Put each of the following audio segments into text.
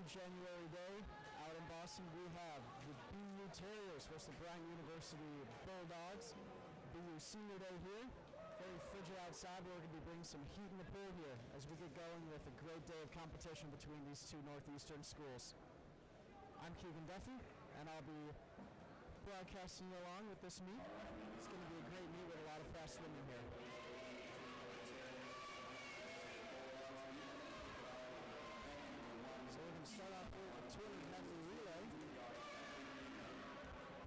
January day out in Boston, we have the BU Terriers versus the Bryant University Bulldogs. BU Senior Day here. Very frigid outside, but we're going to be bringing some heat in the pool here as we get going with a great day of competition between these two Northeastern schools. I'm Keegan Duffy, and I'll be broadcasting you along with this meet. It's going to be a great meet with a lot of fast swimming here. So we're going to start off here with the 200 medley relay.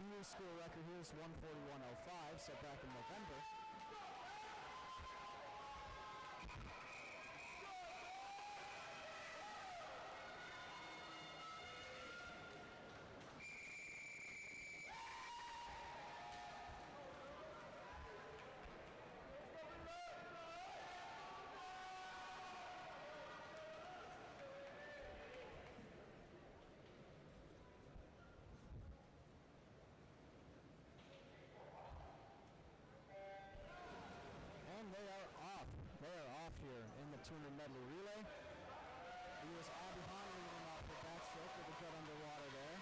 BU school record here is 1:41.05, set back in November. And they are off. They are off here in the 200 medley relay. He was all behind, leading off the backstroke with the jet underwater there.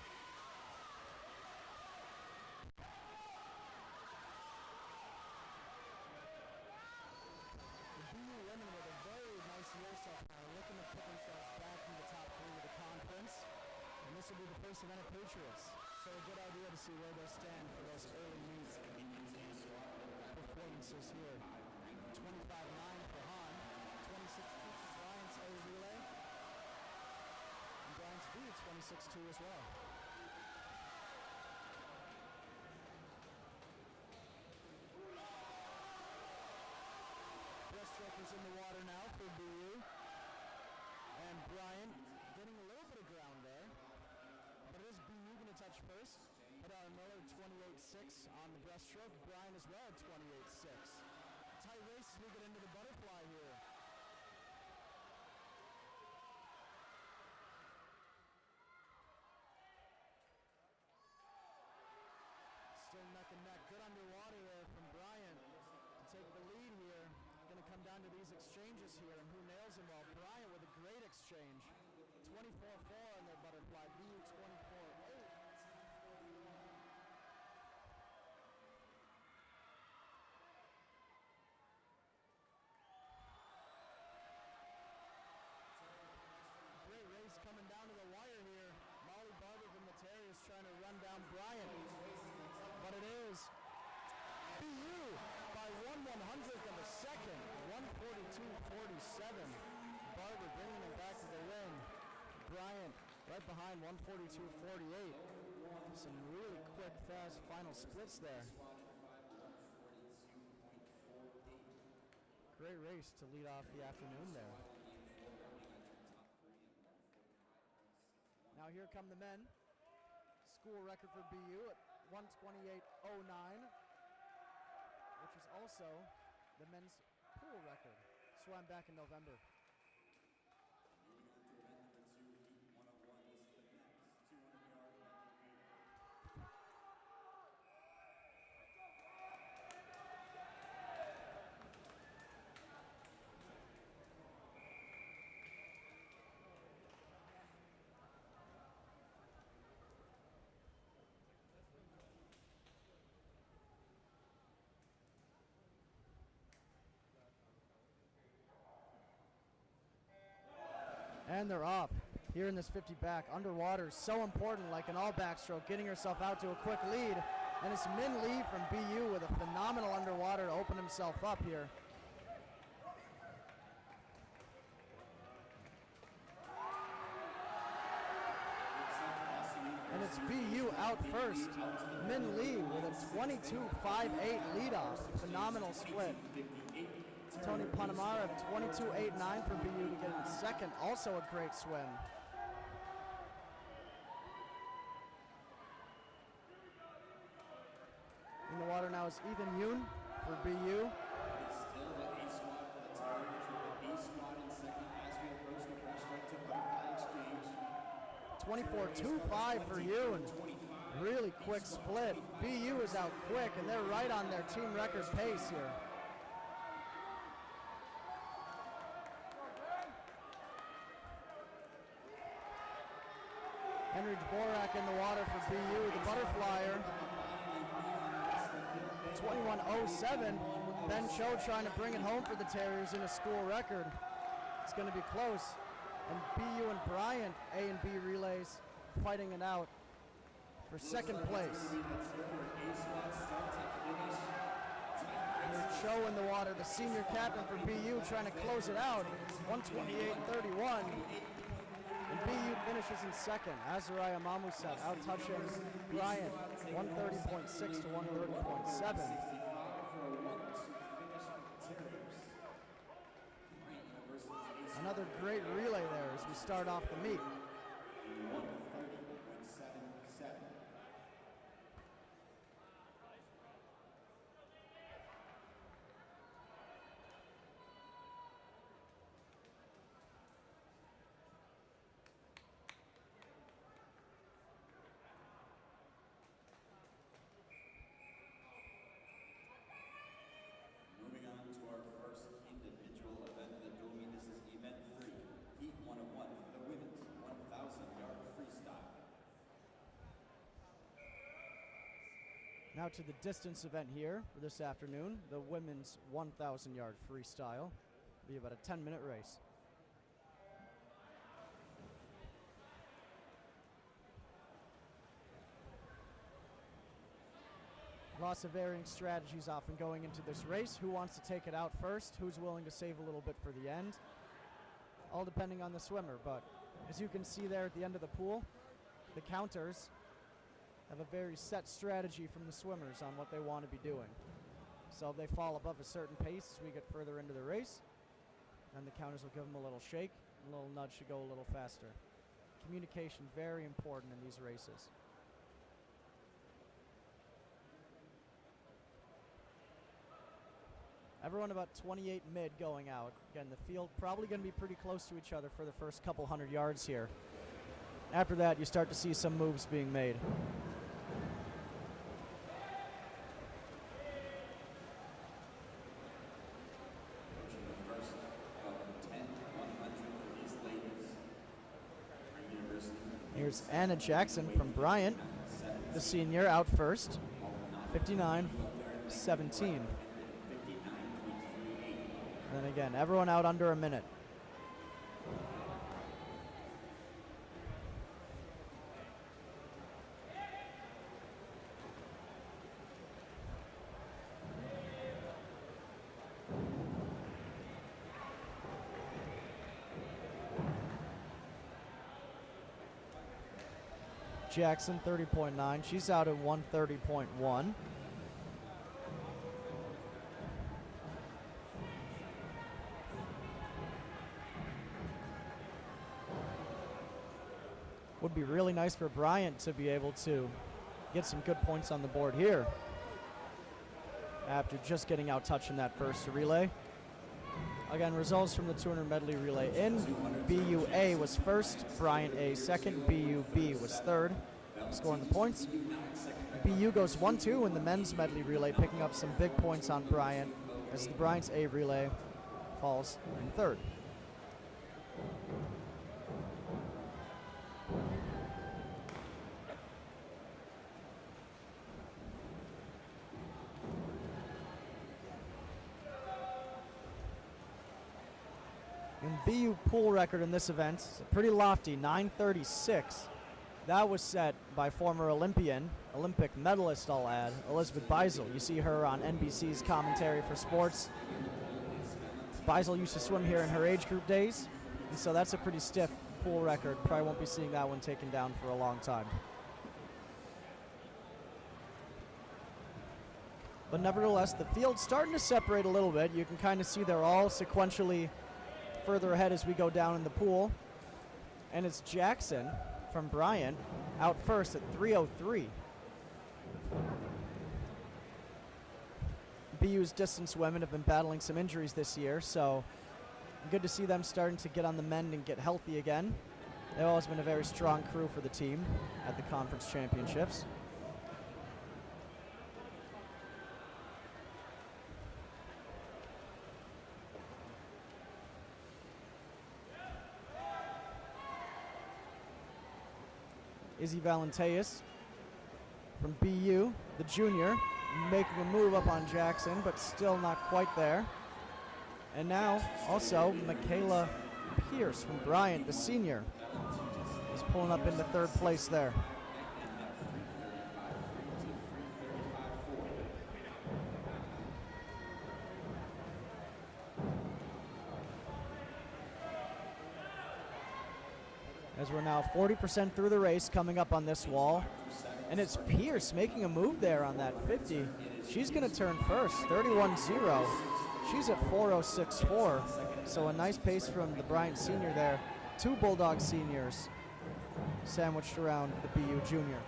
The BU women with a very nice year so far, looking to put themselves back in the top three of the conference. And this will be the first event of Patriots. So a good idea to see where they'll stand for those early meets performances here. 25-9 for Han, 26-2 for Bryant's A relay, and Bryant's B 26-2 as well. Breaststroke is in the water now for BU, and Bryant getting a little bit of ground there, but it is BU going to touch first. Hadar Miller 28-6 on the breaststroke, Bryant as well 28-6. Tight race as we get into the butterfly here. Still neck and neck. Good underwater there from Bryant to take the lead here. Going to come down to these exchanges here and who nails them well. Bryant with a great exchange. 24-4 on their butterfly. BU 24-8. Great race coming down to the wire here. Molly Barber from the Terriers trying to run down Bryant. But it is BU by 1/100th of a second. 142.47. Barber bringing them back to the win. Bryant right behind 142.48. Some really quick, fast final splits there. Great race to lead off the afternoon there. Now here come the men. School record for BU at 128.09, which is also the men's pool record. Swam back in November. Moving on to event number 2, heat 101. This is the men's 200-yard relay. And they're off here in this 50 back. Underwater, so important, like an all backstroke, getting herself out to a quick lead. And it's Min Lee from BU with a phenomenal underwater to open himself up here. And it's BU out first. Min Lee with a 22.58 leadoff. Phenomenal split. Tony Panamara of 22.89 for BU to get in second. Also a great swim. In the water now is Ethan Yoon for BU. It's still the A squad for the Terriers with the B squad in second as we approach the breaststroke to butterfly exchange. 24.25 for Yoon. Really quick split. BU is out quick and they're right on their team record pace here. Henry Dvorak in the water for BU, the butterflyer. 21:07. Ben Cho trying to bring it home for the Terriers in a school record. It's going to be close. And BU and Bryant, A and B relays, fighting it out for second place. Henry Cho in the water, the senior captain for BU, trying to close it out. 128-31. And BU finishes in second. Azariah Mamusat out-touching Bryant, 130.6 to 130.7. Another great relay there as we start off the meet. Moving on to our first individual event of the duel meet. This is event 3, heat 101 for the women's 1,000-yard freestyle. Now to the distance event here for this afternoon, the women's 1,000-yard freestyle. It'll be about a 10-minute race. Lots of varying strategies often going into this race. Who wants to take it out first? Who's willing to save a little bit for the end? All depending on the swimmer, but as you can see there at the end of the pool, the counters have a very set strategy from the swimmers on what they want to be doing. So if they fall above a certain pace as we get further into the race, then the counters will give them a little shake, a little nudge to go a little faster. Communication, very important in these races. Everyone about 28 mid going out. Again, the field probably going to be pretty close to each other for the first couple hundred yards here. After that, you start to see some moves being made. Here's Anna Jackson from Bryant, the senior, out first, 59-17. And then again, everyone out under a minute. Jackson, 30.9. She's out at 130.1. Would be really nice for Bryant to be able to get some good points on the board here after just getting out touching that first relay. Again, results from the 200 medley relay in. BU A was first, Bryant A second, BU B was third, scoring the points. BU goes 1-2 in the men's medley relay, picking up some big points on Bryant as the Bryant's A relay falls in third. And BU pool record in this event is a pretty lofty 9:36. That was set by former Olympic medalist, I'll add, Elizabeth Beisel. You see her on NBC's commentary for sports. Beisel used to swim here in her age group days, and so that's a pretty stiff pool record. Probably won't be seeing that one taken down for a long time. But nevertheless, the field's starting to separate a little bit. You can kind of see they're all sequentially further ahead as we go down in the pool. And it's Jackson from Bryant out first at 3:03. BU's distance women have been battling some injuries this year, so good to see them starting to get on the mend and get healthy again. They've always been a very strong crew for the team at the conference championships. Izzy Valenteus from BU, the junior, making a move up on Jackson, but still not quite there. And now also Michaela Pierce from Bryant, the senior, is pulling up into third place there. As we're now 40% through the race, coming up on this wall. And it's Pierce making a move there on that 50. She's going to turn first, 31-0. She's at 4:06.4. So a nice pace from the Bryant senior there. Two Bulldog seniors sandwiched around the BU junior.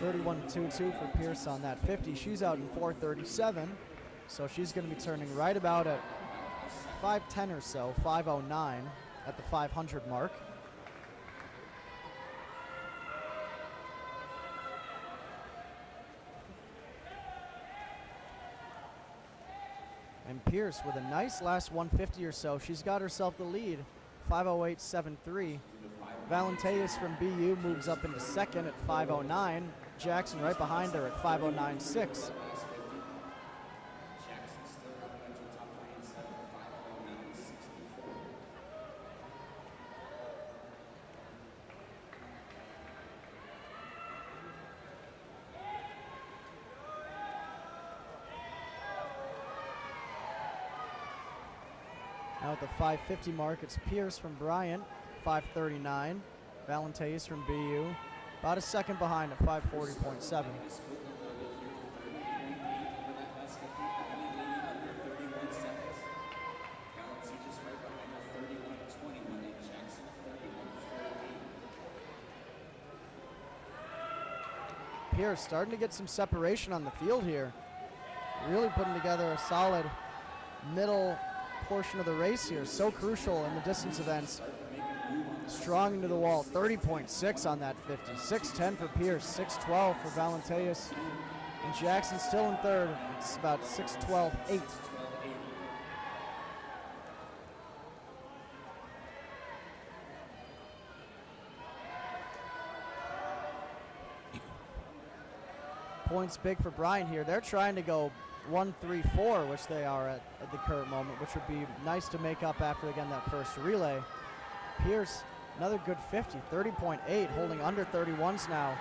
.21.22 for Pierce on that 50. She's out in 4:37, so she's going to be turning right about at 5:10 or so, 5:09 at the 500 mark. And Pierce with a nice last 150 or so. She's got herself the lead, 5:08.73. Valenteus from BU moves up into second at 5:09. Jackson right behind her at 5:09.6. Now at the 5:50 mark, it's Pierce from Bryant, 5:39. Valenteus from BU, about a second behind at 5:40.7. Pierce starting to get some separation on the field here. Really putting together a solid middle portion of the race here. So crucial in the distance events. Strong into the wall, 30.6 on that 50. 6:10 for Pierce, 6:12 for Valenteus. And Jackson still in third. It's about 6:12.8. Points big for Bryant here. They're trying to go 1-3-4, which they are at the current moment, which would be nice to make up after, again, that first relay. Pierce, another good 50, 30.8, holding under 31s now.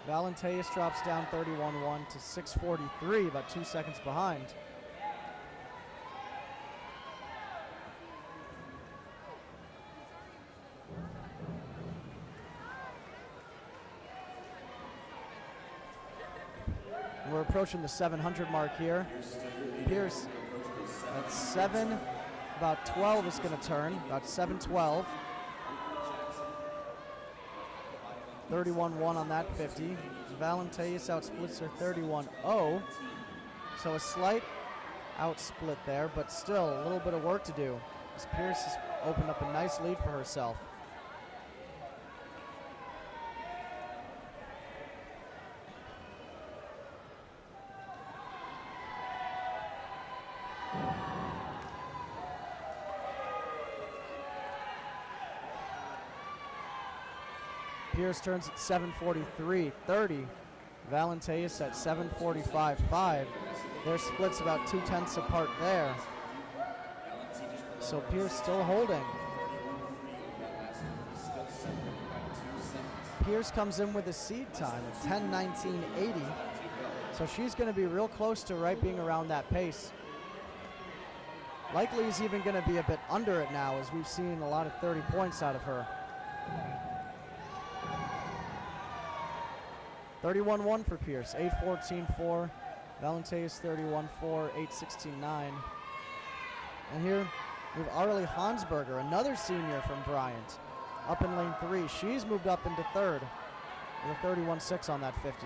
Valenteus drops down 31.1 to 6:43, about 2 seconds behind. We're approaching the 700 mark here. Pierce at 7, about 12 is going to turn, about 7:12. 31.1 on that 50. Valenteus outsplits her 31.0. So a slight outsplit there, but still a little bit of work to do, as Pierce has opened up a nice lead for herself. Pierce turns at 7:43.30. Valenteus at 7:45.5. Their splits about 2/10 apart there. So Pierce still holding. Pierce comes in with a seed time of 10:19.80. So she's going to be real close to right being around that pace. Likely is even going to be a bit under it now, as we've seen a lot of 30 points out of her. 31.1 for Pierce, 8:14.4. Valenteus 31.4, 8:16.9. And here we have Arlie Hansberger, another senior from Bryant, up in lane 3. She's moved up into third with a 31.6 on that 50.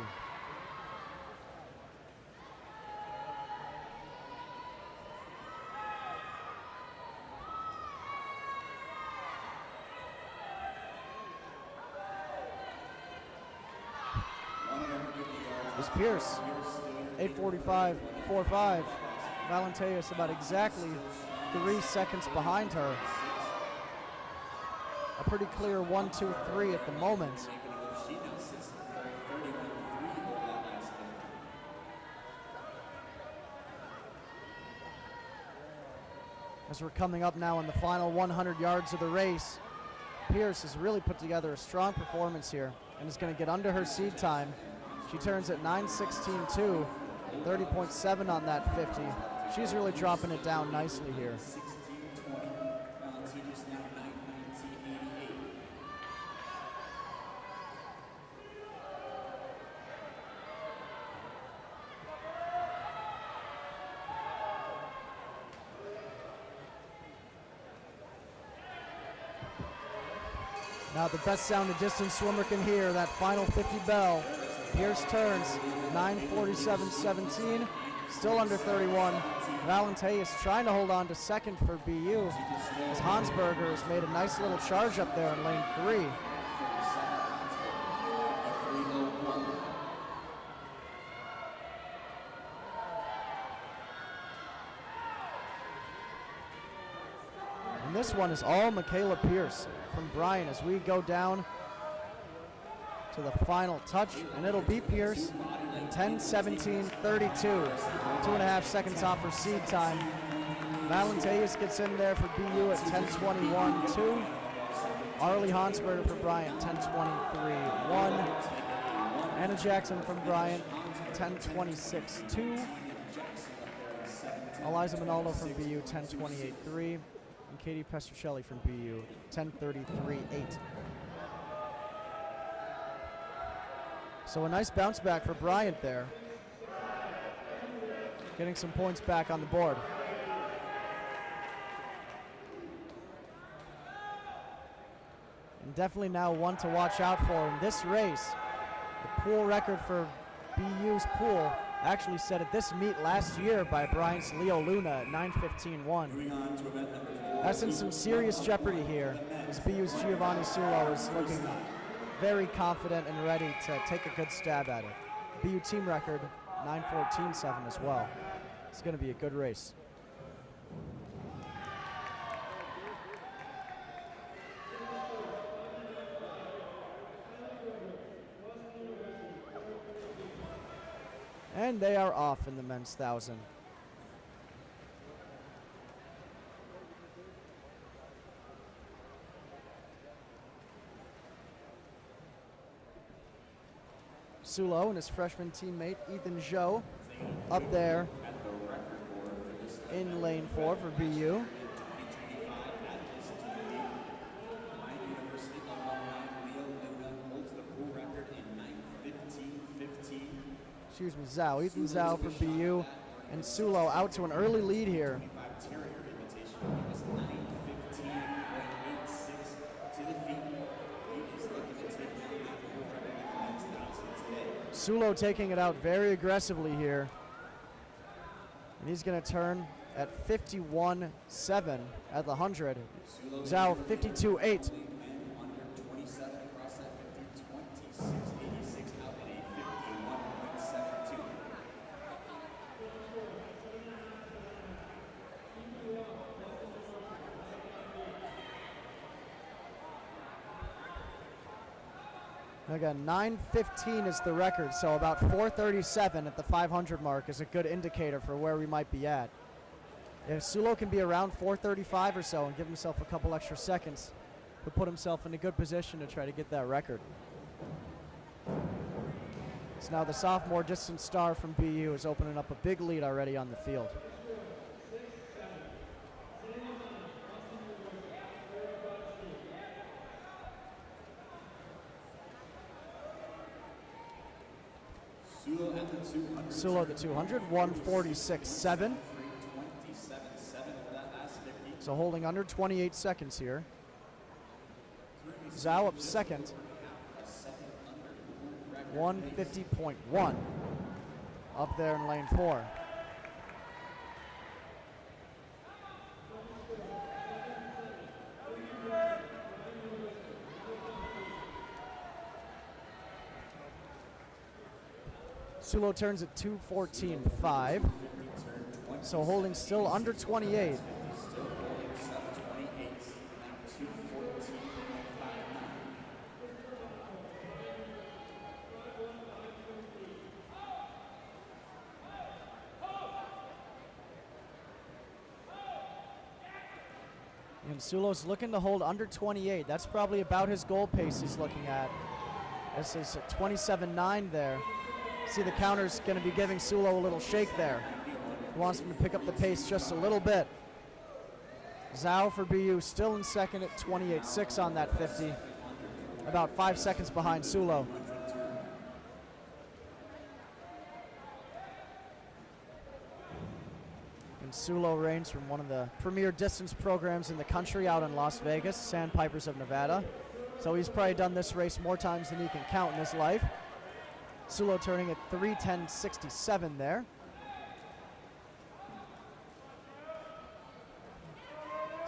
is Pierce. 8:45.45. Valenteus about exactly 3 seconds behind her. A pretty clear 1, 2, 3 at the moment. She now sits 31.3 over that last 50. As we're coming up now in the final 100 yards of the race, Pierce has really put together a strong performance here and is going to get under her seed time. She turns at 9:16.2, 30.7 on that 50. She's really dropping it down nicely here. 16:20. Valentinus now 9:19.88. Now the best sound a distance swimmer can hear, that final 50 bell. Pierce turns 9:47.17, still under 31. Valenteus trying to hold on to second for BU as Hansberger has made a nice little charge up there in lane 3. And this one is all Michaela Pierce from Bryant as we go down to the final touch, and it'll be Pierce in 10:17.32. 2.5 seconds off her seed time. Valenteus gets in there for BU at 10:21.2. Arlie Hansberger for Bryant, 10:23.1. Anna Jackson from Bryant, 10:26.2. Eliza Minaldo from BU, 10:28.3. And Katie Pestercelli from BU, 10:33.8. So a nice bounce back for Bryant there. Getting some points back on the board. And definitely now one to watch out for in this race. The pool record for BU's pool actually set at this meet last year by Bryant's Leo Luna at 9:15.1. Moving on to event number 4. That's in some serious jeopardy here, as BU's Giovanni Sulo is looking very confident and ready to take a good stab at it. BU team record 9:14.7 as well. It's going to be a good race. And they are off in the men's 1,000. Sulo and his freshman teammate Ethan Zhou up there in lane 4 for BU. Excuse me, Zhao. Ethan Zhao for BU, and Sulo out to an early lead here. Sulo taking it out very aggressively here. And he's going to turn at 51.7 at the 100. Zhao 52.8. Again, 9:15 is the record, so about 4:37 at the 500 mark is a good indicator for where we might be at. If Sulo can be around 4:35 or so and give himself a couple extra seconds, he'll put himself in a good position to try to get that record. So now the sophomore distance star from BU is opening up a big lead already on the field. Sulo at the 200, 1:46.7. So holding under 28 seconds here. Zhao up second, 1:50.1 up there in lane 4. Sulo turns at 2:14.5. So holding still under 28. Still holding sub-28. Now 2:14.59. And Sulo's looking to hold under 28. That's probably about his goal pace he's looking at. This is 27.9 there. See, the counter's going to be giving Sulo a little shake there. He wants him to pick up the pace just a little bit. Zhao for BU still in second at 28.6 on that 50. About 5 seconds behind Sulo. And Sulo reigns from one of the premier distance programs in the country out in Las Vegas, Sandpipers of Nevada. So he's probably done this race more times than he can count in his life. Sulo turning at 3:10.67 there.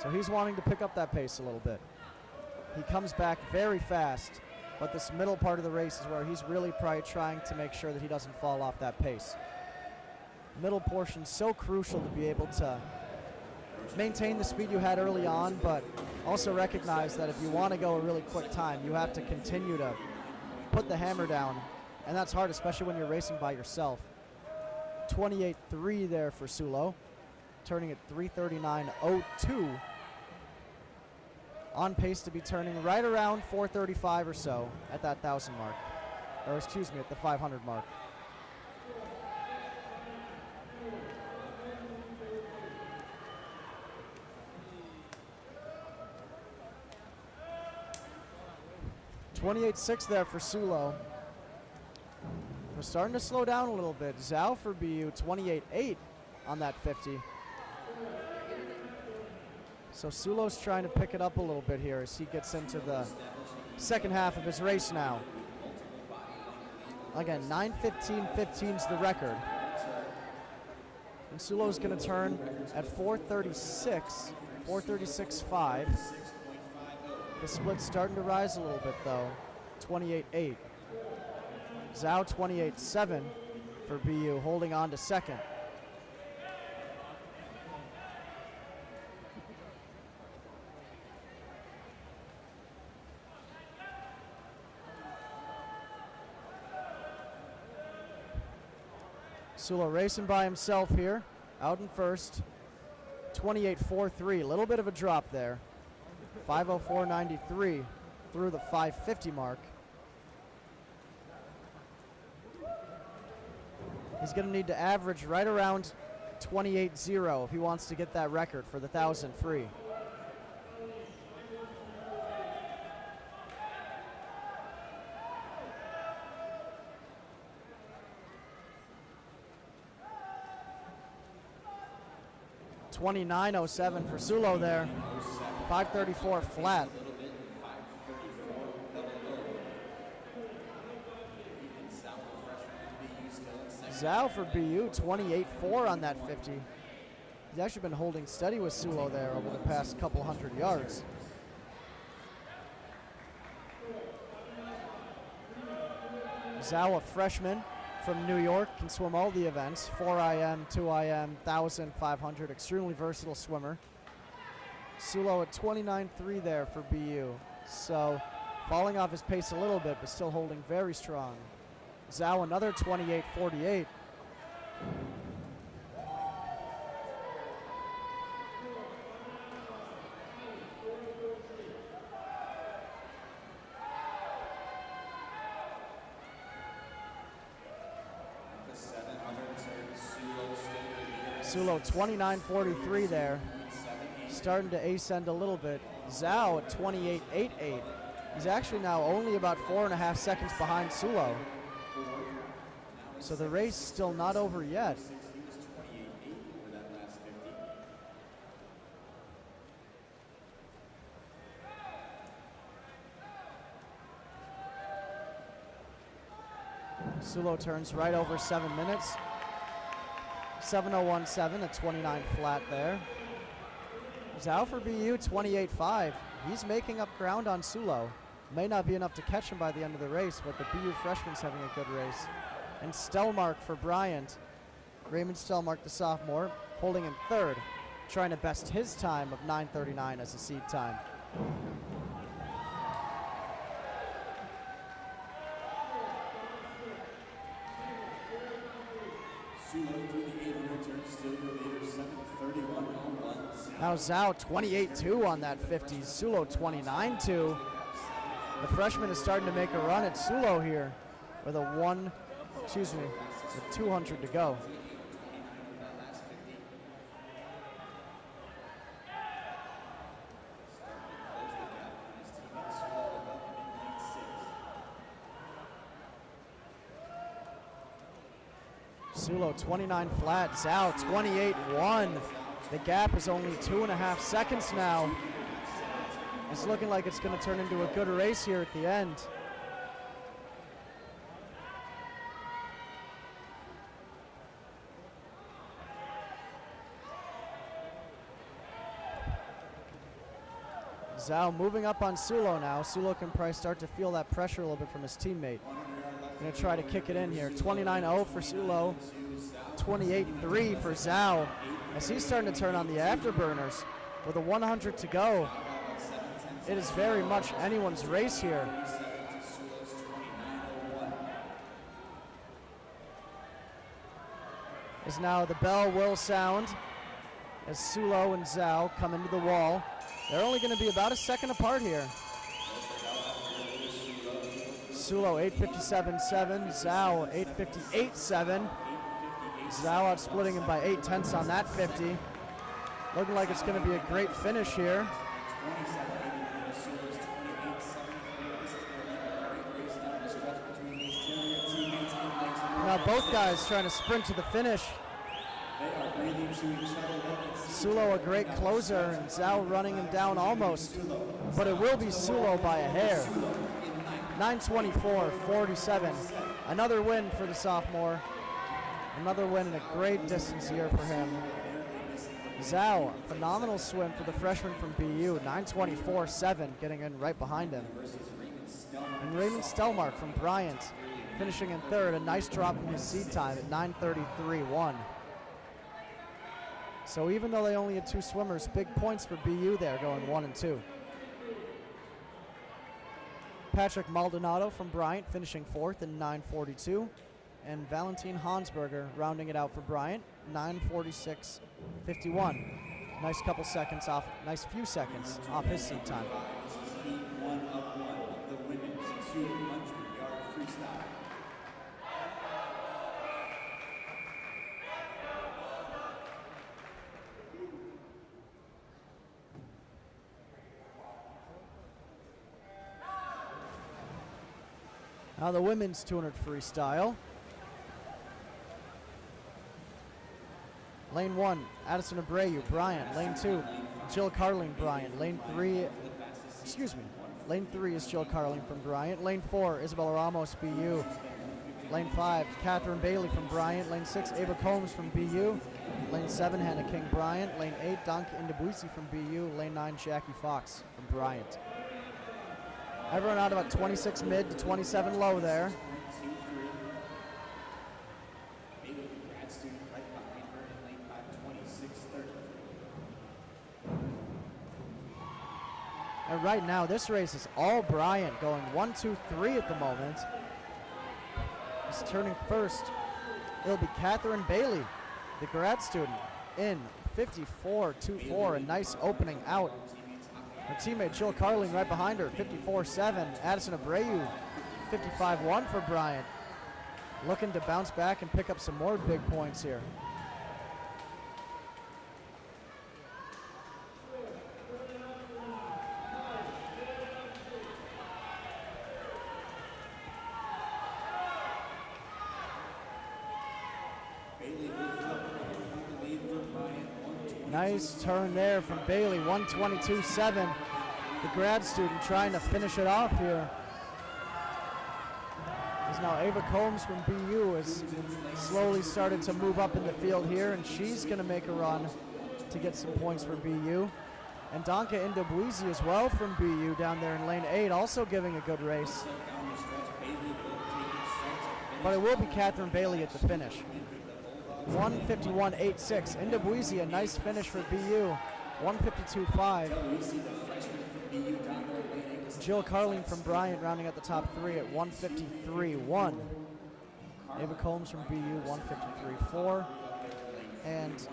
So he's wanting to pick up that pace a little bit. He comes back very fast, but this middle part of the race is where he's really probably trying to make sure that he doesn't fall off that pace. Middle portion so crucial to be able to maintain the speed you had early on, but also recognize that if you want to go a really quick time, you have to continue to put the hammer down, and that's hard, especially when you're racing by yourself. 28.3 there for Sulo, turning at 3:39.02. On pace to be turning right around 4:35 or so at that 1,000 mark, or excuse me, at the 500 mark. .28.6 there for Sulo. We're starting to slow down a little bit. Zhao for BU, 28.8 on that 50. So Sulo's trying to pick it up a little bit here as he gets into the second half of his race now. Again, 9:15.15 is the record. And Sulo's going to turn at 4:36, 4:36.5. The split's starting to rise a little bit, though. 28.8. Zhao 28.7 for BU, holding on to second. Sulo racing by himself here, out in first. 28.43, a little bit of a drop there. 5:04.93 through the 5:50 mark. He's going to need to average right around 28.0 if he wants to get that record for the 1,000 free. .29.07 for Sulo there. 5:34 flat. Zhao for BU, 28.4 on that 50. He's actually been holding steady with Sulo there over the past couple hundred yards. Zhao, a freshman from New York, can swim all the events, 4 IM, 2 IM, 1,000, 500, extremely versatile swimmer. Sulo at 29.3 there for BU. So falling off his pace a little bit, but still holding very strong. Zhao another 28.48. Sulo 29.43 there. Starting to ascend a little bit. Zhao at 28.88. He's actually now only about 4.5 seconds behind Sulo. So the race still not over yet. Sulo turns right over 7 minutes. 7:01.7 at 29 flat there. Zhao for BU 28.5. He's making up ground on Sulo. May not be enough to catch him by the end of the race, but the BU freshman's having a good race. and Stelmark for Bryant. Raymond Stelmark, the sophomore, holding in third, trying to best his time of 9:39 as a seed time. Now Zhao 28-2 on that 50. Sulo 29-2. The freshman is starting to make a run at Sulo here with with 200 to go. Sulo 29 flat, Zhao 28-1. The gap is only 2.5 seconds now. It's looking like it's going to turn into a good race here at the end. Zhao moving up on Sulo now. Sulo can probably start to feel that pressure a little bit from his teammate. Going to try to kick it in here. 29-0 for Sulo. 28-3 for Zhao. As he's starting to turn on the afterburners with a 100 to go. It is very much anyone's race here. As now the bell will sound as Sulo and Zhao come into the wall. They're only going to be about a second apart here. Sulo 8:57.7, Zhao 8:58.7. Zhao out splitting him by 0.8 on that 50. Looking like it's going to be a great finish here. Now both guys trying to sprint to the finish. Sulo a great closer and Zhao running him down almost. But it will be Sulo by a hair. 9:24.47. Another win for the sophomore. Another win in a great distance here for him. Zhao, phenomenal swim for the freshman from BU. 9:24.7, getting in right behind him. And Raymond Stelmark from Bryant, finishing in third. A nice drop in his seed time at 9:33.1. So even though they only had 2 swimmers, big points for BU there, going 1 and 2. Patrick Maldonado from Bryant finishing fourth in 9:42. And Valentin Hansberger rounding it out for Bryant, 9:46.51. Nice couple seconds off, nice few seconds off his seat time. Heat 1 of the women's 200-yard freestyle. Now the women's 200 freestyle. Lane 1, Addison Abreu, Bryant. Lane 2, Jill Carling, Bryant. Lane 3 is Jill Carling from Bryant. Lane 4, Isabella Ramos, BU. Lane 5, Catherine Bailey from Bryant. Lane 6, Ava Combs from BU. Lane 7, Hannah King, Bryant. Lane 8, Danka Indebuisi from BU. Lane 9, Jackie Fox from Bryant. Everyone out about 26 mid to 27 low there. And right now, this race is all Bryant, going 1, 2, 3 at the moment. He's turning first. It'll be Catherine Bailey, the grad student, in 54.24, a nice opening out. Her teammate Jill Carling right behind her, 54.7. Addison Abreu, 55.1 for Bryant. Looking to bounce back and pick up some more big points here. Nice turn there from Bailey, 122.7. The grad student trying to finish it off here. As now Ava Combs from BU has slowly started to move up in the field here, and she's going to make a run to get some points for BU. And Danka Indebuisi as well from BU down there in lane 8, also giving a good race. but it will be Catherine Bailey at the finish. 151.86. Into Buisi, a nice finish for BU. 152.5. Jill Carling from Bryant rounding out the top three at 153.1. Ava Combs from BU, 153.4. And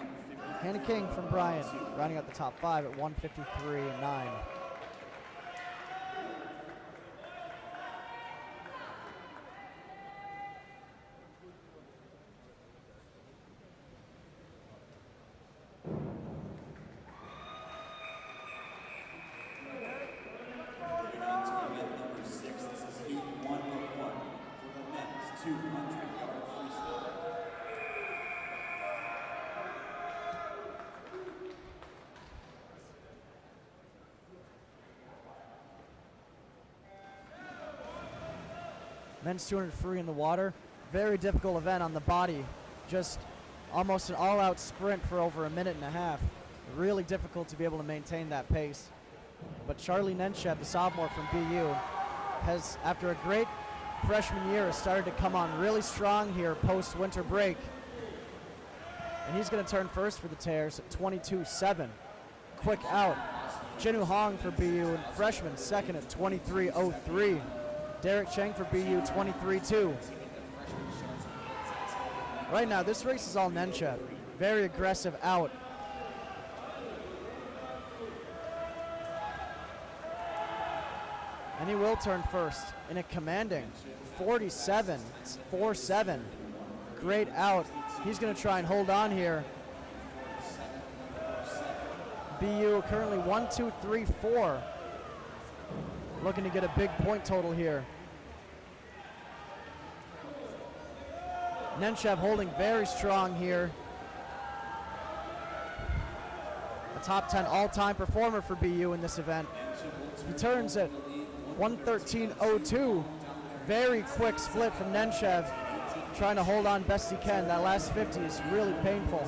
Hannah King from Bryant rounding out the top five at 153.9. Men's 200 free in the water. Very difficult event on the body. Just almost an all-out sprint for over a minute and a half. Really difficult to be able to maintain that pace. But Charlie Nenchev, the sophomore from BU, has, after a great freshman year, has started to come on really strong here post-winter break. And he's going to turn first for the Tears at 22.7. Quick out. Jinu Hong for BU, freshman, second at 23.03. Derek Cheng for BU, 23.2. Right now, this race is all Nenchev. Very aggressive out. And he will turn first in a commanding 47.47. Great out. He's going to try and hold on here. BU currently 1, 2, 3, 4. Looking to get a big point total here. Nenchev holding very strong here. A top 10 all-time performer for BU in this event. He turns at 113.02. Very quick split from Nenchev. Trying to hold on best he can. That last 50 is really painful.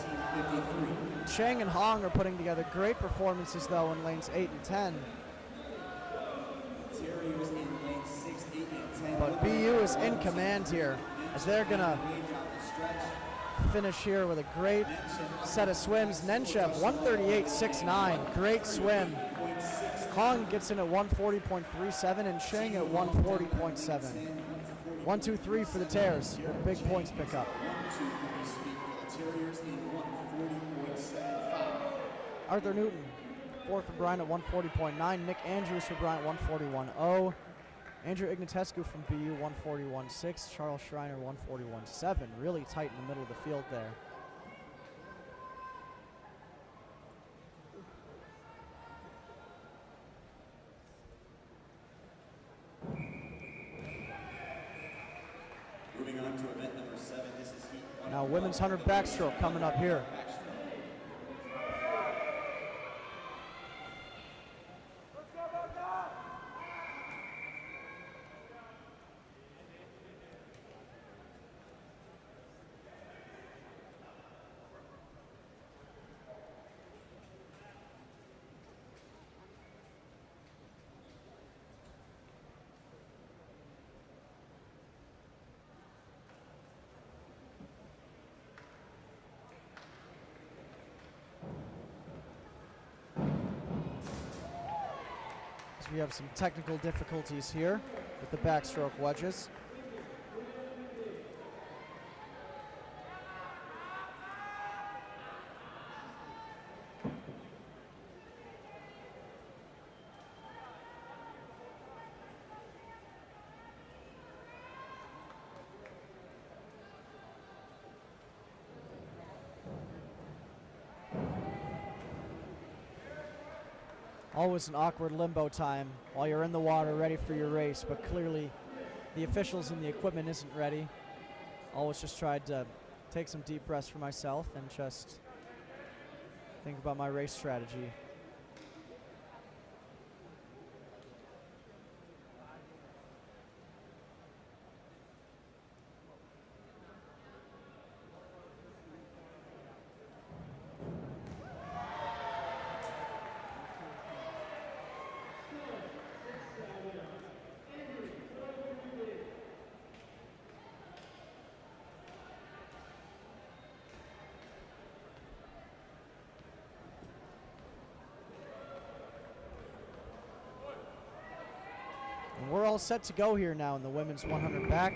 Cheng and Hong are putting together great performances though in lanes 8 and 10. But BU is in command here as they're gonna finish here with a great set of swims. Nenchev 138.69, great swim. Hong gets in at 140.37 and Cheng at 140.7. 1, 2, 3 for the Tears. Big points pick up. Arthur Newton, fourth for Bryant at 140.9. Nick Andrews for Bryant, 141.0. Andrew Ignatescu from BU, 141.6. Charles Schreiner, 141.7. Really tight in the middle of the field there. Moving on to event number 7, this is heat 1. Now women's 100 backstroke coming up here. We have some technical difficulties here with the backstroke wedges. Always an awkward limbo time while you're in the water ready for your race, but clearly the officials and the equipment isn't ready. Always just tried to take some deep breaths for myself and just think about my race strategy. all set to go here now in the women's 100 back.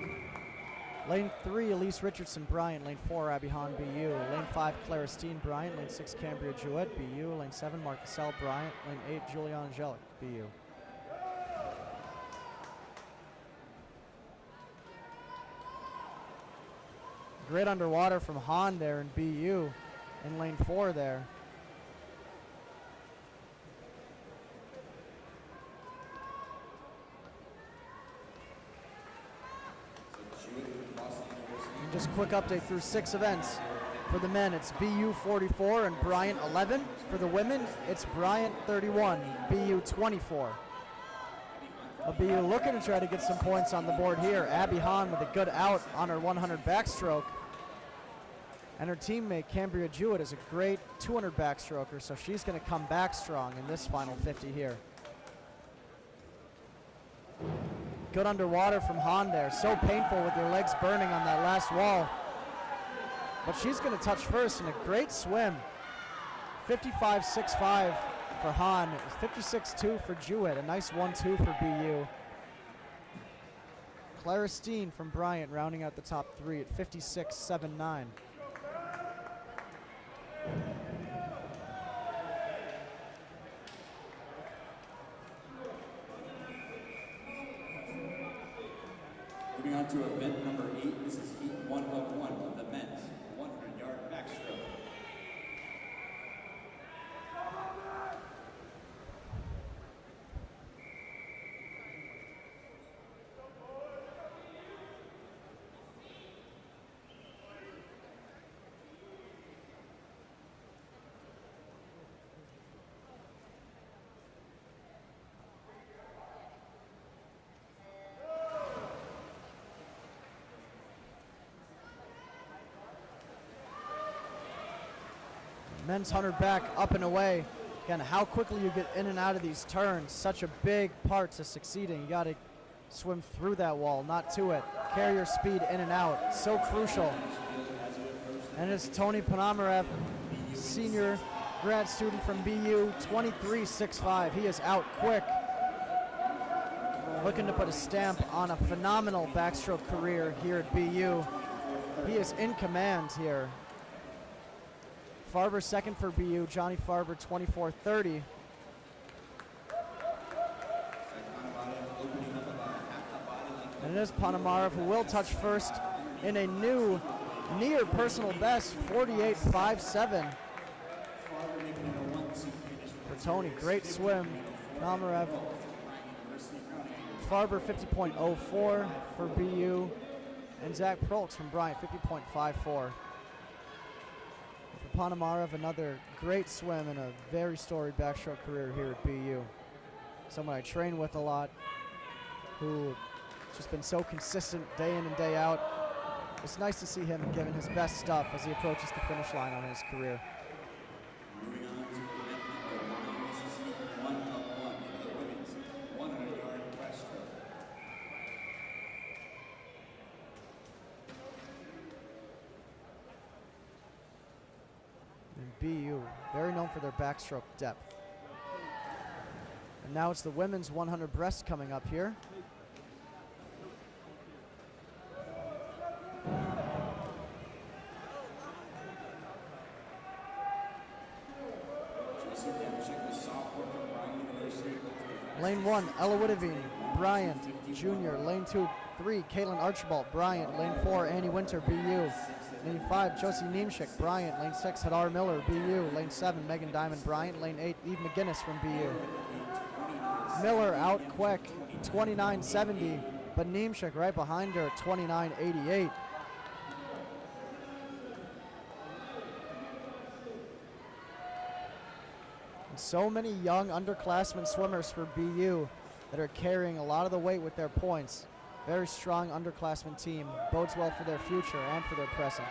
Lane 3, Elise Richardson, Bryant. Lane 4, Abby Hahn, BU. Lane 5, Clara Steen, Bryant. Lane 6, Cambria Jewett, BU. Lane 7, Mark Cassell, Bryant. Lane 8, Juliana Angelic, BU. Great underwater from Hahn there in BU in lane 4 there. And just quick update through 6 events. For the men, it's BU 44 and Bryant 11. For the women, it's Bryant 31, BU 24. BU looking to try to get some points on the board here. Abby Hahn with a good out on her 100 backstroke. And her teammate, Cambria Jewett, is a great 200 backstroker, so she's going to come back strong in this final 50 here. Good underwater from Hahn there. So painful with your legs burning on that last wall. But she's going to touch first, and a great swim. 55.65 for Hahn, 56.2 for Jewett, a nice 1-2 for BU. Clara Steen from Bryant rounding out the top 3 at 56.79. Moving on to event number 8, this is heat 1 of 1 of the men's 100-yard backstroke. Men's 100 back up and away. Again, how quickly you get in and out of these turns, such a big part to succeeding. You got to swim through that wall, not to it. Carry your speed in and out, so crucial. And it's Tony Ponomarev, senior grad student from BU, 23.65. He is out quick. Looking to put a stamp on a phenomenal backstroke career here at BU. He is in command here. Farber second for BU, Johnny Farber 24.30. And it is Ponomarev who will touch first in a new near personal best, 48.57. For Tony, great swim. Ponomarev. Farber 50.04 for BU. And Zach Prolix from Bryant, 50.54. Ponomarev, another great swim and a very storied backstroke career here at BU. Someone I train with a lot, who just been so consistent day in and day out. It's nice to see him giving his best stuff as he approaches the finish line on his career. Moving on to event number 9, this is heat 1 of 1 for the women's 100-yard breaststroke. BU, very known for their backstroke depth. And now it's the women's 100 breast coming up here. Lane 1, Ella Witteveen, Bryant, Jr. Lane 2, 3, Caitlin Archibald, Bryant. Lane 4, Annie Winter, BU. Lane 5, Josie Niemczyk, Bryant. Lane 6, Hadar Miller, BU. Lane 7, Megan Diamond, Bryant. Lane 8, Eve McGinnis from BU. Miller out quick, 29.70, but Niemczyk right behind her at 29.88. And so many young underclassmen swimmers for BU that are carrying a lot of the weight with their points. Very strong underclassmen team. Bodes well for their future and for their present.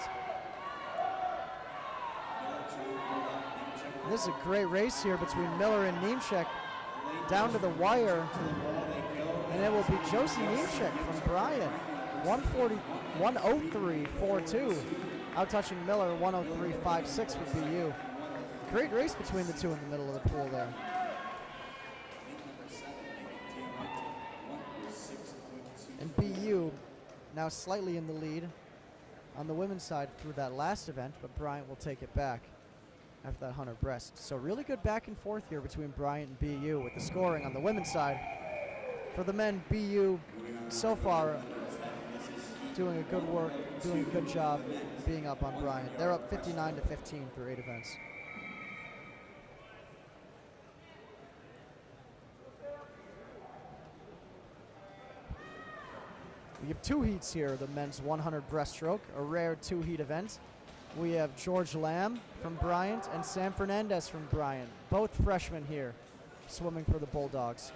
And this is a great race here between Miller and Niemczyk down to the wire. And it will be Josie Niemczyk from Bryant. 1:03.42. Out touching Miller, 1:03.56 with BU. Great race between the two in the middle of the pool there. now slightly in the lead on the women's side through that last event, but Bryant will take it back after that 100 breast. So really good back and forth here between Bryant and BU with the scoring on the women's side. For the men, BU so far doing a good work, doing a good job being up on Bryant. They're up 59-15 through 8 events. We have 2 heats here, the men's 100 breaststroke, a rare 2-heat event. We have George Lamb from Bryant and Sam Fernandez from Bryant, both freshmen here, swimming for the Bulldogs.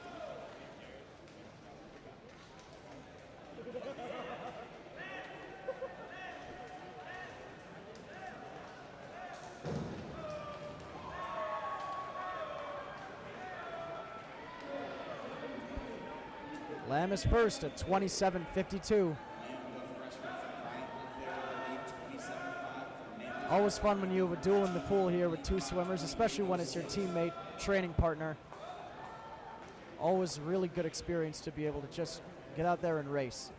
Lamb is first at 27:52. Always fun when you have a duel in the pool here with 2 swimmers, especially when it's your teammate, training partner. Always really good experience to be able to just get out there and race.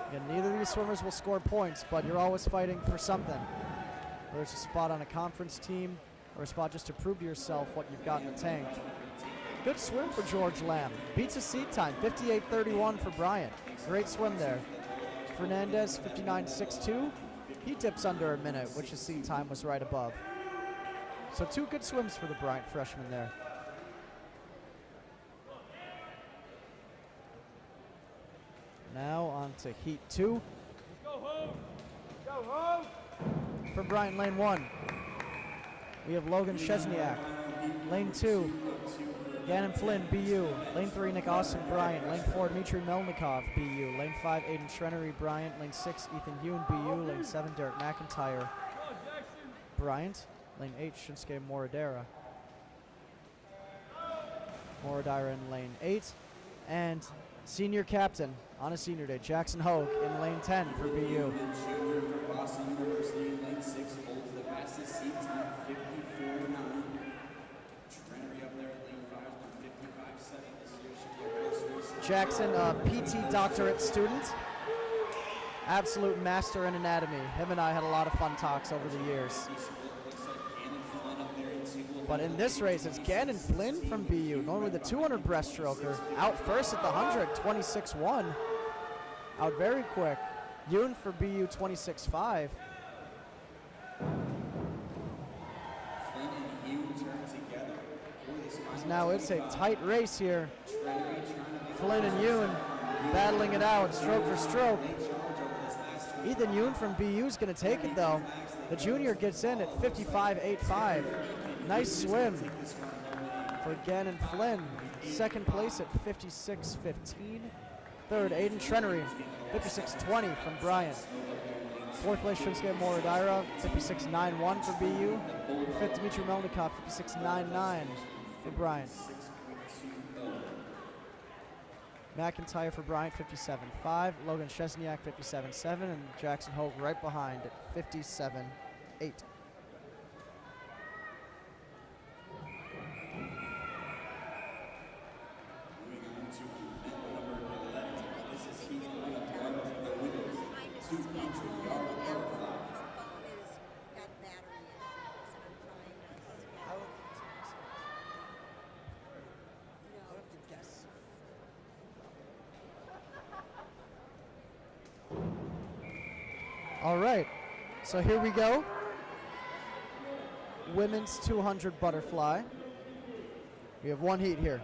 Again, neither of these swimmers will score points, but you're always fighting for something. Whether it's a spot on a conference team or a spot just to prove to yourself what you've got in the tank. Good swim for George Lamb. Beats his seat time, 58:31 for Bryant. Great swim there. Fernandez, 59:62. He dips under a minute, which his seat time was right above. So 2 good swims for the Bryant freshman there. Now on to Heat 2. Go home! Go home! For Bryant, lane 1, we have Logan Chesniak. Lane 2, Gannon Flynn, BU. Lane 3, Nick Austin, Bryant. Lane 4, Dmitry Melnikov, BU. Lane 5, Aiden Trenery, Bryant. Lane 6, Ethan Yoon, BU. Lane 7, Derek McIntyre, Bryant. Lane 8, Shinsuke Moridera. Moridera in lane 8. And senior captain on a senior day, Jackson Hogue in lane 10 for BU. Junior for Boston University in lane 6 holds the fastest seat time, 54.9. Trenery up there at lane 5 with 55.7. This year should be a close race. Jackson, a PT doctorate student. Absolute master in anatomy. Him and I had a lot of fun talks over the years. But in this race, it's Gannon Flynn from BU, normally the 200 breaststroker, out first at the 100, 26.1. Out very quick. Yoon for BU, 26.5. Now it's a tight race here. Flynn and Yoon battling it out, stroke for stroke. Ethan Yoon from BU is going to take it, though. The junior gets in at 55.85. Nice swim for Gannon Flynn. Second place at 56.15. Third, Aiden Trenery, 56.20 from Bryant. Fourth place, Shinsuke Moridera, 56.91 for BU. Fifth, Dmitry Melnikov, 56.99 for Bryant. McIntyre for Bryant, 57.5. Logan Chesniak, 57.7. And Jackson Hogue right behind at 57.8. All right, so here we go. Women's 200 butterfly. We have 1 heat here.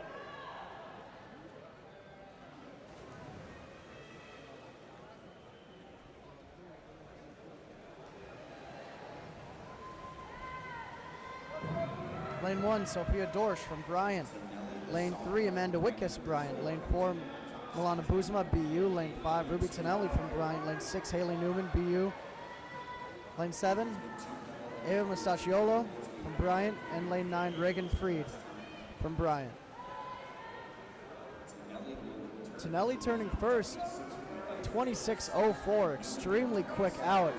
Lane 1, Sophia Dorsch from Bryant. Lane 3, Amanda Witkiss, Bryant. Lane 4, Milana Buzma, BU. Lane 5, Ruby Tonelli from Bryant. Lane 6, Haley Newman, BU. Lane 7, Eva Mustacciolo from Bryant. And lane 9, Reagan Freed from Bryant. Tonelli turning first, 26.04, extremely quick out.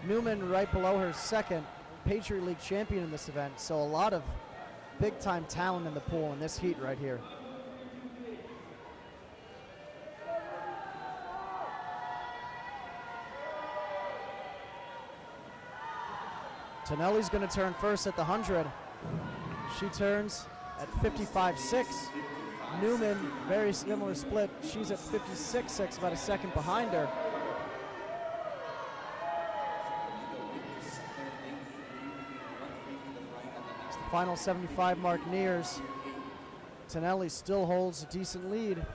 Newman right below her, second. Patriot League champion in this event, so a lot of big-time talent in the pool in this heat right here. Tonelli's going to turn first at the 100. She turns at 55.6. Newman, very similar split. She's at 56.6, about a second behind her. As the final 75 mark nears, Tonelli still holds a decent lead.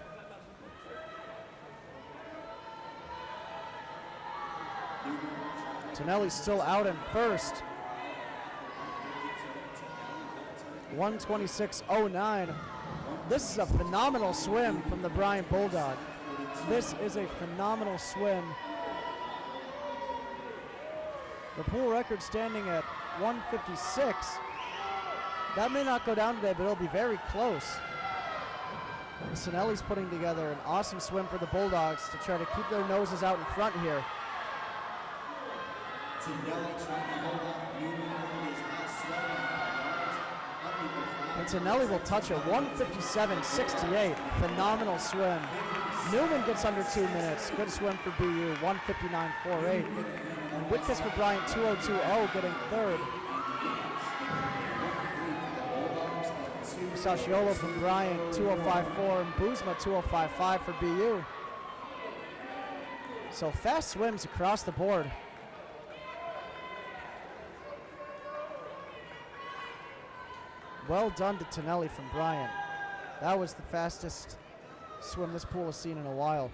Tonelli's still out in first. 126.09. This is a phenomenal swim from the Bryant Bulldog. This is a phenomenal swim. The pool record standing at 156. That may not go down today, but it'll be very close. Sinelli's putting together an awesome swim for the Bulldogs to try to keep their noses out in front here. And Tonelli will touch a 157.68. Phenomenal swim. Newman gets under 2 minutes. Good swim for BU, 159.48. And Whitkiss for Bryant, 202.0, getting third. Sasciolo from Bryant, 205.4, and Boozma, 205.5 for BU. So fast swims across the board. Well done to Tonelli from Bryant. That was the fastest swim this pool has seen in a while.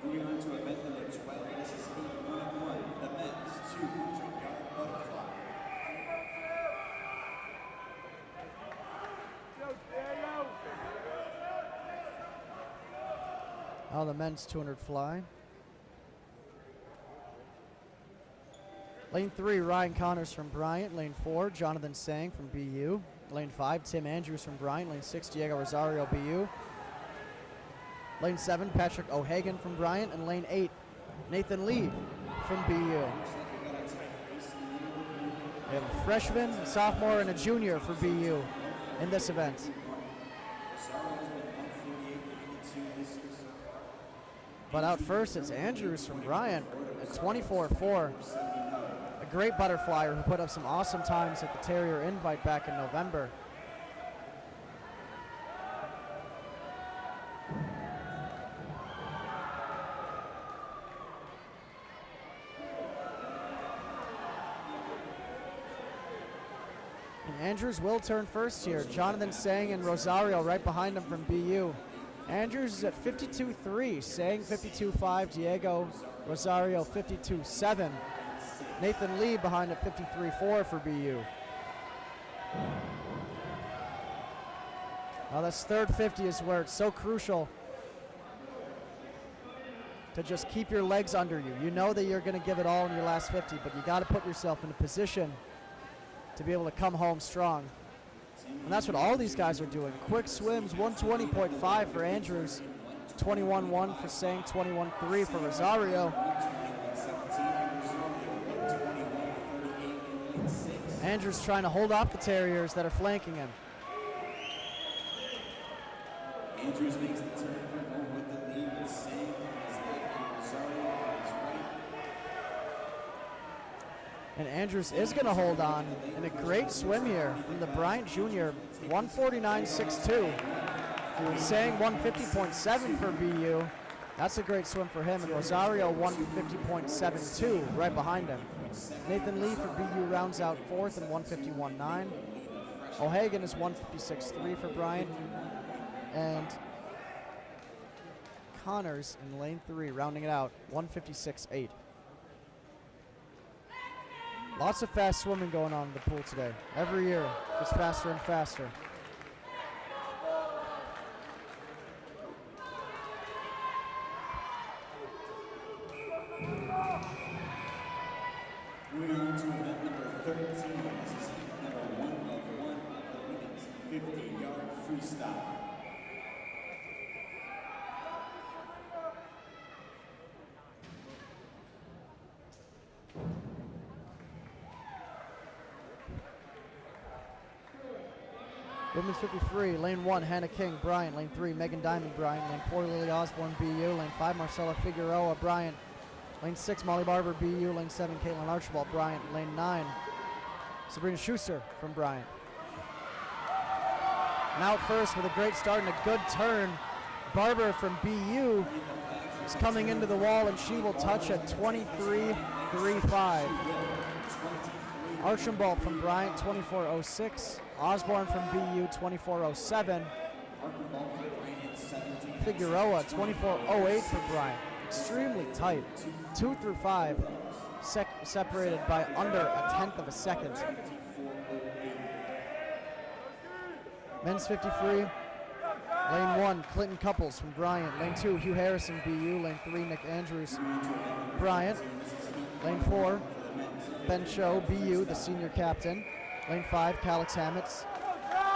Moving on to event number 12, this is heat 1-1, the men's 200-yard butterfly. Oh, the men's 200 fly. Lane 3, Ryan Connors from Bryant. Lane 4, Jonathan Sang from BU. Lane 5, Tim Andrews from Bryant. Lane 6, Diego Rosario, BU. Lane 7, Patrick O'Hagan from Bryant. And lane 8, Nathan Lee from BU. We have a freshman, a sophomore, and a junior for BU in this event. But out first, it's Andrews from Bryant at 24.4. A great butterflyer who put up some awesome times at the Terrier Invite back in November. And Andrews will turn first here. Jonathan Sang and Rosario right behind him from BU. Andrews is at 52.3, Sang 52.5, Diego Rosario 52.7. Nathan Lee behind at 53.4 for BU. Now this third 50 is where it's so crucial to just keep your legs under you. You know that you're going to give it all in your last 50, but you got to put yourself in a position to be able to come home strong. And that's what all these guys are doing. Quick swims, 120.5 for Andrews, 21.1 for Sang, 21.3 for Rosario. Andrews trying to hold off the Terriers that are flanking him. Andrews makes the turn for home with the lead with Sang on his left and Rosario on his right. And Andrews is going to hold on in a great swim here from the Bryant Jr., 149.62. Sang 150.7 for BU. That's a great swim for him. And Rosario 150.72 right behind him. Nathan Lee for BU rounds out fourth and 151.9. O'Hagan is 156.3 for Bryant. And Connors in lane 3 rounding it out, 156.8. Lots of fast swimming going on in the pool today. Every year, it gets faster and faster. Moving on to event number 13. This is heat number 1 of the women's 50-yard freestyle. Women's 53, lane 1, Hannah King, Bryant. Lane 3, Megan Diamond, Bryant. Lane 4, Lily Osborne, BU. Lane 5, Marcella Figueroa, Bryant. Lane 6, Molly Barber, BU. Lane 7, Caitlin Archibald, Bryant. Lane 9, Sabrina Schuster from Bryant. And out first with a great start and a good turn, Barber from BU is coming into the wall, and she will touch at 23.35. Archibald from Bryant, 24.06. Osborne from BU, 24.07. Figueroa, 24.08 for Bryant. Extremely tight. 2 through 5, separated by under a tenth of a second. Men's 53, lane 1, Clinton Couples from Bryant. Lane 2, Hugh Harrison, BU. Lane 3, Nick Andrews, Bryant. Lane 4, Ben Cho, BU, the senior captain. Lane 5, Calix Hammets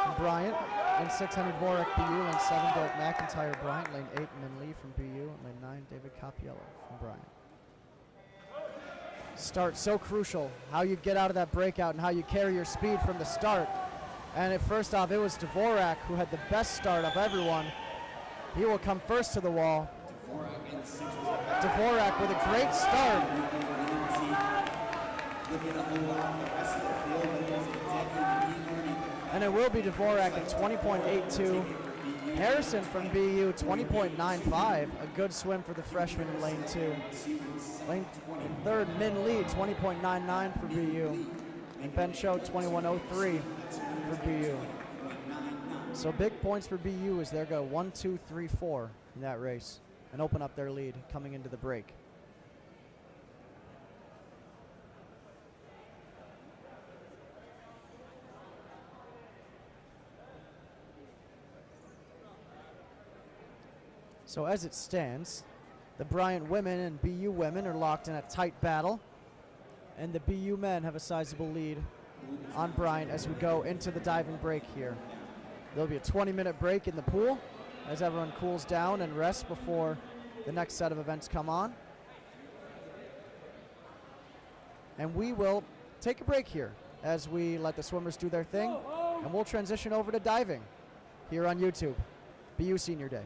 from Bryant. Lane 6, Henry Dvorak, BU. Lane 7, Derek McIntyre, Bryant. Lane 8, Min Lee from BU. And lane 9, David Capiello from Bryant. Start so crucial, how you get out of that breakout and how you carry your speed from the start. And first off, it was Dvorak who had the best start of everyone. He will come first to the wall. Dvorak with a great start. And it will be Dvorak at 20.82. Harrison from BU, 20.95. A good swim for the freshman in lane 2. Lane 3rd, Min Lee, 20.99 for BU. And Ben Cho, 21.03 for BU. So big points for BU as they go 1, 2, 3, 4 in that race and open up their lead coming into the break. So as it stands, the Bryant women and BU women are locked in a tight battle, and the BU men have a sizable lead on Bryant as we go into the diving break here. There'll be a 20-minute break in the pool as everyone cools down and rests before the next set of events come on. And we will take a break here as we let the swimmers do their thing, and we'll transition over to diving here on YouTube. BU Senior Day.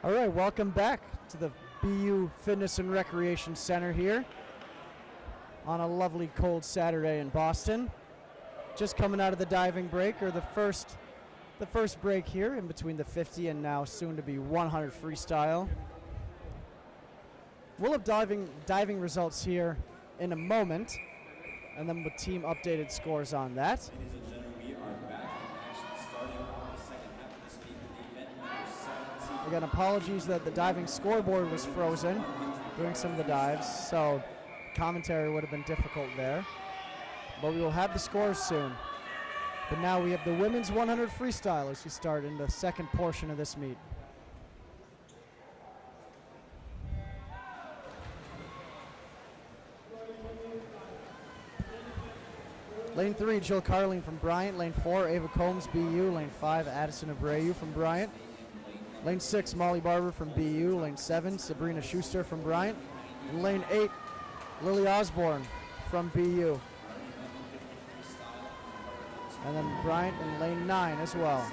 All right, welcome back to the BU Fitness and Recreation Center here on a lovely cold Saturday in Boston. Just coming out of the diving break, or the first break here in between the 50 and now soon to be 100 freestyle. We'll have diving results here in a moment, and then with team updated scores on that. Ladies and gentlemen, we are back in action, starting off the second half of this meet with event number 17. Again, apologies that the diving scoreboard was frozen during some of the dives, so commentary would have been difficult there. But we will have the scores soon. But now we have the women's 100 freestyle as we start in the second portion of this meet. Lane 3, Jill Carling from Bryant. Lane 4, Ava Combs, BU. Lane 5, Addison Abreu from Bryant. Lane 6, Molly Barber from BU. Lane 7, Sabrina Schuster from Bryant. And lane 8, Lily Osborne from BU. And then Bryant in lane 9 as well.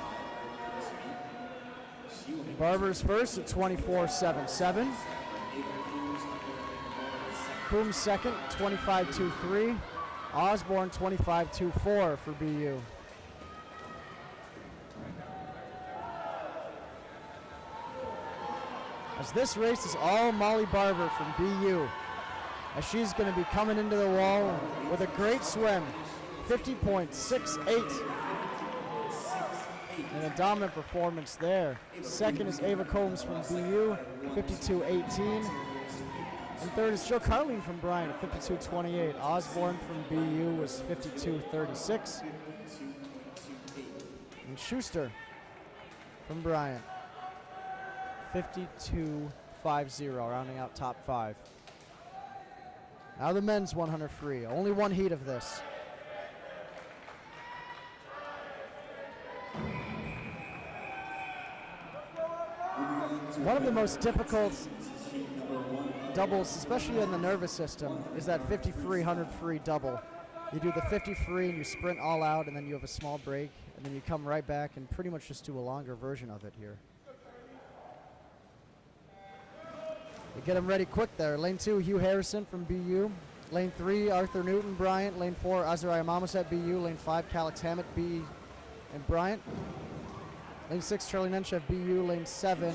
Barber's first at 24.77. Coombs second, 25.23. Osborne 25.24 for BU. As this race is all Molly Barber from BU, as she's going to be coming into the wall with a great swim, 50.68. And a dominant performance there. Second is Ava Combs from BU, 52.18. And third is Jill Carling from Bryant at 52.28. Osborne from BU was 52.36. And Schuster from Bryant, 52.50, rounding out top 5. Now the men's 100 free. Only one heat of this. One of the most difficult doubles, especially in the nervous system, is that 50-free, 100-free double. You do the 50-free and you sprint all out, and then you have a small break, and then you come right back and pretty much just do a longer version of it here. You get them ready quick there. Lane 2, Hugh Harrison from BU. Lane 3, Arthur Newton, Bryant. Lane 4, Azariah Mamas at BU. Lane 5, Calix Hammett, B and Bryant. Lane 6, Charlie Nenchev, BU. Lane 7,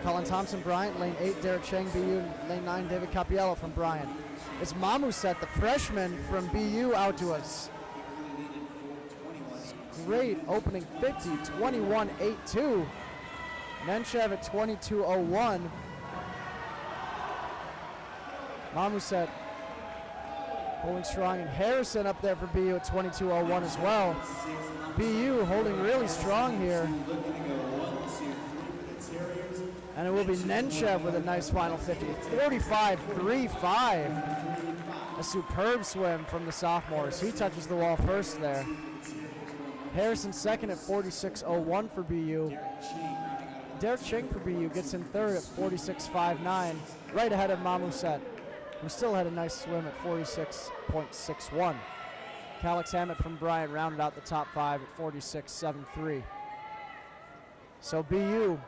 Colin Thompson, Bryant. Lane 8, Derek Chang, BU. Lane 9, David Capiello from Bryant. It's Mamuset, the freshman from BU, out to us. Great opening 50, 21.82. Nenchev at 22.01. Mamuset holding strong, and Harrison up there for BU at 22.01 as well. BU holding really strong here. And it will be Nenchev with a nice final 50, 45.35. A superb swim from the sophomores. He touches the wall first there. Harrison second at 46.01 for BU. Derek Ching for BU gets in third at 46.59, right ahead of Mamuset, who still had a nice swim at 46.61. Calix Hammett from Bryant rounded out the top 5 at 46.73. So BU,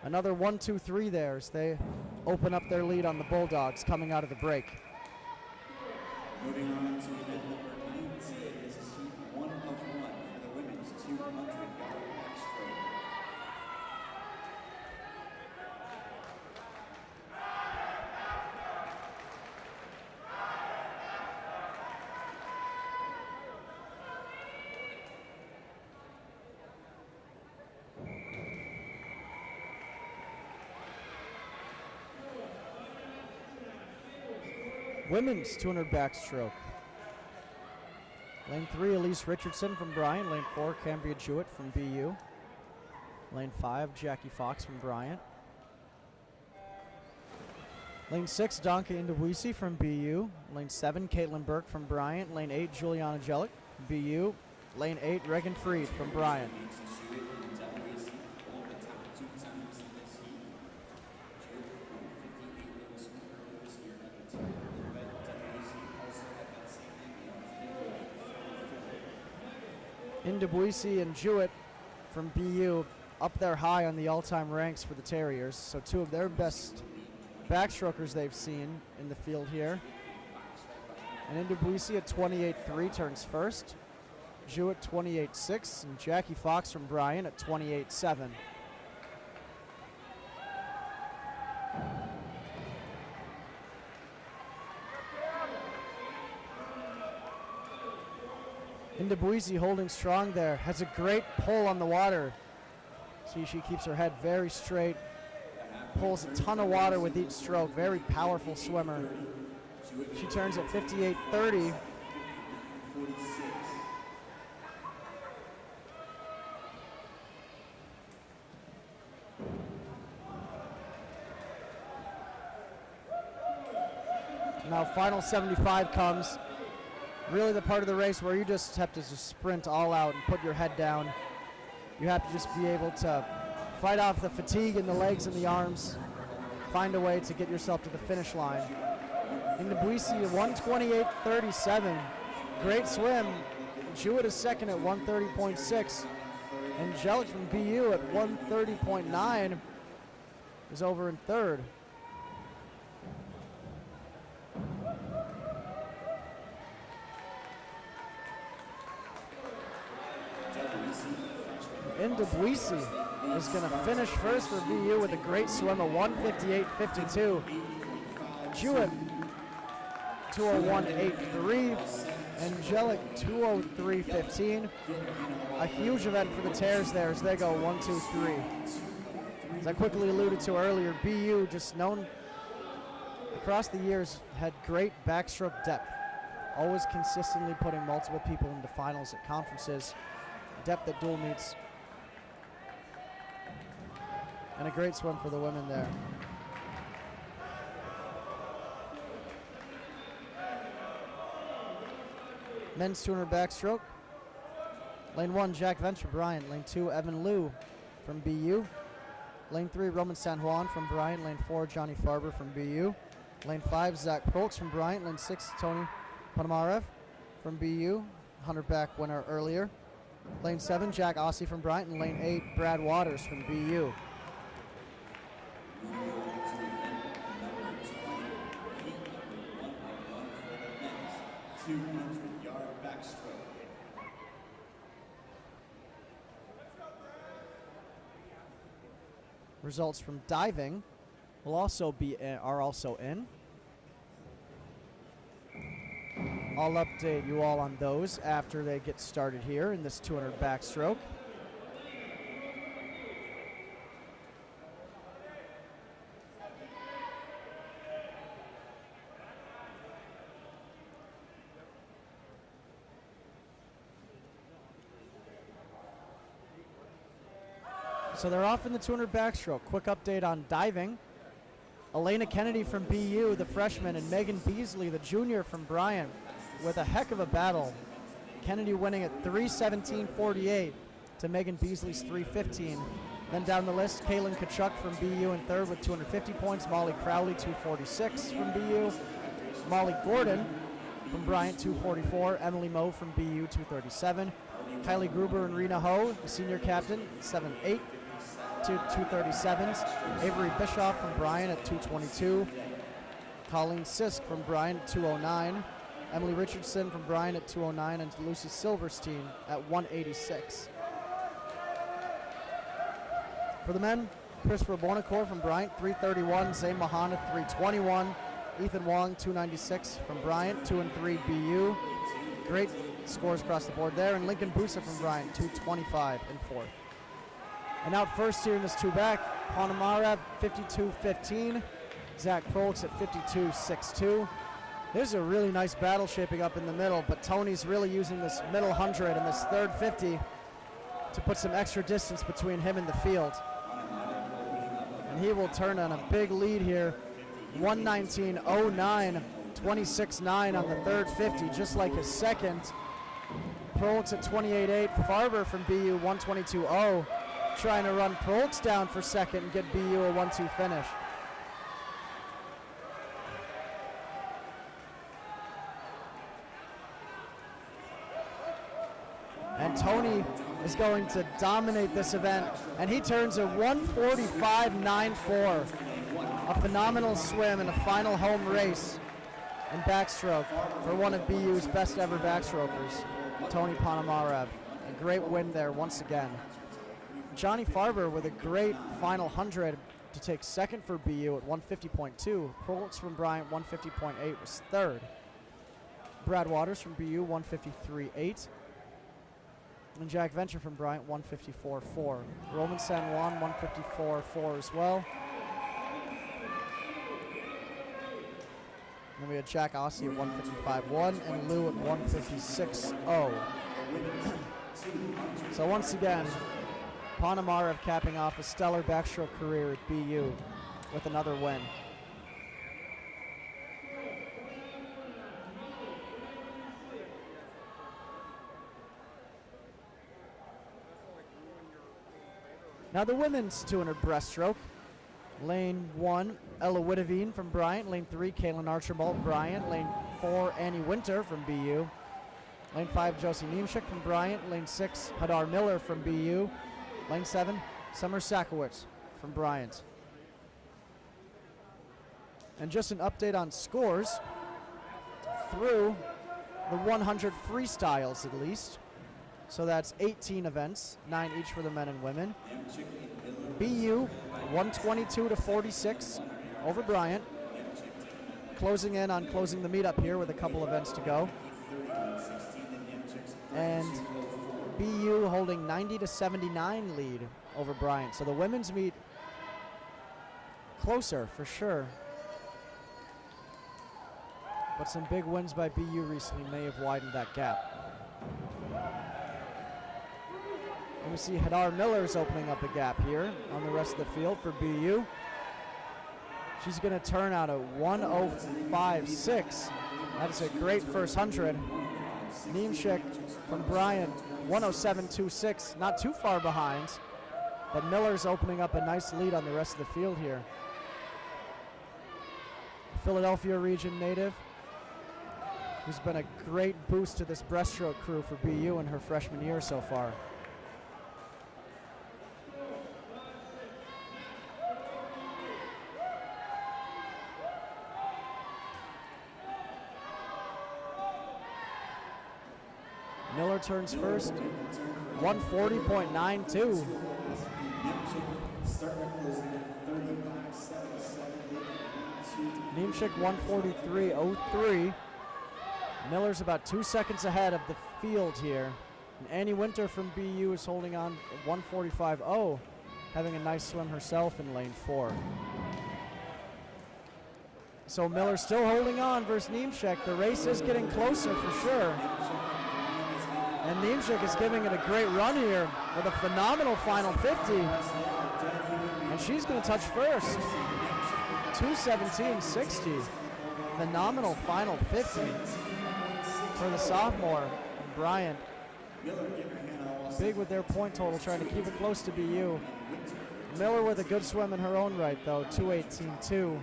another 1-2-3 there as they open up their lead on the Bulldogs coming out of the break. Moving on to event number 19, this is heat 1 of 1 for the women's 200-yard backstroke. Women's 200 backstroke. Lane 3, Elise Richardson from Bryant. Lane 4, Cambria Jewett from BU. Lane 5, Jackie Fox from Bryant. Lane 6, Donka Indobuisi from BU. Lane 7, Caitlin Burke from Bryant. Lane 8, Juliana Jellick, BU. Lane 8, Reagan Freed from Bryant. Indobuisi and Jewett from BU up there high on the all-time ranks for the Terriers. So two of their best backstrokers they've seen in the field here. And Indobuisi at 28.3 turns first. Jewett 28.6, and Jackie Fox from Bryant at 28.7. Indobuisi holding strong there, has a great pull on the water. See, she keeps her head very straight, pulls a ton of water with each stroke, very powerful swimmer. She turns at 58.30. Now final 75 comes. Really the part of the race where you just have to just sprint all out and put your head down. You have to just be able to fight off the fatigue in the legs and the arms, find a way to get yourself to the finish line. Indobuisi 128.37, great swim. Jewett is second at 130.6. Angelic from BU at 130.9 is over in third. Indobuisi is going to finish first for BU with a great swim of 158.52. Jewett 201.83. Angelic 203.15. A huge event for the Tears there as they go 1, 2, 3. As I quickly alluded to earlier, BU, just known across the years, had great backstroke depth. Always consistently putting multiple people into finals at conferences. Depth at dual meets. And a great swim for the women there. Men's 200 backstroke. Lane 1, Jack Venture, Bryant. Lane 2, Evan Liu from BU. Lane 3, Roman San Juan from Bryant. Lane 4, Johnny Farber from BU. Lane 5, Zach Prolks from Bryant. Lane 6, Tony Ponomarev from BU. 100 back winner earlier. Lane 7, Jack Ossie from Bryant. And lane 8, Brad Waters from BU. Results from diving will also are also in. I'll update you all on those after they get started here in this 200 backstroke. So they're off in the 200 backstroke. Quick update on diving. Elena Kennedy from BU, the freshman, and Megan Beasley, the junior from Bryant, with a heck of a battle. Kennedy winning at 3:17.48 to Megan Beasley's 3:15. Then down the list, Kaylin Kachuk from BU in third with 250 points. Molly Crowley, 246 from BU. Molly Gordon from Bryant, 244. Emily Moe from BU, 237. Kylie Gruber and Rena Ho, the senior captain, 7'8". To 237s. Avery Bischoff from Bryant at 222. Colleen Sisk from Bryant at 209. Emily Richardson from Bryant at 209, and Lucy Silverstein at 186. For the men, Chris Robonacore from Bryant, 331. Zayn Mahan at 321. Ethan Wong, 296 from Bryant, 2 and 3 BU. Great scores across the board there. And Lincoln Busa from Bryant, 225 and 4th. And out first here in this two-back, Ponomarev, 52.15. Zach Prolks at 52.62. There's a really nice battle shaping up in the middle, but Tony's really using this middle 100 and this third 50 to put some extra distance between him and the field. And he will turn on a big lead here. 119.09, 26.9 on the third 50, just like his second. Prolks at 28.8. Farber from BU, 122.0. Trying to run Prolks down for second and get BU a 1-2 finish. And Tony is going to dominate this event, and he turns a 1:45.94. A phenomenal swim in a final home race in backstroke for one of BU's best ever backstrokers, Tony Ponomarev. A great win there once again. Johnny Farber with a great final 100 to take second for BU at 150.2. Pulitz from Bryant, 150.8 was third. Brad Waters from BU, 153.8. And Jack Venture from Bryant, 154.4. Roman San Juan, 154.4 as well. And then we had Jack Ossie at 155.1 and Lou at 156.0. So once again, Ponomarev capping off a stellar backstroke career at BU with another win. Now the women's 200 breaststroke. Lane 1, Ella Witteveen from Bryant. Lane 3, Kaylin Archibald, Bryant. Lane 4, Annie Winter from BU. Lane 5, Josie Niemczyk from Bryant. Lane 6, Hadar Miller from BU. Lane 7, Summer Sakowicz from Bryant. And just an update on scores through the 100 freestyles at least. So that's 18 events, 9 each for the men and women. BU 122-46 over Bryant. Closing in on closing the meetup here with a couple events to go. And BU holding 90-79 lead over Bryant. So the women's meet closer for sure. But some big wins by BU recently may have widened that gap. And we see Hadar Miller's opening up a gap here on the rest of the field for BU. She's going to turn out a 1:05.6. That's a great first 100. Niemczyk from Bryant, 1:07.26, not too far behind. But Miller's opening up a nice lead on the rest of the field here. Philadelphia region native, who's been a great boost to this breaststroke crew for BU in her freshman year so far. Miller turns first, 140.92. Niemczyk 143.03. Miller's about 2 seconds ahead of the field here. And Annie Winter from BU is holding on at 145.0, having a nice swim herself in lane 4. So Miller still holding on versus Niemczyk. The race is getting closer for sure. And Niemczyk is giving it a great run here with a phenomenal final 50. And she's going to touch first. 2:17.60. Phenomenal final 50 for the sophomore. And Bryant, big with their point total, trying to keep it close to BU. Miller with a good swim in her own right, though, 2:18.2.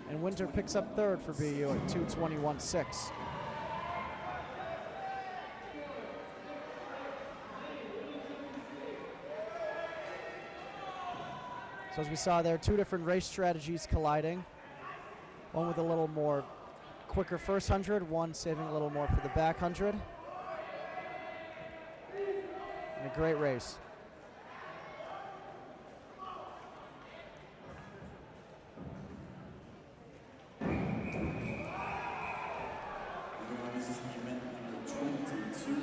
And Winter picks up third for BU at 2:21.6. So as we saw there, two different race strategies colliding. One with a little more quicker first 100, one saving a little more for the back 100. And a great race.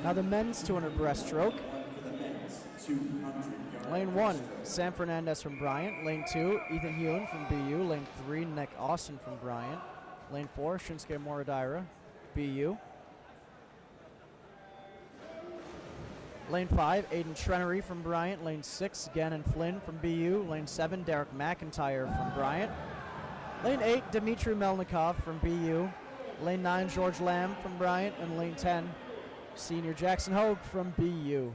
Now the men's 200 breaststroke. Lane 1, Sam Fernandez from Bryant. Lane 2, Ethan Hewen from BU. Lane 3, Nick Austin from Bryant. Lane 4, Shinsuke Moradaira, BU. Lane 5, Aiden Trenery from Bryant. Lane 6, Gannon Flynn from BU. Lane 7, Derek McIntyre from Bryant. Lane 8, Dmitry Melnikov from BU. Lane 9, George Lamb from Bryant. And lane 10, senior Jackson Hogue from BU.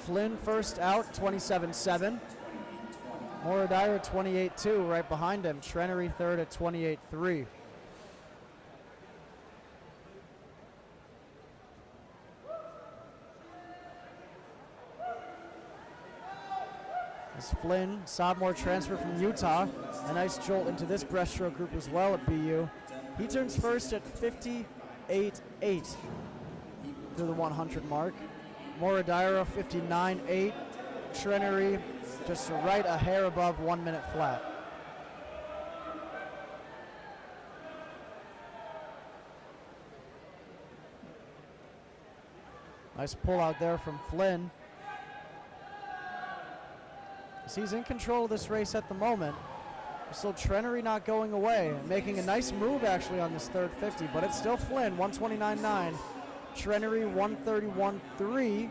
Flynn first out, 27-7. Moradira 28-2 right behind him. Trenery third at 28-3. As Flynn, sophomore transfer from Utah, a nice jolt into this breaststroke group as well at BU. He turns first at 58-8 through the 100 mark. Moradira 59-8. Trenery just right a hair above 1 minute flat. Nice pull out there from Flynn. He's in control of this race at the moment. Still Trenery not going away, making a nice move actually on this third 50, but it's still Flynn, 129.9. Trenery 131.3.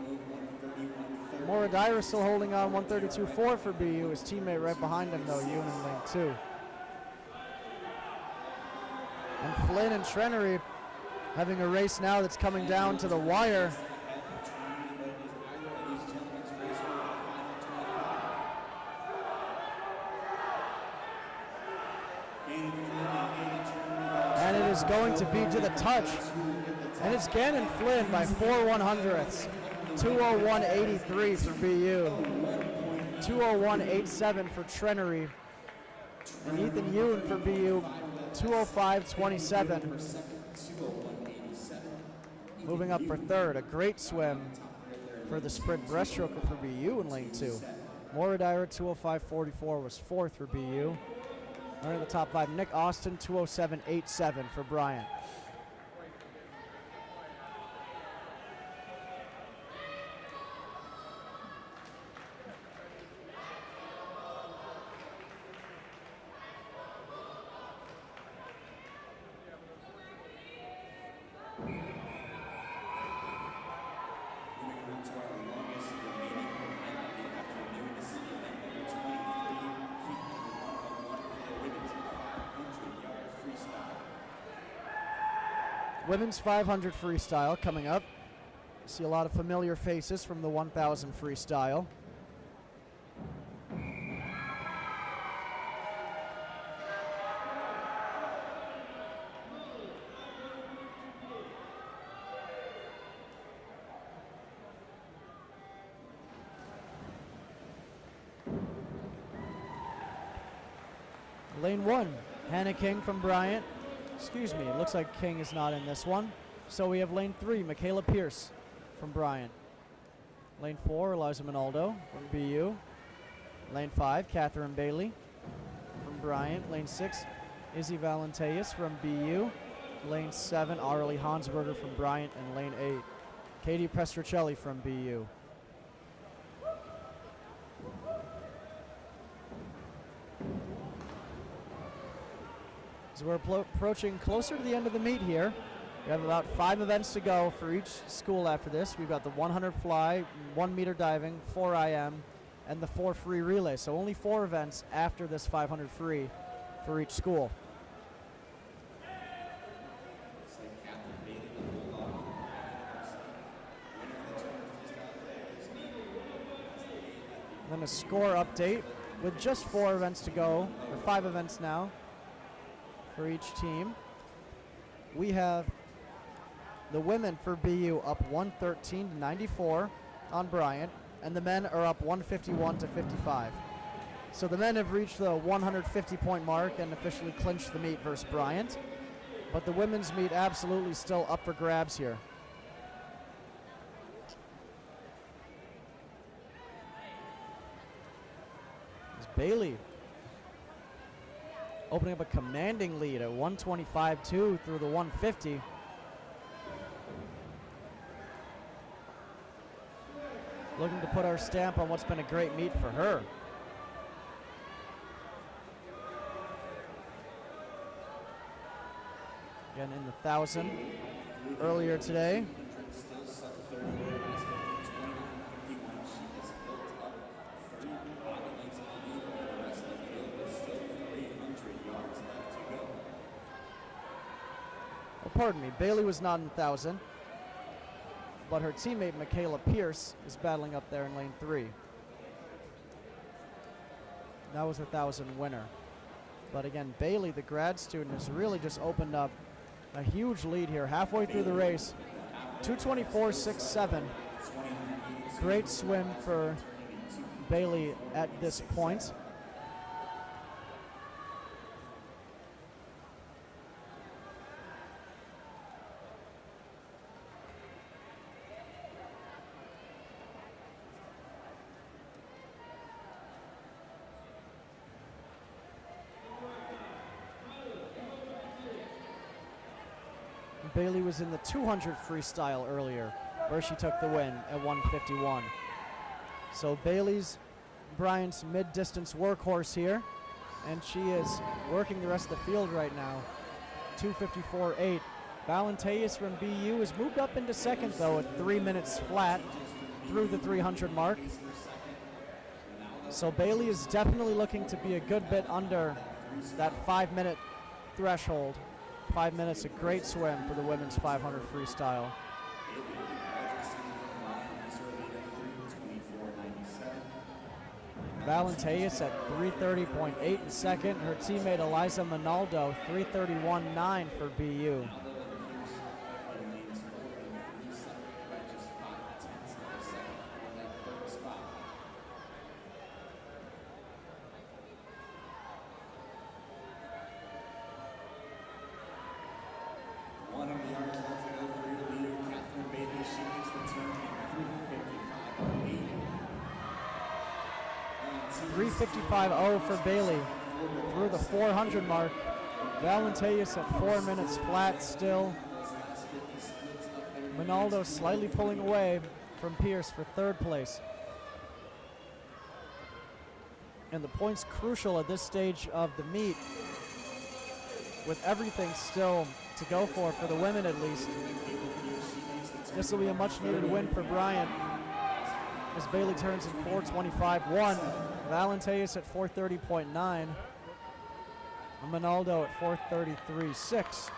Moradira still holding on, 132.4 for BU. His teammate right behind him though, Yoon in lane 2. And Flynn and Trenery having a race now that's coming down to the wire. And it is going to be to the touch. And it's Gannon Flynn by 4 100ths. 201.83 for BU. 201.87 for Trenery. And Ethan Yoon for BU, 205.27. Moving up for third, a great swim for the sprint breaststroker for BU in lane 2. Moradira, 205.44 was fourth for BU. Running the top 5, Nick Austin, 207.87 for Bryant. Women's 500 freestyle coming up. See a lot of familiar faces from the 1,000 freestyle. Lane 1, Hannah King from Bryant. Excuse me, it looks like King is not in this one. So we have lane 3, Michaela Pierce from Bryant. Lane 4, Eliza Minaldo from BU. Lane 5, Catherine Bailey from Bryant. Lane 6, Izzy Valenteus from BU. Lane 7, Arlie Hansberger from Bryant. And lane 8, Katie Prestricelli from BU. So we're approaching closer to the end of the meet here. We have about 5 events to go for each school after this. We've got the 100 fly, 1 meter diving, 4 IM, and the 4 free relay. So only 4 events after this 500 free for each school. And then a score update with just 4 events to go, or 5 events now for each team. We have the women for BU up 113-94 on Bryant, and the men are up 151-55. So the men have reached the 150-point mark and officially clinched the meet versus Bryant, but the women's meet absolutely still up for grabs here. There's Bailey opening up a commanding lead at 125.2 through the 150. Looking to put our stamp on what's been a great meet for her. Again in the 1,000 earlier today. Pardon me, Bailey was not in the 1,000. but her teammate Michaela Pierce is battling up there in lane 3. That was her 1,000 winner. But again, Bailey, the grad student, has really just opened up a huge lead here halfway through the race. 2:24.67. Great swim for Bailey at this point. Bailey was in the 200 freestyle earlier, where she took the win at 1:51. So Bailey's Bryant's mid-distance workhorse here, and she is working the rest of the field right now. 2:54.8. Valenteus from BU has moved up into second, though, at 3 minutes flat through the 300 mark. So Bailey is definitely looking to be a good bit under that 5-minute threshold. 5 minutes, a great swim for the women's 500 freestyle. Valenteus at 3:30.8 in second. Her teammate Eliza Minaldo, 3:31.9 for BU. One of the yards left to go for your leader, Catherine Bailey. She makes the turn at 3:55.8. 3:55.0 for Bailey through the 400 mark. Valenteus at 4 minutes flat still. Minaldo slightly pulling away from Pierce for third place. And the point's crucial at this stage of the meet, with everything still to go for the women at least. This will be a much needed win for Bryant as Bailey turns in 4:25.1. Valenteus at 4:30.9. And Minaldo at 4:33.6.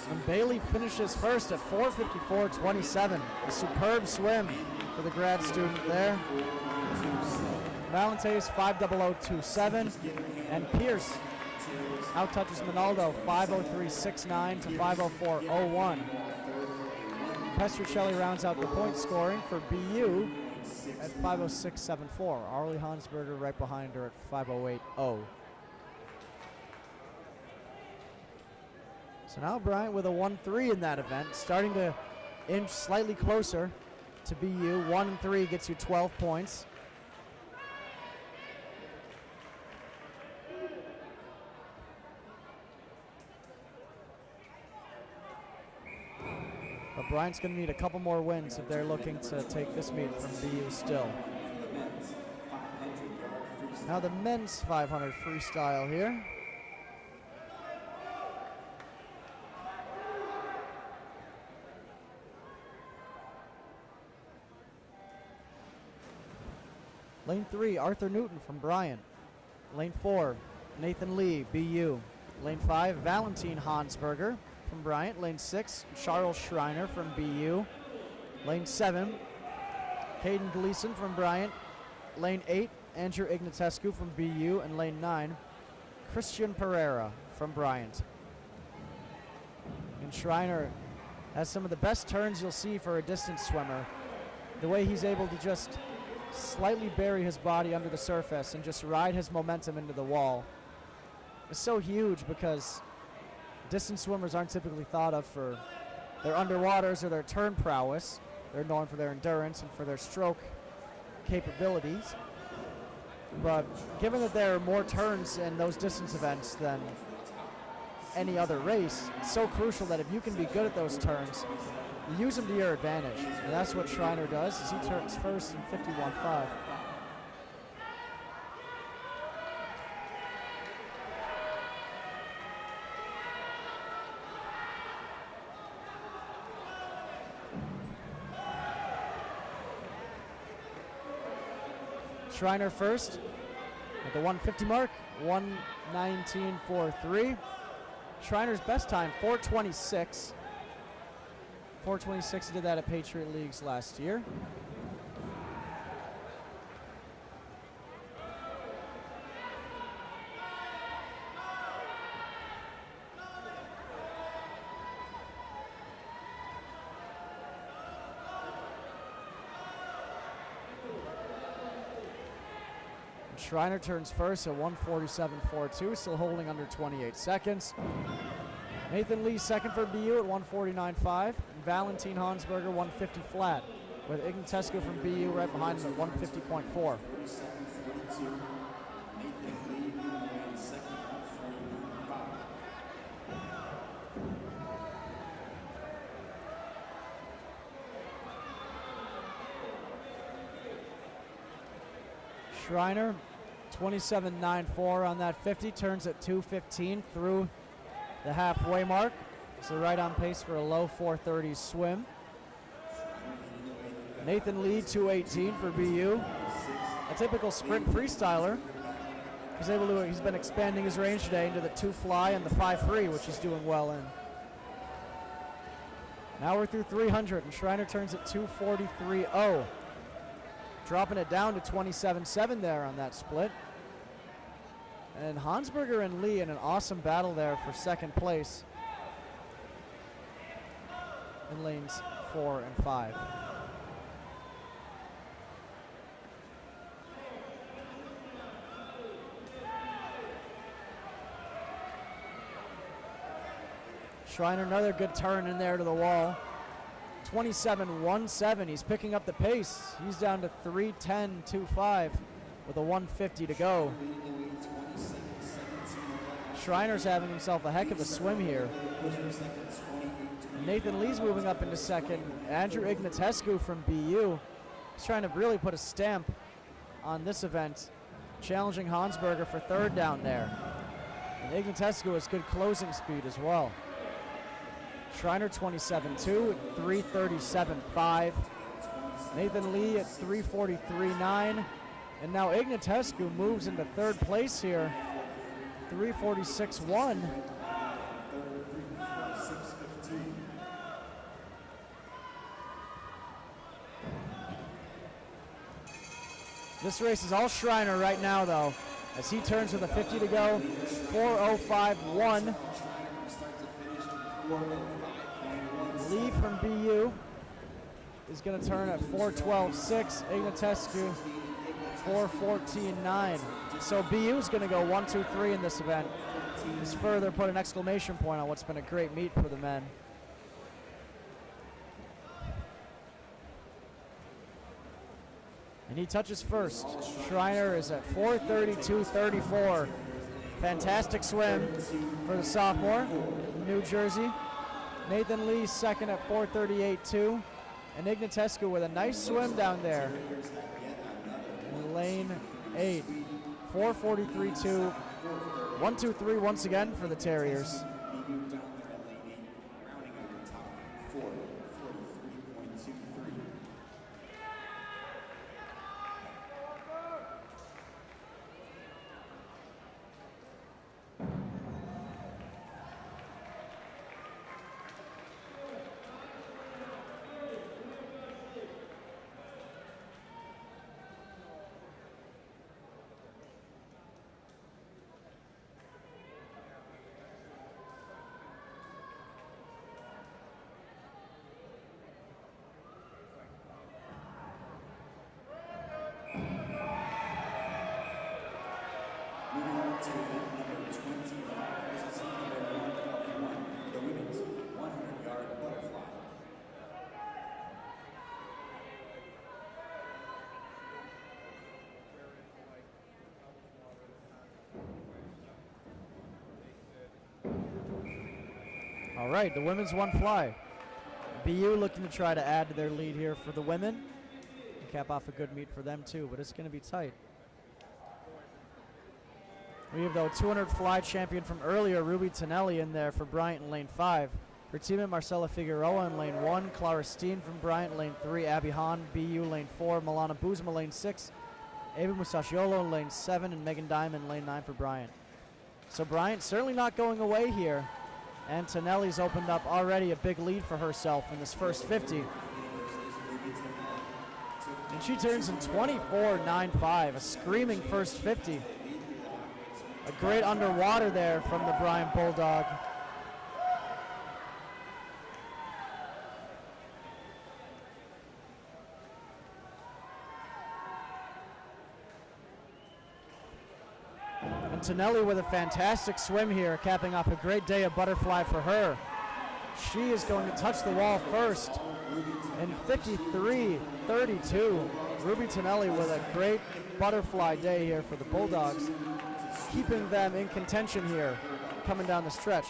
And Bailey finishes first at 4:54.27. A superb swim for the grad student there. Valenteus 5:00.27, and Pierce outtouches Minaldo 5:03.69 to 5:04.01. Pestruccelli rounds out the point scoring for BU at 5:06.74. Arlie Hansberger right behind her at 5:08.0. So now Bryant with a 1-3 in that event, starting to inch slightly closer to BU. 1 and 3 gets you 12 points. But Bryant's going to need a couple more wins if they're looking to take this meet from BU still. Now the men's 500 freestyle here. Lane 3, Arthur Newton from Bryant. Lane 4, Nathan Lee, BU. Lane 5, Valentine Hansberger from Bryant. Lane 6, Charles Schreiner from BU. Lane 7, Caden Gleason from Bryant. Lane 8, Andrew Ignatescu from BU. And lane 9, Christian Pereira from Bryant. And Schreiner has some of the best turns you'll see for a distance swimmer. The way he's able to just slightly bury his body under the surface and just ride his momentum into the wall. It's so huge because distance swimmers aren't typically thought of for their underwaters or their turn prowess. They're known for their endurance and for their stroke capabilities. But given that there are more turns in those distance events than any other race, it's so crucial that if you can be good at those turns, you use them to your advantage. And that's what Schreiner does, as he turns first in 51.5. Schreiner first at the 150 mark, 1:19.43. Schreiner's best time, 4:26. 4:26, he did that at Patriot Leagues last year. Schreiner turns first at 1:47.42, still holding under 28 seconds. Nathan Lee second for BU at 1:49.5. And Valentin Hansberger 150 flat, with Ignatescu from BU right behind him at 150.4. Schreiner 27.94 on that 50, turns at 2:15 through the halfway mark. So right on pace for a low 4:30 swim. Nathan Lee 2:18 for BU. A typical sprint freestyler. He's been expanding his range today into the 2 fly and the 5 free, which he's doing well in. Now we're through 300 and Schreiner turns at 2:43.0. Dropping it down to 27.7 there on that split. And Hansberger and Lee in an awesome battle there for second place in lanes 4 and 5. Schreiner, another good turn in there to the wall. 27.17, he's picking up the pace. He's down to 3:10.25 with a 150 to go. Schreiner's having himself a heck of a swim here. Nathan Lee's moving up into second. Andrew Ignatescu from BU is trying to really put a stamp on this event, challenging Hansberger for third down there. And Ignatescu has good closing speed as well. Schreiner 27.2 at 3:37.5. Nathan Lee at 3:43.9. And now Ignatescu moves into third place here, 3:46.1. This race is all Schreiner right now, though, as he turns with a 50 to go, 4:05.1. Lee from BU is going to turn at 4:12.6. Ignatescu 4:14.9. So BU is going to go 1, 2, 3 in this event. Just further put an exclamation point on what's been a great meet for the men. And he touches first. Schreiner is at 4:32.34. Fantastic swim for the sophomore, New Jersey. Nathan Lee second at 4:38.2. And Ignatescu with a nice swim down there in lane 8. 4:43.2. 1, 2, 3 once again for the Terriers. All right, the women's 1 fly. BU looking to try to add to their lead here for the women. And cap off a good meet for them too, but it's going to be tight. We have the 200 fly champion from earlier, Ruby Tonelli, in there for Bryant in lane 5. Her teammate Marcela Figueroa in lane 1, Clara Steen from Bryant lane 3, Abby Hahn, BU lane 4, Milana Buzma lane 6, Ava Musasciolo in lane 7, and Megan Diamond in lane 9 for Bryant. So Bryant certainly not going away here. And Tonelli's opened up already a big lead for herself in this first 50. And she turns in 24.95, a screaming first 50. A great underwater there from the Bryant Bulldog. And Tonelli with a fantastic swim here, capping off a great day of butterfly for her. She is going to touch the wall first in 53.32. Ruby Tonelli with a great butterfly day here for the Bulldogs, keeping them in contention here, coming down the stretch.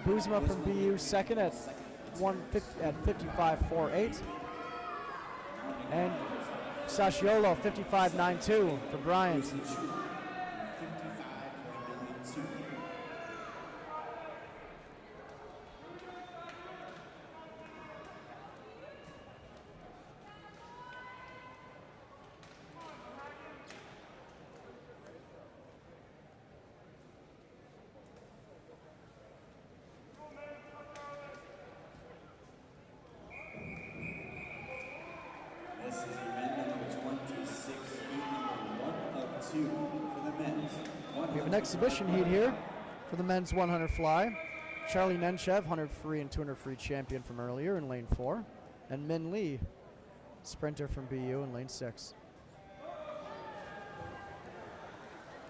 Buzma from BU second at 55.48. And Sasciolo 55.92 for Bryant. This is event number 26, heat number 1 of 2 for the men's. We have an exhibition heat here for the men's 100 fly. Charlie Nenchev, 100 free and 200 free champion from earlier in lane 4. And Min Lee, sprinter from BU in lane 6.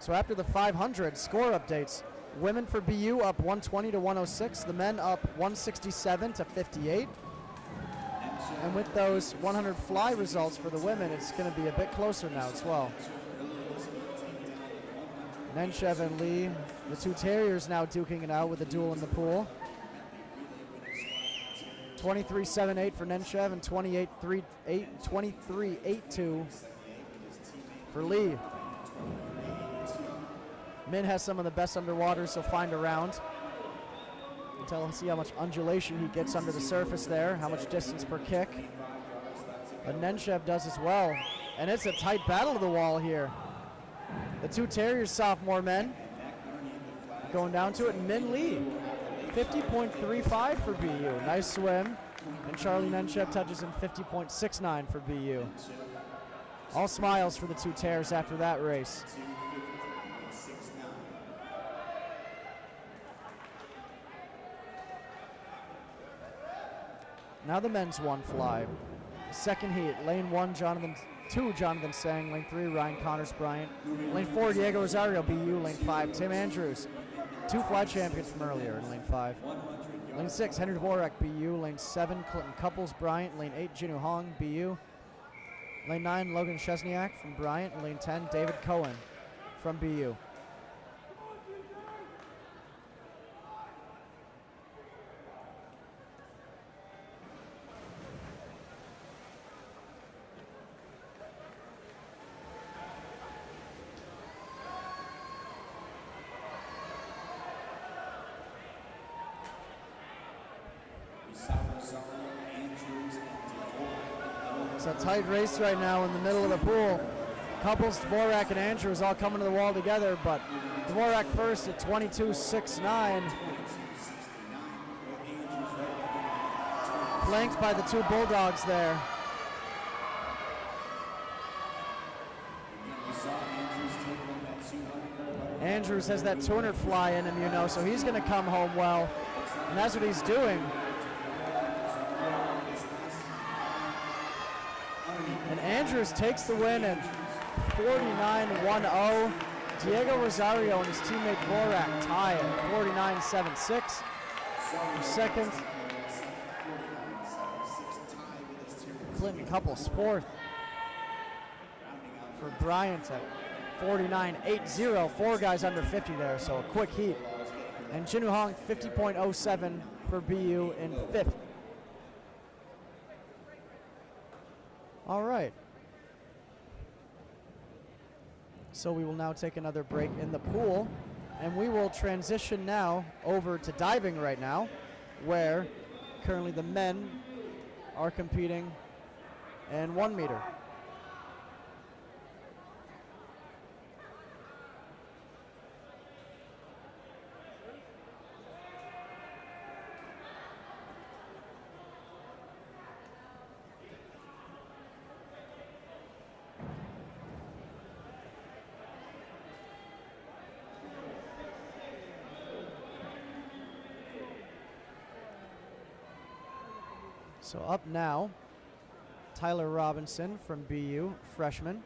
So after the 500 score updates, women for BU up 120 to 106, the men up 167 to 58. And with those 100 fly results for the women, it's going to be a bit closer now as well. Nenchev and Lee, the two Terriers now duking it out with a duel in the pool. 23.78 for Nenchev and 23.82 for Lee. Min has some of the best underwaters he'll find around. See how much undulation he gets under the surface there, how much distance per kick. But Nenchev does as well. And it's a tight battle to the wall here. The two Terriers sophomore men going down to it. Min Lee, 50.35 for BU. Nice swim. And Charlie Nenchev touches in 50.69 for BU. All smiles for the two Terriers after that race. Now the men's 1 fly. Second heat, lane 1, Jonathan Sang, lane 3, Ryan Connors Bryant, lane 4, Diego Rosario BU, lane 5, Tim Andrews, 2 fly champions from earlier in lane 5. Lane 6, Henry Dvorak BU, lane 7, Clinton Couples Bryant, lane 8, Jinu Hong BU, lane 9, Logan Chesniak from Bryant, and lane 10, David Cohen from BU. It's a tight race right now in the middle of the pool. Couples, Dvorak, and Andrews all coming to the wall together, but Dvorak first at 22.69. Flanked by the two Bulldogs there. Andrews has that 200 fly in him, you know, so he's going to come home well, and that's what he's doing. And Andrews takes the win at 49.10. Diego Rosario and his teammate Dvorak tie at 49.76. Second, Clinton Couples fourth. For Bryant at 49.80. 4 guys under 50 there, so a quick heat. And Jinu Hong 50.07 for BU in 5th. All right. So we will now take another break in the pool, and we will transition now over to diving right now, where currently the men are competing in 1 meter. So up now, Tyler Robinson from BU, freshman.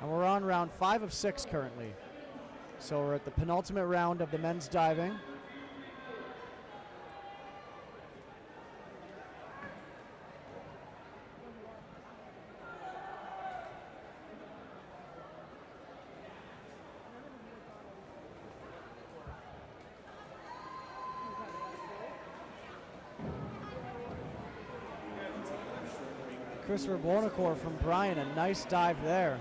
And we're on round 5 of 6 currently. So we're at the penultimate round of the men's diving. Christopher Bonacore from Bryant, a nice dive there.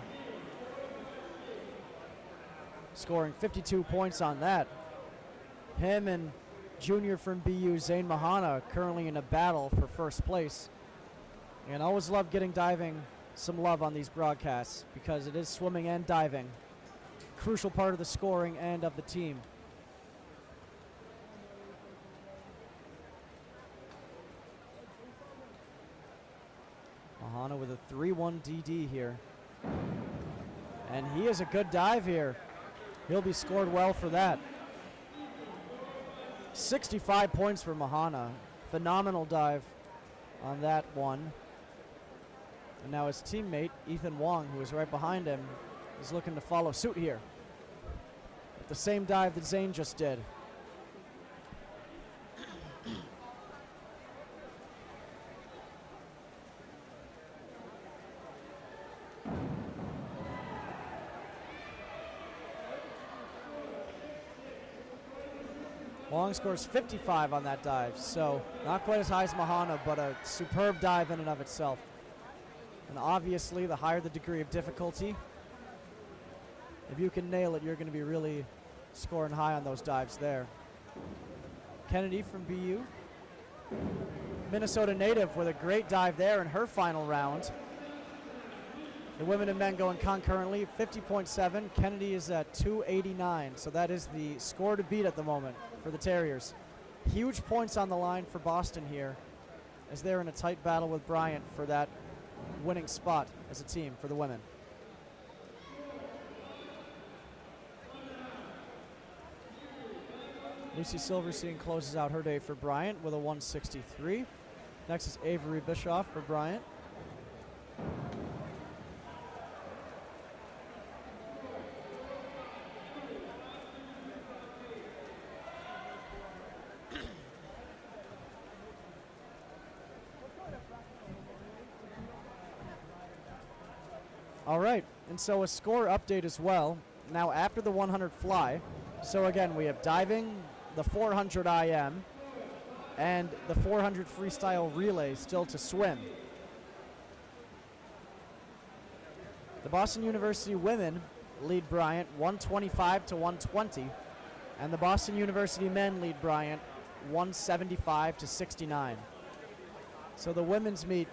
Scoring 52 points on that. Him and junior from BU, Zane Mahana, currently in a battle for first place. And I always love getting diving some love on these broadcasts because it is swimming and diving. Crucial part of the scoring and of the team. Mahana with a 3-1 DD here. And he has a good dive here. He'll be scored well for that. 65 points for Mahana. Phenomenal dive on that one. And now his teammate, Ethan Wong, who is right behind him, is looking to follow suit here. With the same dive that Zane just did. Wong scores 55 on that dive, so not quite as high as Mahana, but a superb dive in and of itself. And obviously, the higher the degree of difficulty, if you can nail it, you're going to be really scoring high on those dives there. Kennedy from BU, Minnesota native, with a great dive there in her final round. The women and men going concurrently, 50.7. Kennedy is at 289, so that is the score to beat at the moment for the Terriers. Huge points on the line for Boston here, as they're in a tight battle with Bryant for that winning spot as a team for the women. Lucy Silverstein closes out her day for Bryant with a 163. Next is Avery Bischoff for Bryant. All right, and so a score update as well. Now after the 100 fly, so again, we have diving, the 400 IM, and the 400 freestyle relay still to swim. The Boston University women lead Bryant 125 to 120, and the Boston University men lead Bryant 175 to 69. So the women's meet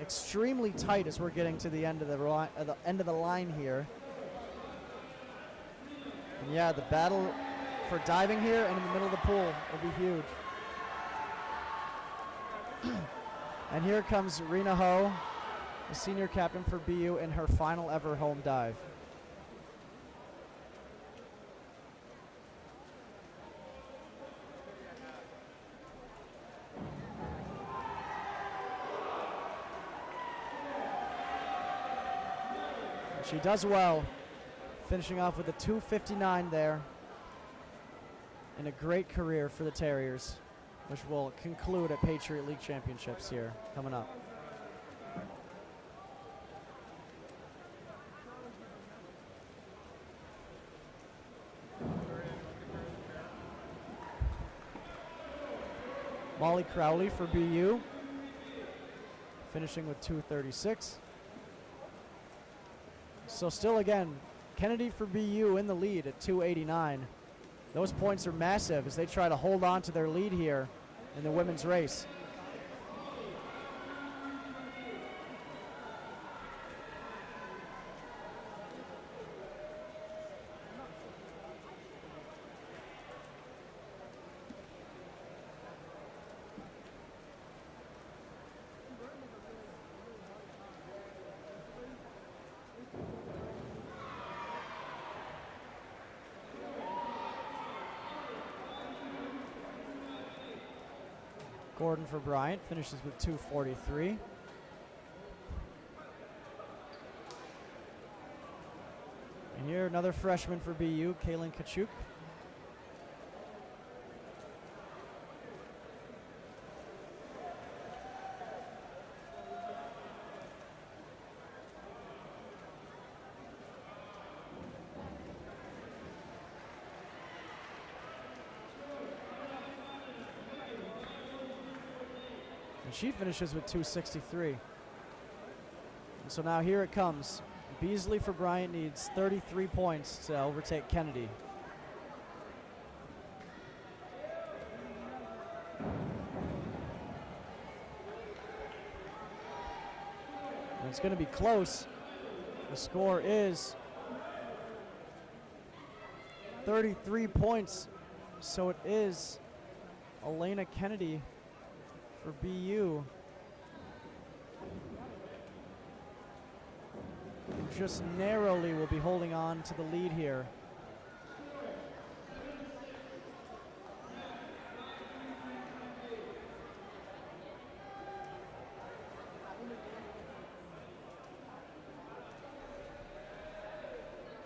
extremely tight as we're getting to the end of the line here. And yeah, the battle for diving here and in the middle of the pool will be huge. And here comes Rena Ho, the senior captain for BU, in her final ever home dive. She does well, finishing off with a 259 there, and a great career for the Terriers, which will conclude at Patriot League Championships here coming up. Molly Crowley for BU, finishing with 236. So still again, Kennedy for BU in the lead at 289. Those points are massive as they try to hold on to their lead here in the women's race. Gordon for Bryant finishes with 2:43. And here another freshman for BU, Kaylin Kachuk. And she finishes with 2:63. And so now here it comes. Beasley for Bryant needs 33 points to overtake Kennedy. And it's going to be close. The score is 33 points. So it is Elena Kennedy for BU. Just narrowly will be holding on to the lead here.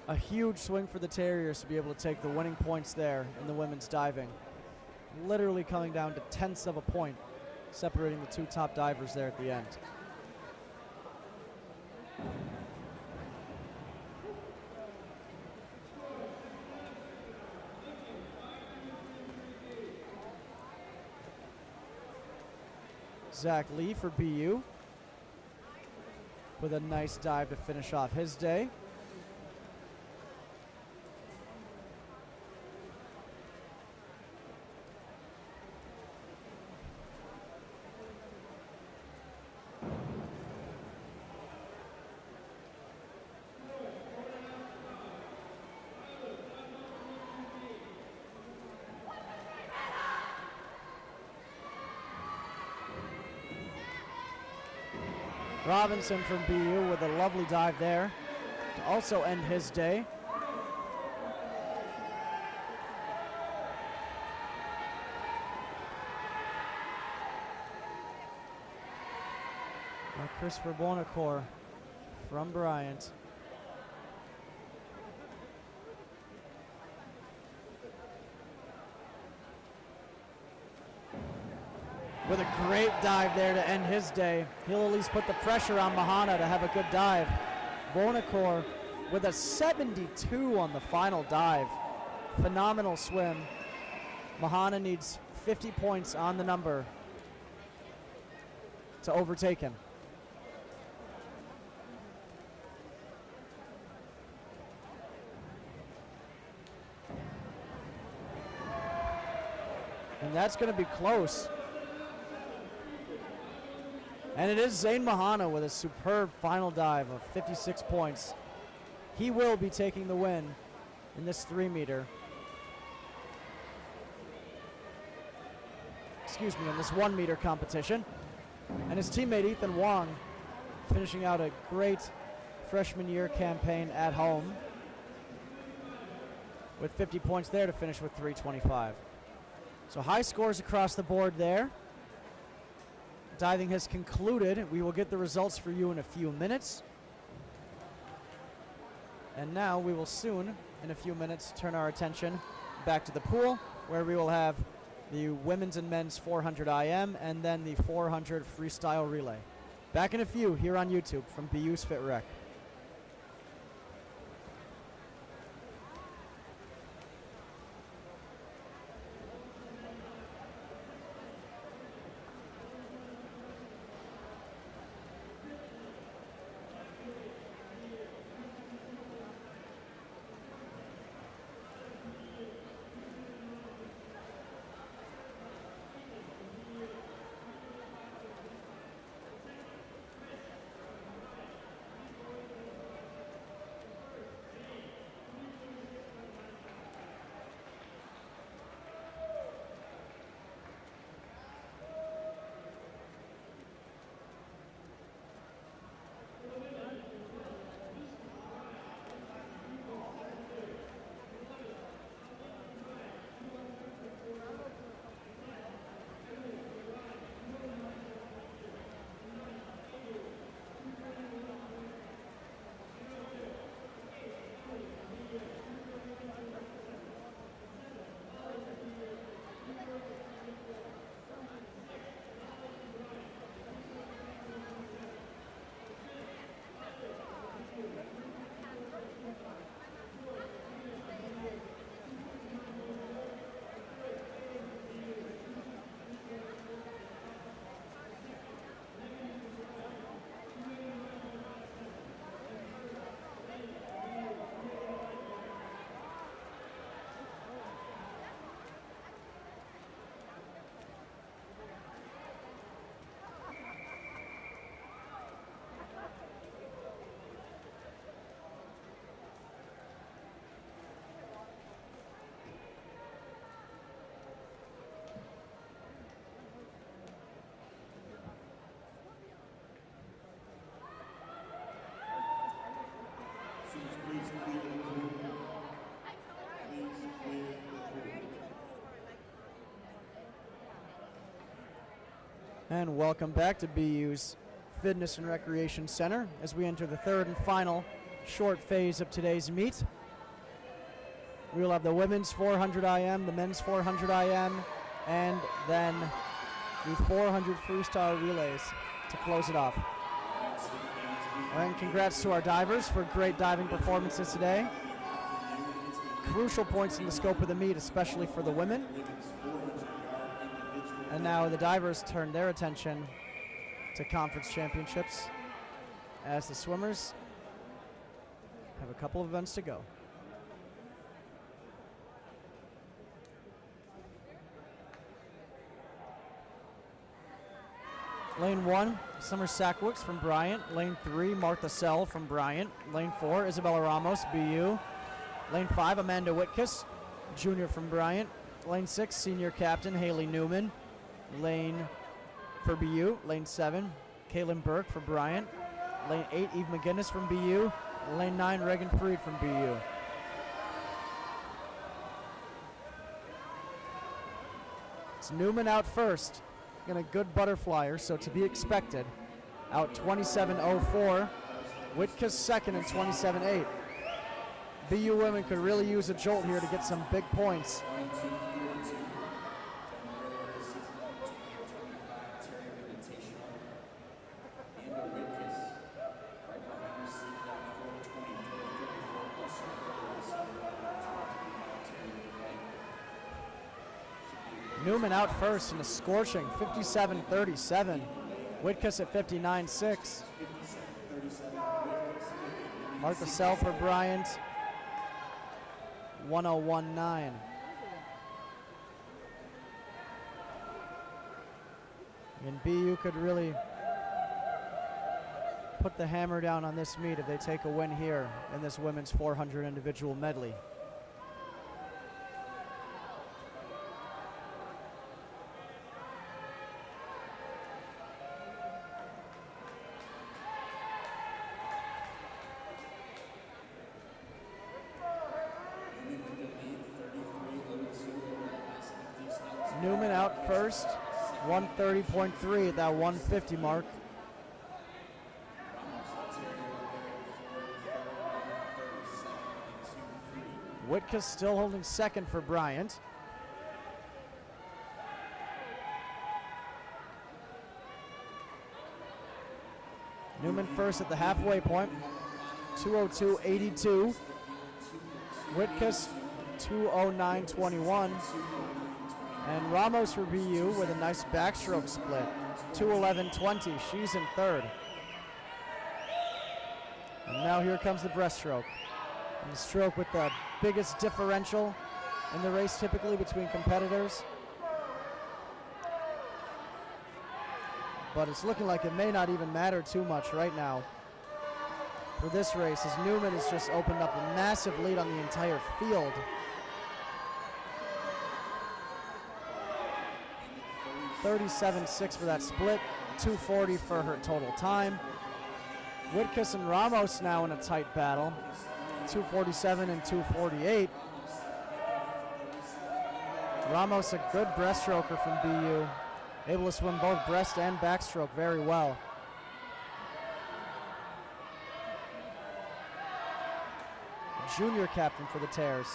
A huge swing for the Terriers to be able to take the winning points there in the women's diving. Literally coming down to tenths of a point, separating the two top divers there at the end. Zach Lee for BU with a nice dive to finish off his day. Robinson from BU with a lovely dive there to also end his day. Now Christopher Bonacore from Bryant. With a great dive there to end his day. He'll at least put the pressure on Mahana to have a good dive. Bonacore with a 72 on the final dive. Phenomenal swim. Mahana needs 50 points on the number to overtake him. And that's going to be close. And it is Zane Mahana with a superb final dive of 56 points. He will be taking the win in this 3-meter. Excuse me, in this 1-meter competition. And his teammate Ethan Wong finishing out a great freshman year campaign at home with 50 points there to finish with 325. So high scores across the board there. Diving has concluded. We will get the results for you in a few minutes. And now we will soon, in a few minutes, turn our attention back to the pool, where we will have the women's and men's 400 IM and then the 400 freestyle relay. Back in a few here on YouTube from BU's Fit Rec. And welcome back to BU's Fitness and Recreation Center as we enter the third and final short phase of today's meet. We'll have the women's 400 IM, the men's 400 IM, and then the 400 freestyle relays to close it off. And congrats to our divers for great diving performances today. Crucial points in the scope of the meet, especially for the women. And now the divers turn their attention to conference championships as the swimmers have a couple of events to go. Lane 1, Summer Sackwicks from Bryant. Lane 3, Martha Sell from Bryant. Lane 4, Isabella Ramos, BU. Lane 5, Amanda Whitkus, junior from Bryant. Lane 6, senior captain Haley Newman. Lane for BU. Lane 7, Kaylin Burke for Bryant. Lane 8, Eve McGinnis from BU. Lane 9, Reagan Freed from BU. It's Newman out first. In a good butterflyer, so to be expected. Out 27.04. Whitkus second in 27.8. BU women could really use a jolt here to get some big points. Newman out first in a scorching 57.37. Whitkus at 59.6. Martha Sell for Bryant, 101.9. And BU could really put the hammer down on this meet if they take a win here in this women's 400 individual medley. Newman out first, 130.3 at that 150 mark. Whitkus still holding second for Bryant. Newman first at the halfway point, 202.82. Whitkus 209.21. And Ramos for BU with a nice backstroke split, 211.20. She's in third. And now here comes the breaststroke. And the stroke with the biggest differential in the race typically between competitors. But it's looking like it may not even matter too much right now for this race, as Newman has just opened up a massive lead on the entire field. .37.6 for that split, 2:40 for her total time. Whitkus and Ramos now in a tight battle, 2:47 and 2:48. Ramos, a good breaststroker from BU, able to swim both breast and backstroke very well. Junior captain for the Tears.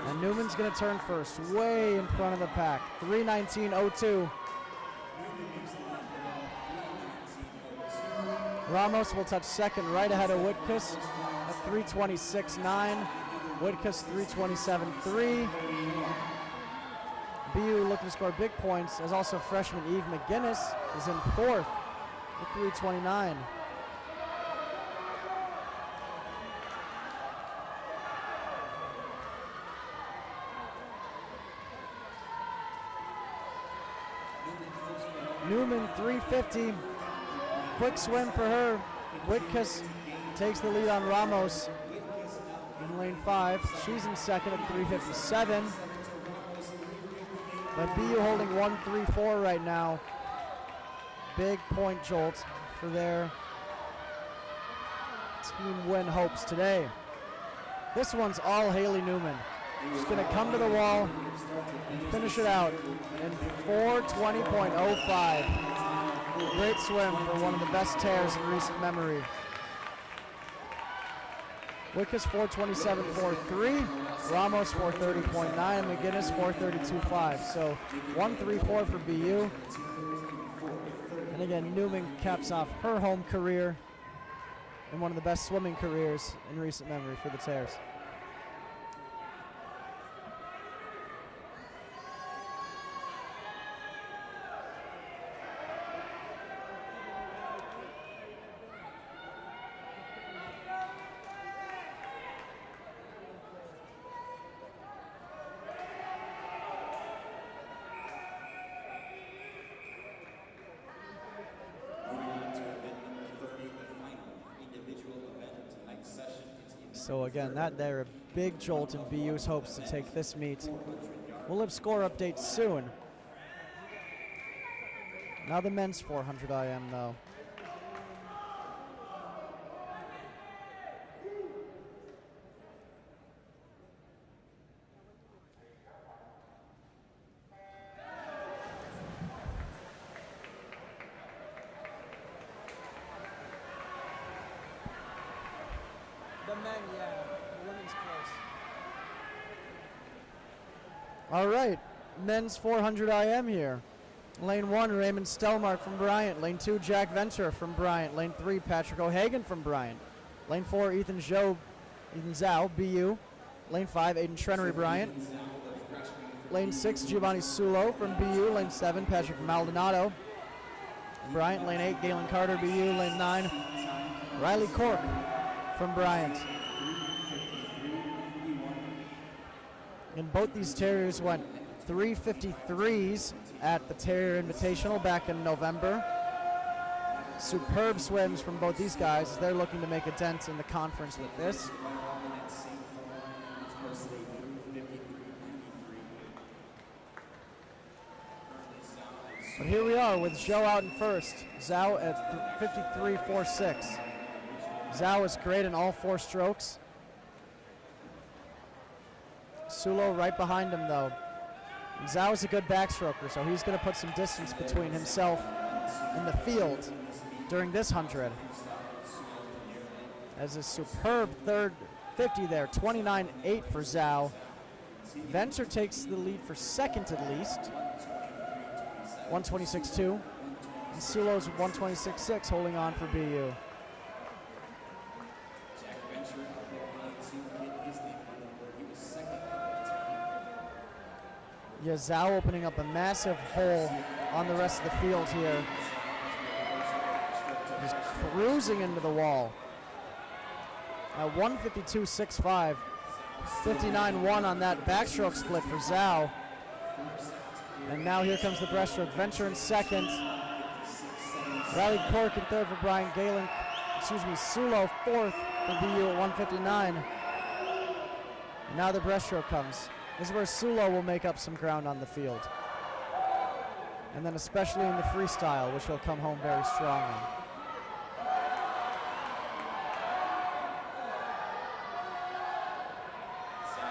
And Newman's going to turn first, way in front of the pack, 3:19.02. Ramos will touch second right ahead of Whitkus at 3:26.9. Whitkus 3:27.3. BU looking to score big points, as also freshman Eve McGinnis is in fourth at 3:29. Newman 3:50, quick swim for her. Whitkus takes the lead on Ramos in lane 5. She's in second at 3:57. But BU holding 1-3-4 right now. Big point jolt for their team win hopes today. This one's all Haley Newman. She's going to come to the wall and finish it out in 4:20.05. Great swim for one of the best tears in recent memory. Wickus 4:27.43, Ramos 4:30.9, McGinnis 4:32.5. So 1-3-4 for BU. And again, Newman caps off her home career and one of the best swimming careers in recent memory for the Tears. So again, that there a big jolt in BU's hopes to take this meet. We'll have score updates soon. Now the men's 400 IM though. All right, men's 400 IM here. Lane 1, Raymond Stelmark from Bryant. Lane 2, Jack Ventura from Bryant. Lane 3, Patrick O'Hagan from Bryant. Lane 4, Ethan Zhao, BU. Lane 5, Aiden Trenery, Bryant. Lane 6, Giovanni Sulo from BU. Lane 7, Patrick Maldonado, Bryant. Lane 8, Galen Carter, BU. Lane 9, Riley Cork from Bryant. And both these Terriers went 3:53s at the Terrier Invitational back in November. Superb swims from both these guys. They're looking to make a dent in the conference with this. But here we are with Zhou out in first. Zhao at 53.46. Zhao is great in all 4 strokes. Sulo right behind him though. Zhao is a good backstroker, so he's going to put some distance between himself and the field during this 100. As a superb third 50 there, 29.8 for Zhao. Venter takes the lead for second at least, 126.2. And Sulo's 126.6 holding on for BU. Yeah, Zhao opening up a massive hole on the rest of the field here. He's cruising into the wall. At 152.65, 59.1 on that backstroke split for Zhao. And now here comes the breaststroke. Venture in second. Riley Cork in third for Brian Galen. Sulo fourth for BU at 159. And now the breaststroke comes. This is where Sulo will make up some ground on the field. And then especially in the freestyle, which he'll come home very strong on.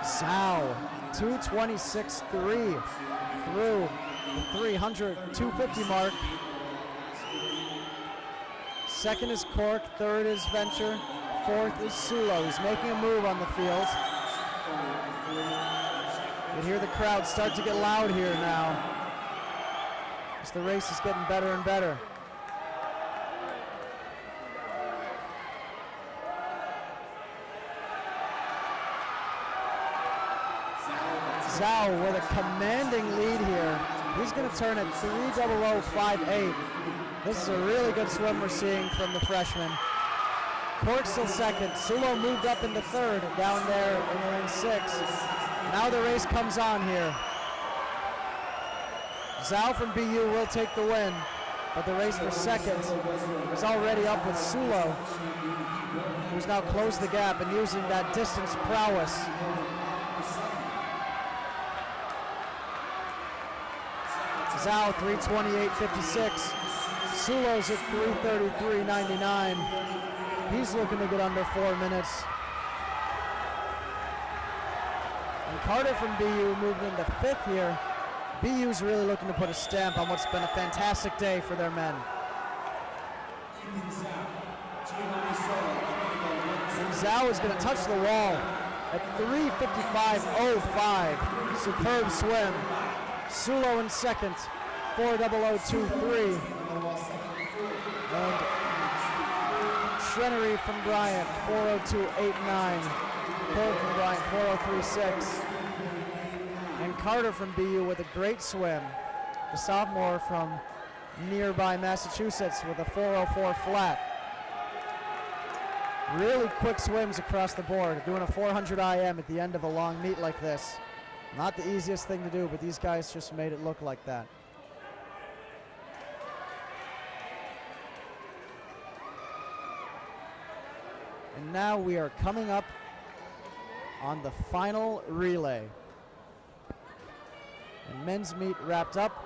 Zhao, 226.3 through the 300, 250 mark. Second is Cork, third is Venture, fourth is Sulo. He's making a move on the field. You can hear the crowd start to get loud here now, as the race is getting better and better. Zhao with a commanding lead here. He's going to turn at 3:00.58. This is a really good swim we're seeing from the freshman. Cork still second. Sulo moved up into third down there in lane 6. Now the race comes on here. Zhao from BU will take the win, but the race for second is already up with Sulo, who's now closed the gap and using that distance prowess. Zhao 328.56. Sulo's at 333.99. He's looking to get under 4 minutes. And Carter from BU moving into 5th here. BU's really looking to put a stamp on what's been a fantastic day for their men. And Zhao is going to touch the wall at 3:55.05. Superb swim. Sulo in 2nd, 4:00.23. And Trenery from Bryant, 4:02.89. 3rd from Bryant, 4:03.6. And Carter from BU with a great swim. The sophomore from nearby Massachusetts with a 4:04 flat. Really quick swims across the board, doing a 400 IM at the end of a long meet like this. Not the easiest thing to do, but these guys just made it look like that. And now we are coming up on the final relay. And men's meet wrapped up.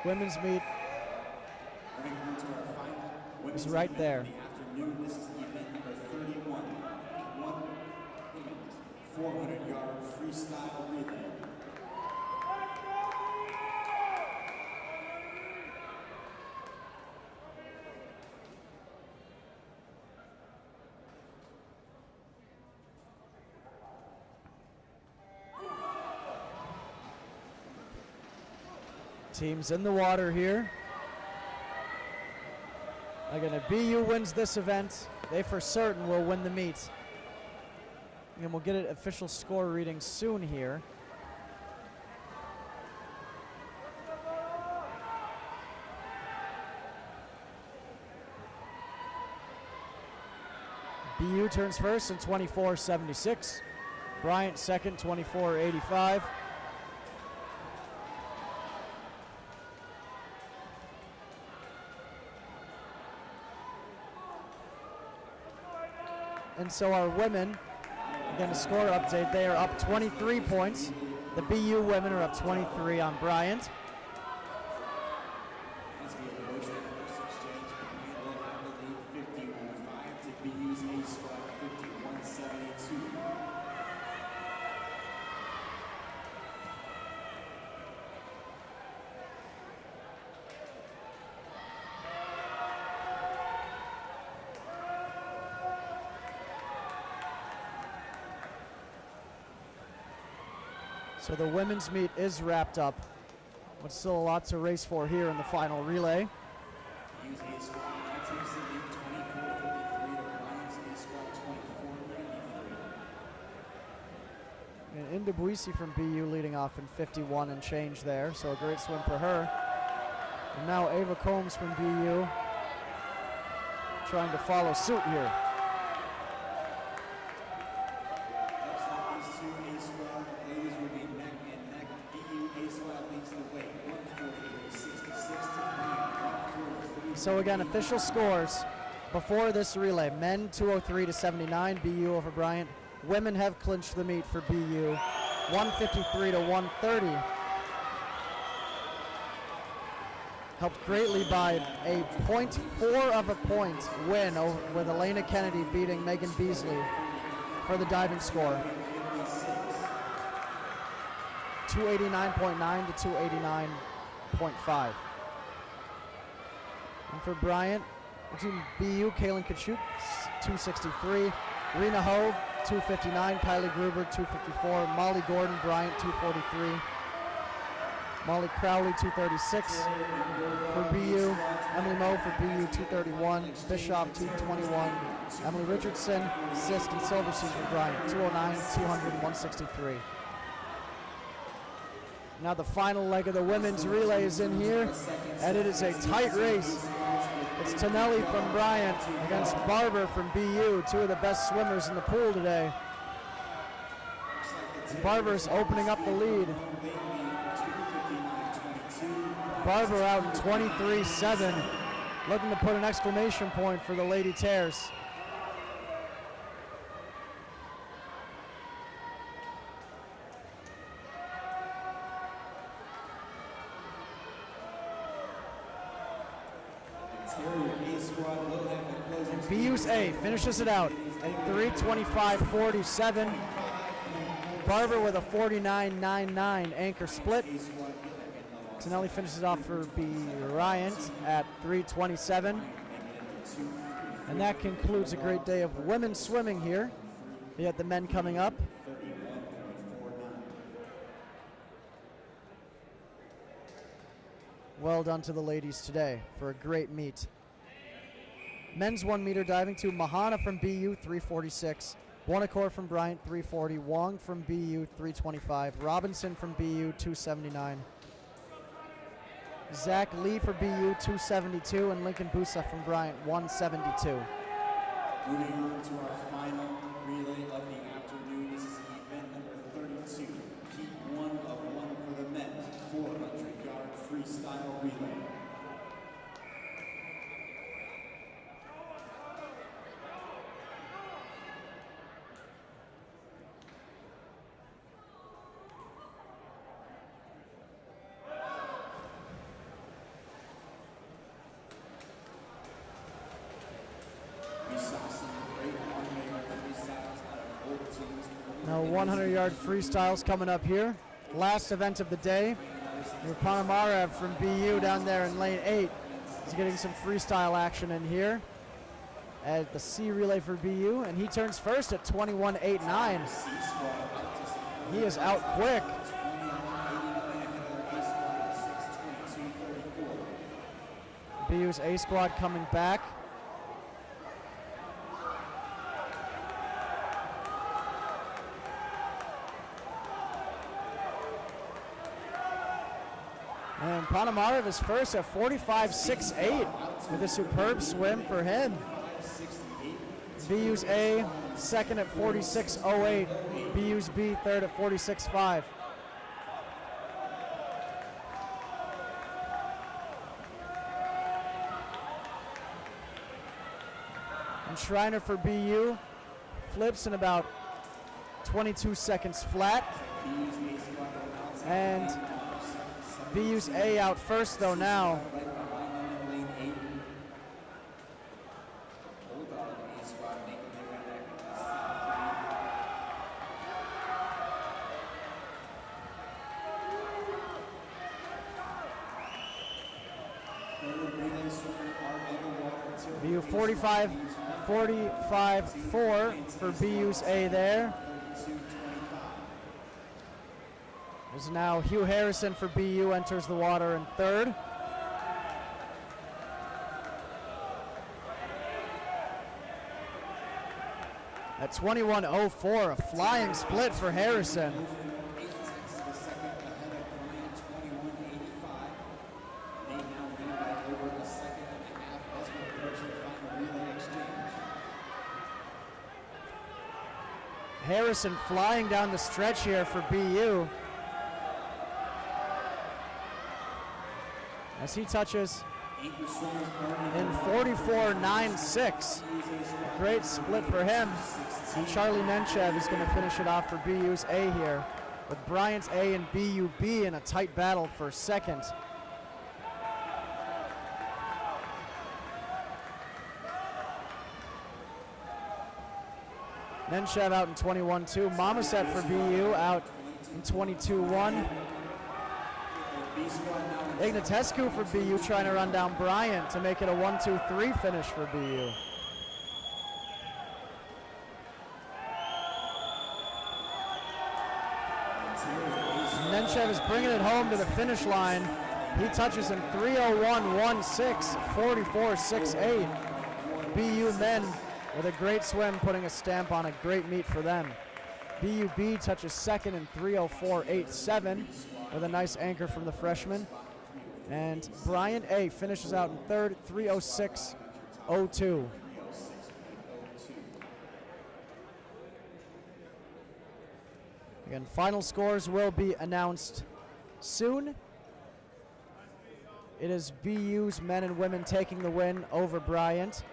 Women's meet is right there. This is event number 31, 400-yard freestyle relay. Teams in the water here. Again, if BU wins this event, they for certain will win the meet. And we'll get an official score reading soon here. BU turns first in 24.76. Bryant second, 24.85. And so our women, again a score update, they are up 23 points. The BU women are up 23 on Bryant. So the women's meet is wrapped up, but still a lot to race for here in the final relay. And Indabuisi from BU leading off in 51 and change there, so a great swim for her. And now Ava Combs from BU trying to follow suit here. So again, official scores before this relay. Men 203-79, BU over Bryant. Women have clinched the meet for BU, 153-130. Helped greatly by a 0.4 of a point win over, with Elena Kennedy beating Megan Beasley for the diving score. 289.9 to 289.5. And for Bryant, between BU, Kaylin Kachuk, 263. Rena Ho, 259. Kylie Gruber, 254. Molly Gordon, Bryant, 243. Molly Crowley, 236. For BU, Emily Moe for BU, 231. Bishop, 221. Emily Richardson, Sisk, and Silverseed for Bryant, 209, 200, 163. Now the final leg of the women's relay is in here, and it is a tight race. It's Tonelli from Bryant against Barber from BU, two of the best swimmers in the pool today. And Barber's opening up the lead. Barber out in 23.7, looking to put an exclamation point for the Lady Tears. BU's A finishes it out at 3:25.47. Barber with a 49.99 anchor split. Tonelli finishes off for Bryant at 3:27. And that concludes a great day of women's swimming here. We have the men coming up. Well done to the ladies today for a great meet. Men's 1 meter diving to Mahana from BU, 3:46. Buonacore from Bryant, 3:40. Wong from BU, 3:25. Robinson from BU, 2:79. Zach Lee for BU, 2:72. And Lincoln Busa from Bryant, 1:72. Moving on to our final relay of the afternoon. This is event number 32. Heat 1 of 1 for the men. 400-yard freestyle relay. Now 100-yard freestyles coming up here. Last event of the day. Panamarev from BU down there in lane 8 is getting some freestyle action in here at the C relay for BU, and he turns first at 21.89. He is out quick. BU's A squad coming back. And Panamarev is first at 45.68 with a superb swim for him. BU's A second at 46.08. BU's B third at 46.5. And Schreiner for BU flips in about 22 seconds flat. And BU's A out first though now. BU 45.4 for BU's A there. There's now Hugh Harrison for BU enters the water in third. At 21.04, a flying split for Harrison. Harrison flying down the stretch here for BU. As he touches in 44.96. Great split for him. And Charlie Nenchev is going to finish it off for BU's A here, with Bryant's A and BU B in a tight battle for second. Nenchev out in 21.2. Mamaset for BU out in 22.1. Ignatescu for BU trying to run down Bryant to make it a 1-2-3 finish for BU. Nenchev is bringing it home to the finish line. He touches in 3:01.16, 44.68. BU men with a great swim, putting a stamp on a great meet for them. BUB touches second in 3:04.87 with a nice anchor from the freshman. And Bryant A finishes out in third, 3:06.02. Again, final scores will be announced soon. It is BU's men and women taking the win over Bryant.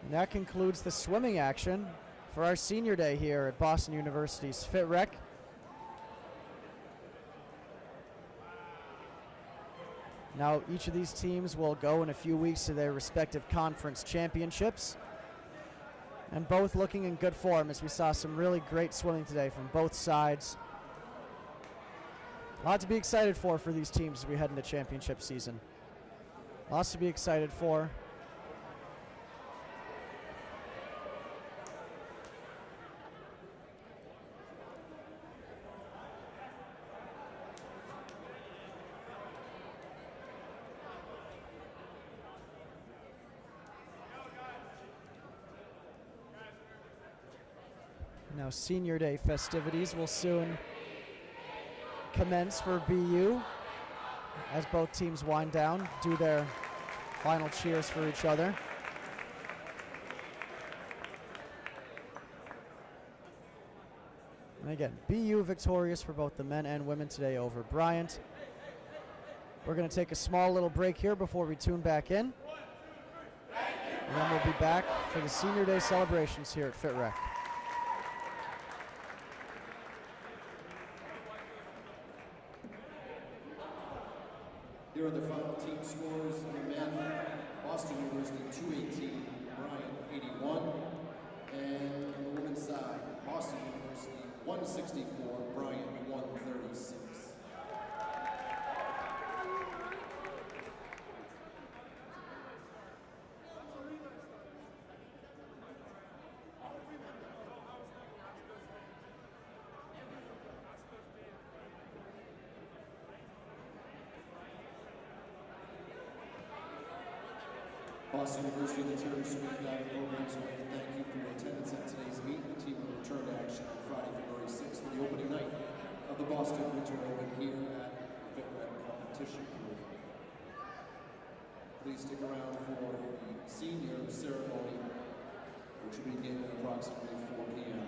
And that concludes the swimming action for our senior day here at Boston University's Fit Rec. Now each of these teams will go in a few weeks to their respective conference championships. And both looking in good form, as we saw some really great swimming today from both sides. A lot to be excited for these teams as we head into championship season. Lots to be excited for. Now Senior Day festivities will soon commence for BU as both teams wind down, do their final cheers for each other. And again, BU victorious for both the men and women today over Bryant. We're going to take a small little break here before we tune back in. And then we'll be back for the Senior Day celebrations here at FitRec. Here are the final team scores. On the men, Boston University 218, Bryant 81. And on the women's side, Boston University 164, Bryant 136. Boston University and the Terry Swift Diving Programs would like to thank you for your attendance at today's meet. The team will return to action on Friday, February 6th for the opening night of the Boston Winter Open here at FitRec Competition Pool. Please stick around for the senior ceremony, which will begin at approximately 4 p.m.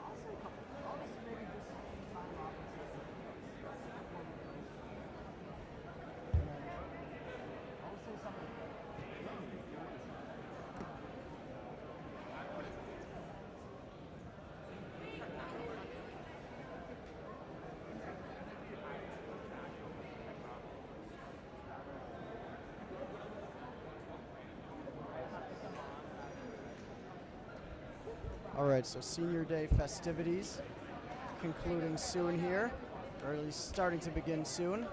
I'll say a couple. right, so Senior Day festivities concluding soon here, or at least starting to begin soon.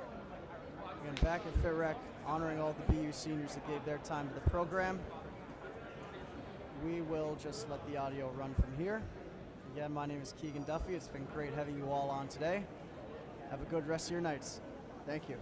Again, back at Fit Rec, honoring all the BU seniors that gave their time to the program. We will just let the audio run from here. Again, my name is Keegan Duffy. It's been great having you all on today. Have a good rest of your nights. Thank you.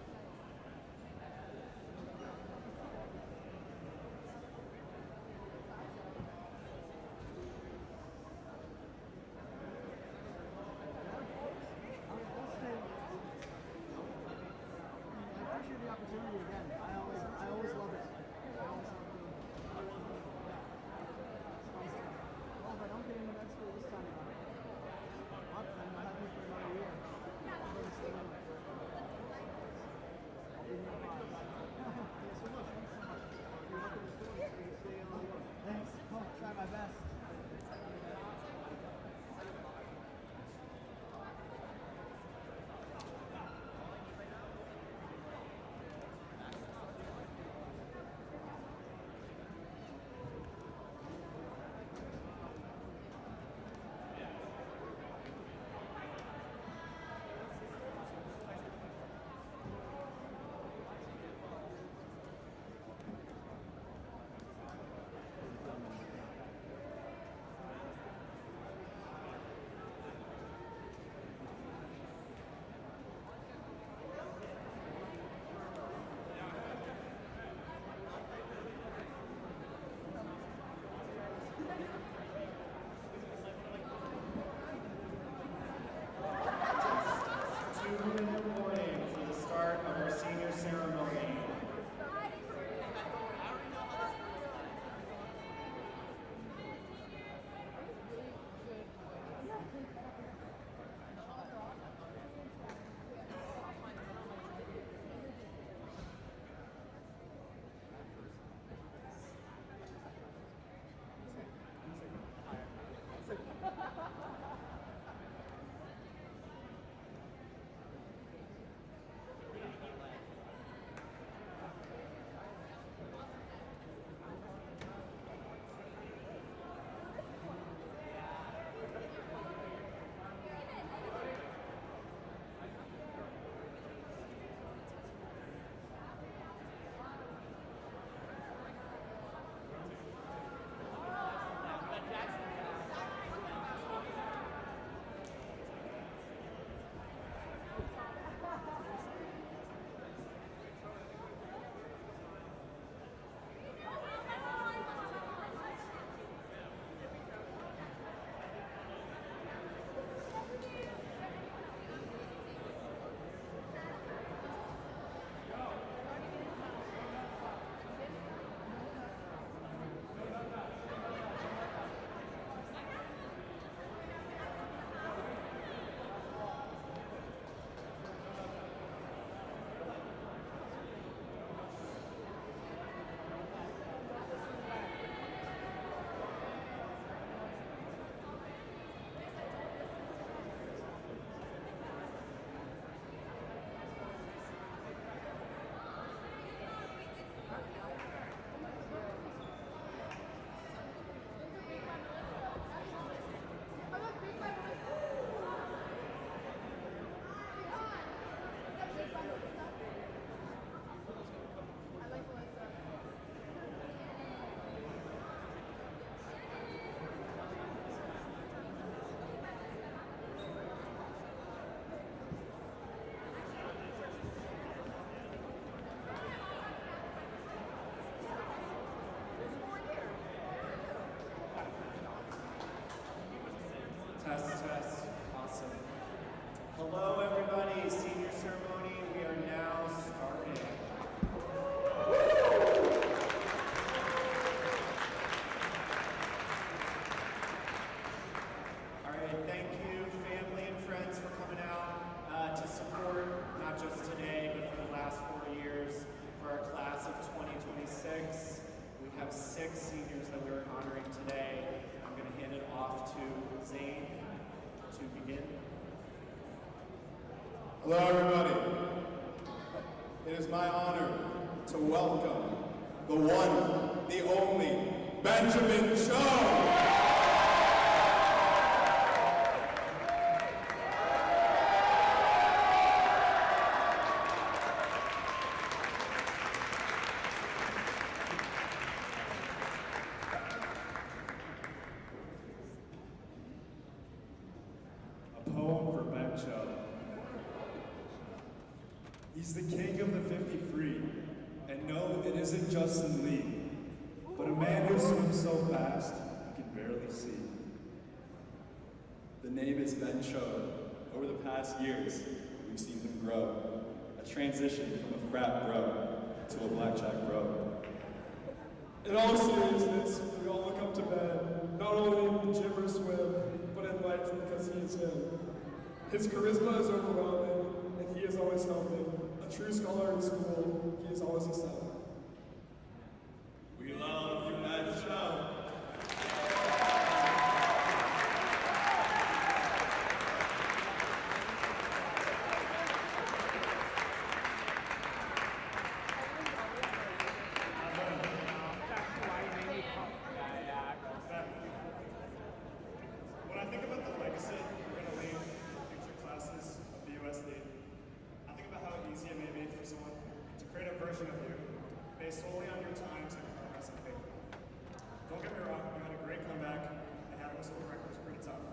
Test, test. Awesome. Hello, everybody. Senior ceremony. We are now starting. All right. Thank you, family and friends, for coming out to support not just today, but for the last 4 years for our class of 2026. We have 6 seniors that we're honoring today. I'm going to hand it off to Zane to begin. Hello, everybody. It is my honor to welcome the one, the only, Benjamin Cho. He's the king of the 50 free. And no, it isn't Justin Lee, but a man who swims so fast you can barely see. The name is Ben Cho. Over the past years, we've seen him grow. A transition from a frat bro to a blackjack bro. In all seriousness, we all look up to Ben, not only in the gym or swim, but in life because he is him. His charisma is overwhelming, and he is always helping. A true scholar in school, he is always excelling. We love you, Ben Cho. When I think about the legacy we're going to leave for future classes of the USD, I think about how easy it may be for someone to create a version of you based solely on your times and progress on paper. Don't get me wrong, you had a great comeback and having a school record was pretty tough.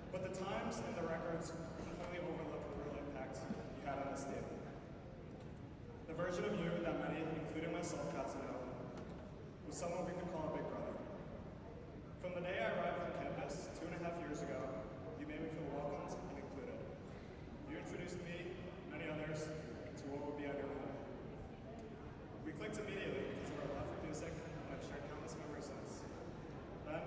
But the times and the records completely overlook the real impact you had on this team. The version of you that many, including myself, got to know was someone we could call a big brother. From the day I arrived on campus 2.5 years ago, you made me feel welcomed and included. You introduced me, many others, to what would be our new home. We clicked immediately because of our love for music, and I've shared countless memories since. Then,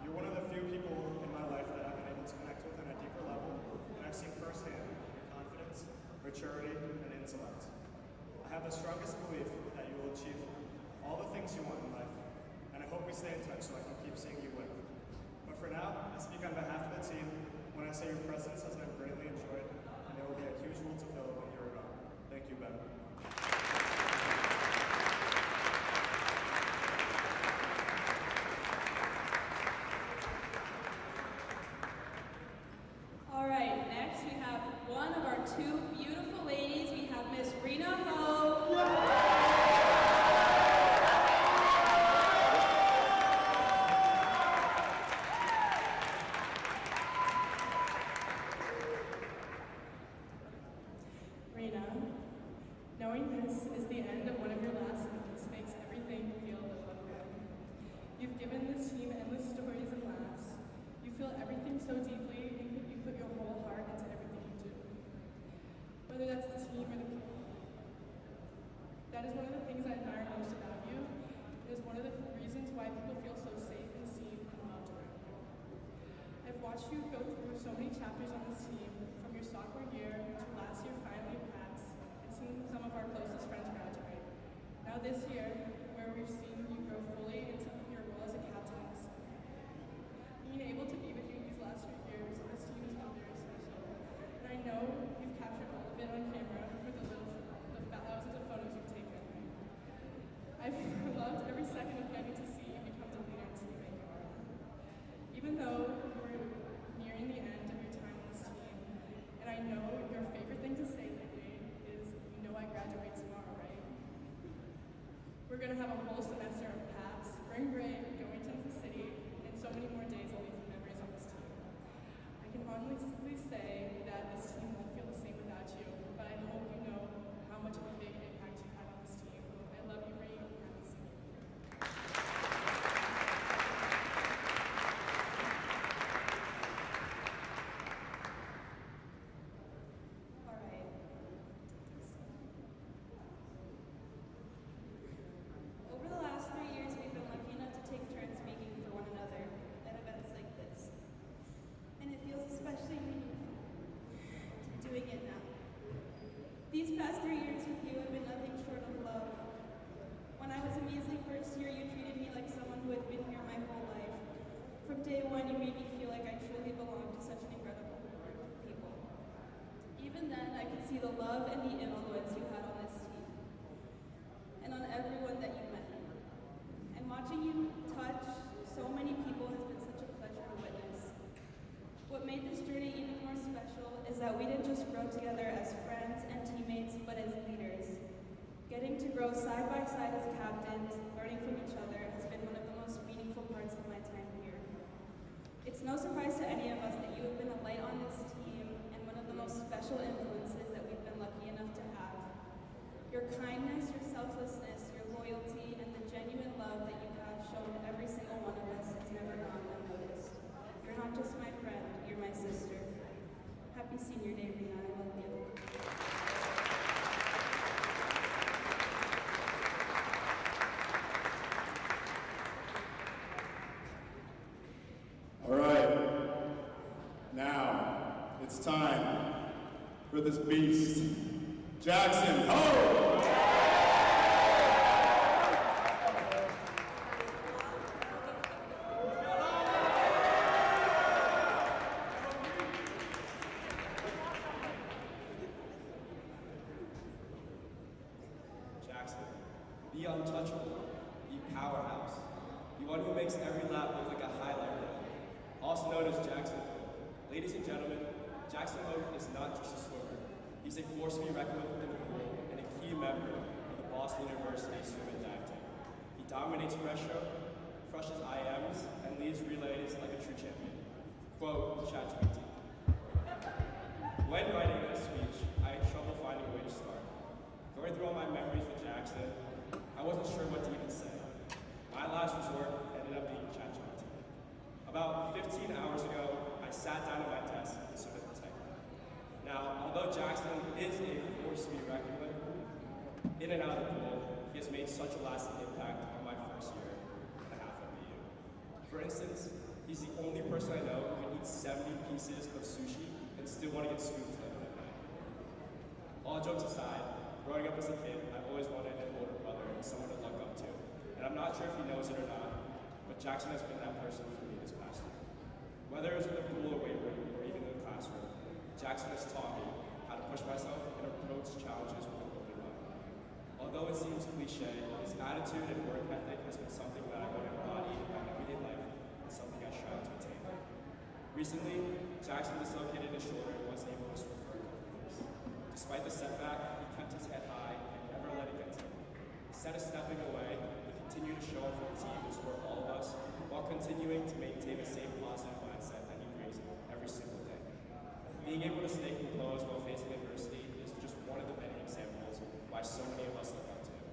you're one of the few people in my life that I've been able to connect with on a deeper level, and I've seen firsthand your confidence, maturity, and intellect. I have the strongest belief that you will achieve all the things you want in life, and I hope we stay in touch so I can keep seeing you win. But for now, I speak on behalf of the team when I say your presence has been greatly enjoyed, and there will be a huge role to fill when you're gone. Thank you, Ben. All right, next we have one of our two beautiful ladies. We have Miss Rena Ho. Rena, knowing this is the end of one of your last months makes everything feel a little good. You've given this team endless stories and laughs. You feel everything so deeply, and you put your whole heart into everything you do. Whether that's the team or the people. That is one of the things I admire most about you. It is one of the reasons why people feel so safe and seen and loved around you. I've watched you go through so many chapters on this team, from your sophomore year to last year finally at Pats, and seen some of our closest friends graduate. Now this year, where we've seen you grow fully into your role as a captain in this team. Being able to be with you these last few years on this team has been very special. And I know you've captured all of it on camera with the thousands of photos you've taken. I've loved every second of getting to see you become the leader and teammate you are. Even though we're nearing the end of your time on this team, and I know your favorite thing to say lately is, you know I graduate tomorrow, right? We're going to have a whole semester of Pats, spring break, going to the city, and so many more days of making memories on this team. I can honestly say that this team won't feel the same without you, but I hope you know how much of a big impact you've had on this team. I love you, Ree, and I'll see you. All right. Over the last 3 years, we've been lucky enough to take turns speaking for one another at events like this. And it feels especially meaningful to be doing it now. These past 3 years with you have been nothing short of love. When I was a measly first year, you treated me like someone who had been here my whole life. From day one, you made me feel like I truly belonged to such an incredible group of people. Even then, I could see the love and the influence you had on this team, and on everyone that you met. And watching you touch so many people has been such a pleasure to witness. What made this journey even more special is that we didn't just grow together as friends and teammates, but as leaders. Getting to grow side by side as captains, learning from each other, has been one of the most meaningful parts of my time here. It's no surprise to any of us that you have been a light on this team and one of the most special influences that we've been lucky enough to have. It's time for this beast, Jackson Ho! Jackson, the untouchable, the powerhouse, the one who makes every lap look like a highlight reel, also known as Jackson. Ladies and gentlemen, Jackson Hope is not just a swimmer. He's a force to be reckoned with in the pool and a key member of the Boston University swim and dive team. He dominates breaststroke, crushes IMs, and leads relays like a true champion. Quote, ChatGPT. When writing this speech, I had trouble finding a way to start. Going through all my memories with Jackson, I wasn't sure what to even say. My last resort ended up being ChatGPT. About 15 hours ago, I sat down at my desk and started to type. Now, although Jackson is a force to be reckoned with, in and out of the pool, he has made such a lasting impact on my first year and a half at BU. For instance, he's the only person I know who can eat 70 pieces of sushi and still want to get scooped later at night. All jokes aside, growing up as a kid, I've always wanted an older brother and someone to look up to. And I'm not sure if he knows it or not, but Jackson has been that person for me this past year. Whether it was in the pool or weight room, or even in the classroom, Jackson has taught me how to push myself and approach challenges with an open mind. Although it seems cliche, his attitude and work ethic has been something that I want to embody in my everyday life and something I strive to attain. Recently, Jackson dislocated his shoulder and wasn't able to swim for a couple years. Despite the setback, he kept his head high and never let it get to him. Instead of stepping away, he continued to show up for the team and support all of us while continuing to maintain the same positive mindset that he brings every single day. Being able to stay composed while facing adversity is just one of the many examples why so many of us look up to him.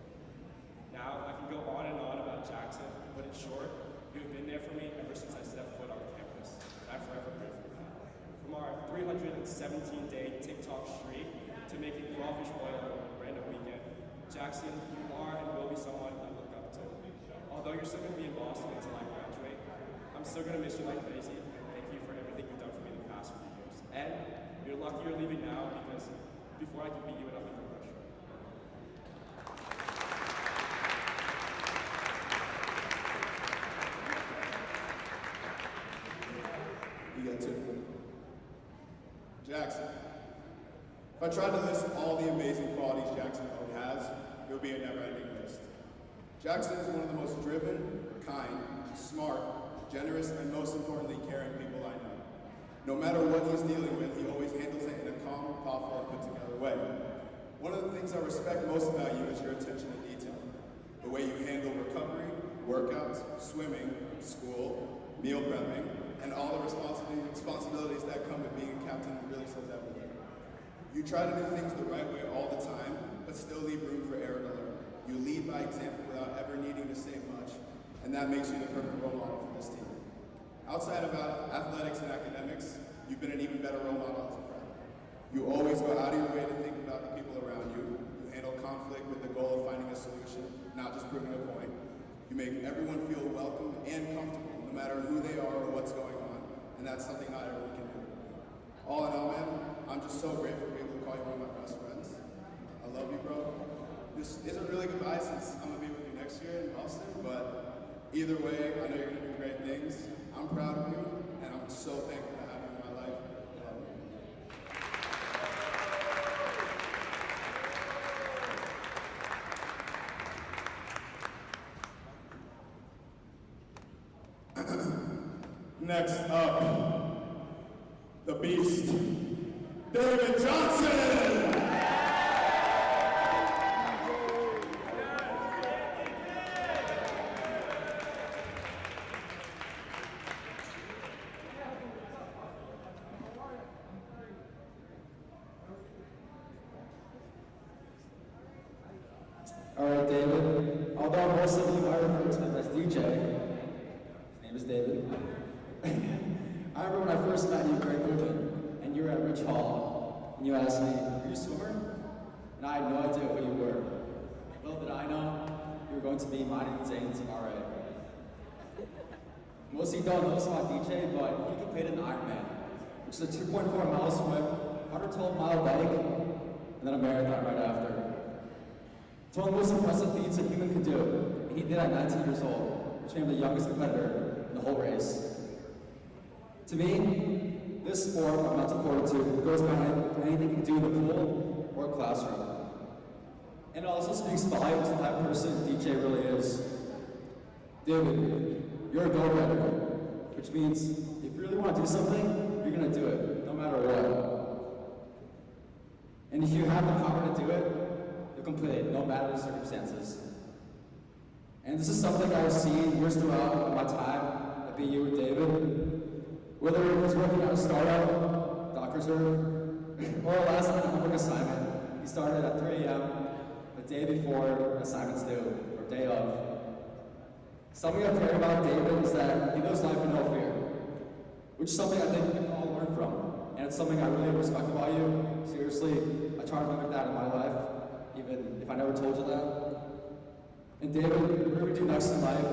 Now, I can go on and on about Jackson, but in short, you have been there for me ever since I stepped foot on campus, and I forever grateful for that. From our 317-day TikTok streak to making crawfish boil on a random weekend, Jackson, you are and will be someone I look up to. Although you're still going to be in Boston until I graduate, I'm still going to miss you like crazy, and thank you for everything you've done for me the past few years. And you're lucky you're leaving now because before I can beat you in a liquor rush. You got two. Jackson. If I tried to list all the amazing qualities Jackson Hope has, it would be a never-ending list. Jackson is one of the most driven, kind, smart, generous, and most importantly, caring people I know. No matter what he's dealing with, he always handles it in a calm, thoughtful, and put-together way. One of the things I respect most about you is your attention to detail. The way you handle recovery, workouts, swimming, school, meal prepping, and all the responsibilities that come with being a captain really says everything. You try to do things the right way all the time, but still leave room for error to learn. You lead by example without ever needing to say much, and that makes you the perfect role model for this team. Outside of athletics and academics, you've been an even better role model as a friend. You always go out of your way to think about the people around you. You handle conflict with the goal of finding a solution, not just proving a point. You make everyone feel welcome and comfortable, no matter who they are or what's going on, and that's something not everyone can do. All in all, man, I'm just so grateful to be able to call you one of my best friends. I love you, bro. This isn't really goodbye since I'm gonna be with you next year in Boston, but either way, I know you're gonna do great things. I'm proud of you, and I'm so thankful to have you in my life. Love you. Next up, the Beast, David Johnson! All right, David. Although most of you might refer to him as DJ, his name is David. I remember when I first met you, Greg Griffin, and you were at Rich Hall, and you asked me, "Are you a swimmer?" And I had no idea who you were. Little did I know, you were going to be Mighty Zane's RA. Most of you don't know this about DJ, but he competed in Ironman, which which is a 2.4 mile swim, 112-mile bike, and then a marathon right after. It's one of the most impressive feats a human could do, and he did at 19 years old, which made him the youngest competitor in the whole race. To me, this sport of mental fortitude goes behind anything you can do in the pool or classroom. And it also speaks volumes to the type of person DJ really is. David, you're a go-getter, which means if you really want to do something, you're going to do it, no matter what. And if you have the power to do it, you'll complete it, no matter the circumstances. And this is something I've seen years throughout my time at BU with David. Whether it was working on a startup, doctor's or a last minute homework assignment, he started at 3 a.m. the day before assignments due, or day of. Something I care about David is that he lives life with no fear, which is something I think we can all learn from. And it's something I really respect about you. Seriously, I try to mimic that in my life, even if I never told you that. And David, whatever you do next in life,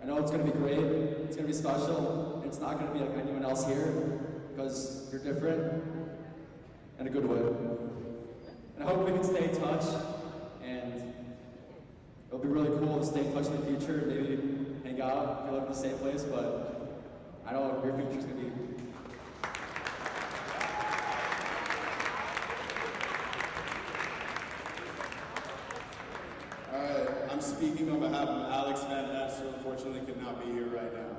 I know it's going to be great, it's going to be special, and it's not going to be like anyone else here, because you're different, in a good way. And I hope we can stay in touch, and it'll be really cool to stay in touch in the future, maybe hang out if you live in the same place, but I know your future's going to be. I'm speaking on behalf of Alex Van Ness, who unfortunately could not be here right now.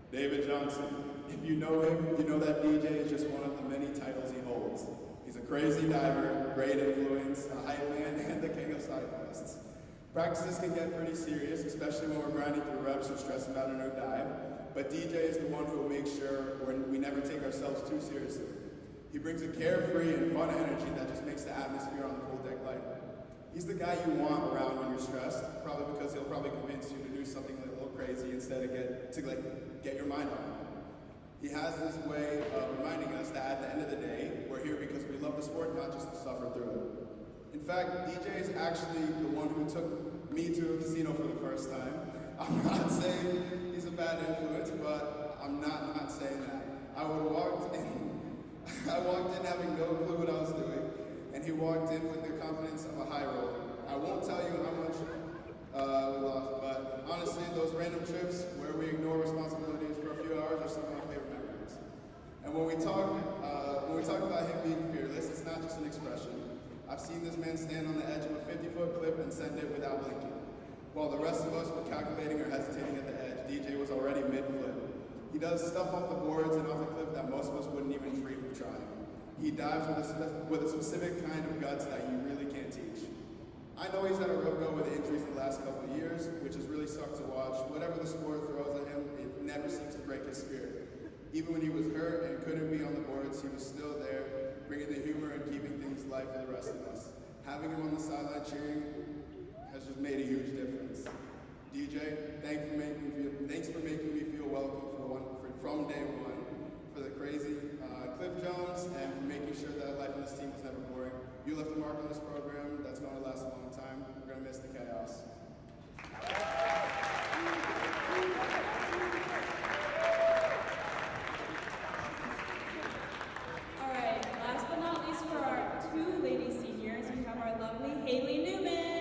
David Johnson, if you know him, you know that DJ is just one of the many titles he holds. He's a crazy diver, great influence, a hype man, and the king of side quests. Practices can get pretty serious, especially when we're grinding through reps or stressing about a new dive, but DJ is the one who will make sure we never take ourselves too seriously. He brings a carefree and fun energy that just makes the atmosphere on the pool deck lighter. He's the guy you want around when you're stressed, probably because he'll probably convince you to do something like a little crazy instead of get your mind off him. He has this way of reminding us that at the end of the day, we're here because we love the sport, not just to suffer through it. In fact, DJ is actually the one who took me to a casino for the first time. I'm not saying he's a bad influence, but I'm not saying that. I walked in having no clue what I was doing. And he walked in with the confidence of a high roller. I won't tell you how much we lost, but honestly, those random trips where we ignore responsibilities for a few hours are some of my favorite memories. And when we talk about him being fearless, it's not just an expression. I've seen this man stand on the edge of a 50-foot cliff and send it without blinking. While the rest of us were calculating or hesitating at the edge, DJ was already mid-flip. He does stuff off the boards and off the cliff that most of us wouldn't even dream of trying. He dives with a specific kind of guts that you really can't teach. I know he's had a real go with injuries in the last couple of years, which has really sucked to watch. Whatever the sport throws at him, it never seems to break his spirit. Even when he was hurt and couldn't be on the boards, he was still there, bringing the humor and keeping things light for the rest of us. Having him on the sideline cheering has just made a huge difference. DJ, thanks for making me feel welcome from day one, for the crazy cliff jumps, and for making sure that life on this team was never boring. You left a mark on this program that's going to last a long time. We're going to miss the chaos. All right, last but not least for our two lady seniors, we have our lovely Haley Newman.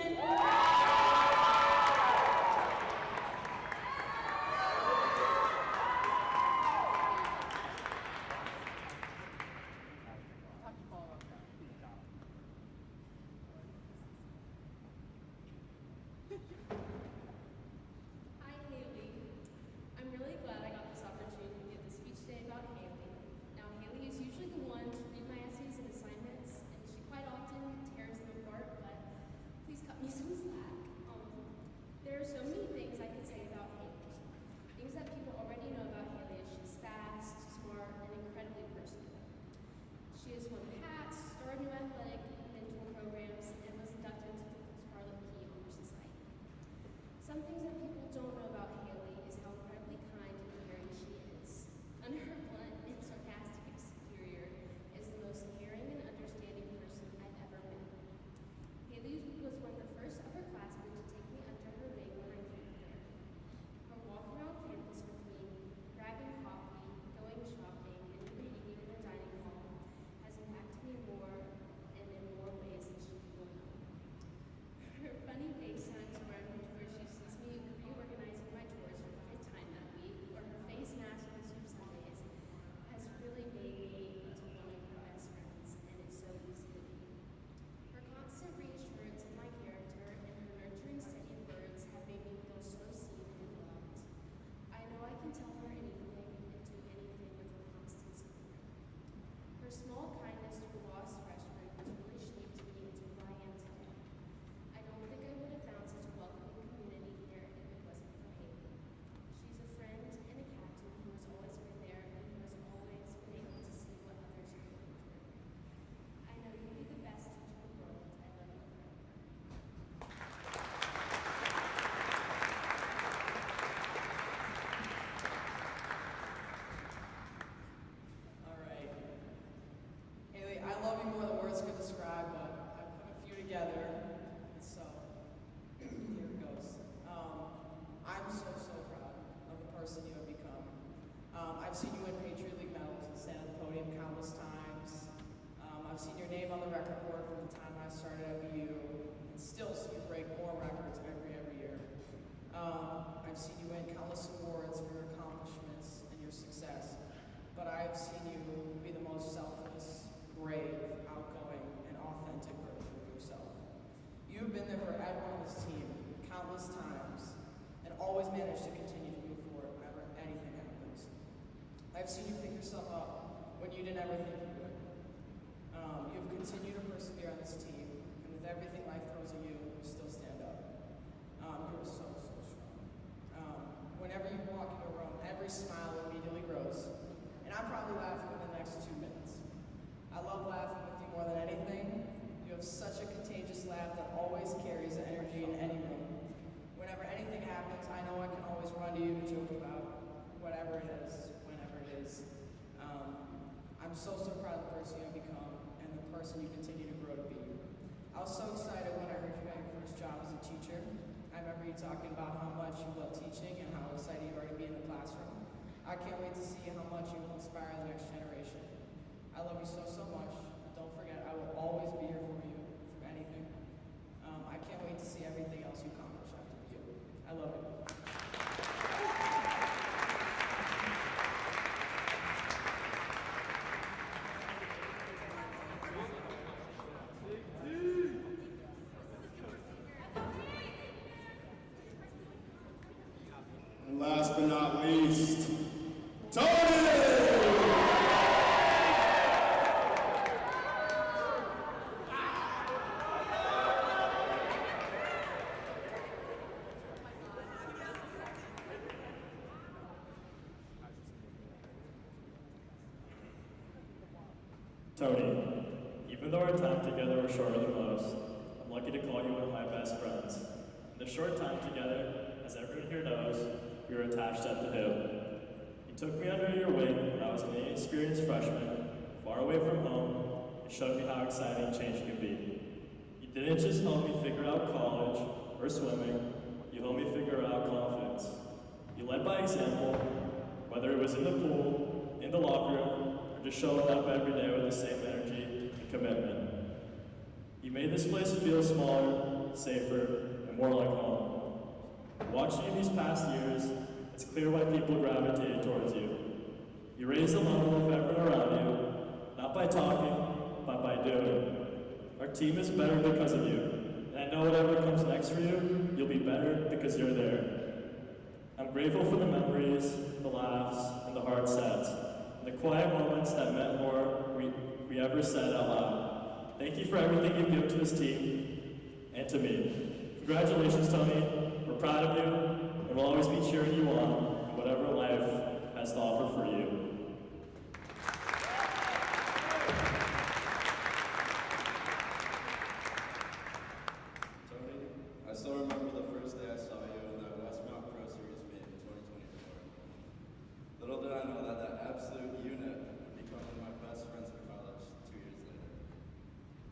record board from the time I started at BU, and still see you break more records every year. I've seen you win countless awards for your accomplishments and your success, but I've seen you be the most selfless, brave, outgoing, and authentic version of yourself. You've been there for everyone on this team countless times, and always managed to continue to move forward whenever anything happens. I've seen you pick yourself up when you didn't ever think you would. You've continued to persevere on this team, and with everything life throws at you, you still stand up. You're so strong. Whenever you walk into a room, every smile immediately grows, and I'm probably laughing within the next 2 minutes. I love laughing with you more than anything. You have such a contagious laugh that always carries energy in any room. Whenever anything happens, I know I can always run to you to joke about whatever it is, whenever it is. I'm so proud of the person you have become and the person you continue to grow to be. I was so excited when I heard you got your first job as a teacher. I remember you talking about how much you love teaching and how excited you are to be in the classroom. I can't wait to see how much you will inspire the next generation. I love you so much. Don't forget, I will always be here for you through anything. I can't wait to see everything else you accomplish after you. I love you. And last but not least, Tony! Tony, even though our time together was shorter than most, I'm lucky to call you one of my best friends. In the short time together, as everyone here knows, we were attached at the hip. You took me under your wing when I was an inexperienced freshman, far away from home, and showed me how exciting change can be. You didn't just help me figure out college or swimming, you helped me figure out confidence. You led by example, whether it was in the pool, in the locker room, or just showing up every day with the same energy and commitment. You made this place feel smaller, safer, and more like home. Watching you these past years, it's clear why people gravitated towards you. You raised the level of everyone around you, not by talking, but by doing. Our team is better because of you, and I know whatever comes next for you, you'll be better because you're there. I'm grateful for the memories, the laughs, and the hard sets, and the quiet moments that meant more we ever said out loud. Thank you for everything you've given to this team, and to me. Congratulations, Tony. We're proud of you, and we'll always be cheering you on in whatever life has to offer for you. Tony, I still remember the first day I saw you in that Westmount Pro Series meet in 2024. Little did I know that that absolute unit would become one of my best friends in college 2 years later.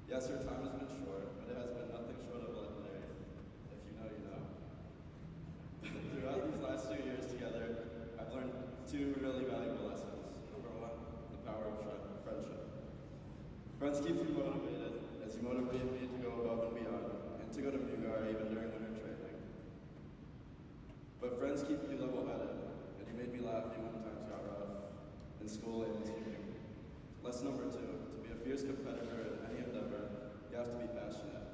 Yes, your time has been short, but it has been nothing short of legendary. If you know, you know. Throughout these last 2 years together, I've learned 2 really valuable lessons. Number 1, the power of friendship. Friends keep you motivated, as you motivate me to go above and beyond, and to go to Mugar even during winter training. But friends keep you level-headed, and you made me laugh even when times got rough, in school and this evening. Lesson number 2, to be a fierce competitor in any endeavor, you have to be passionate.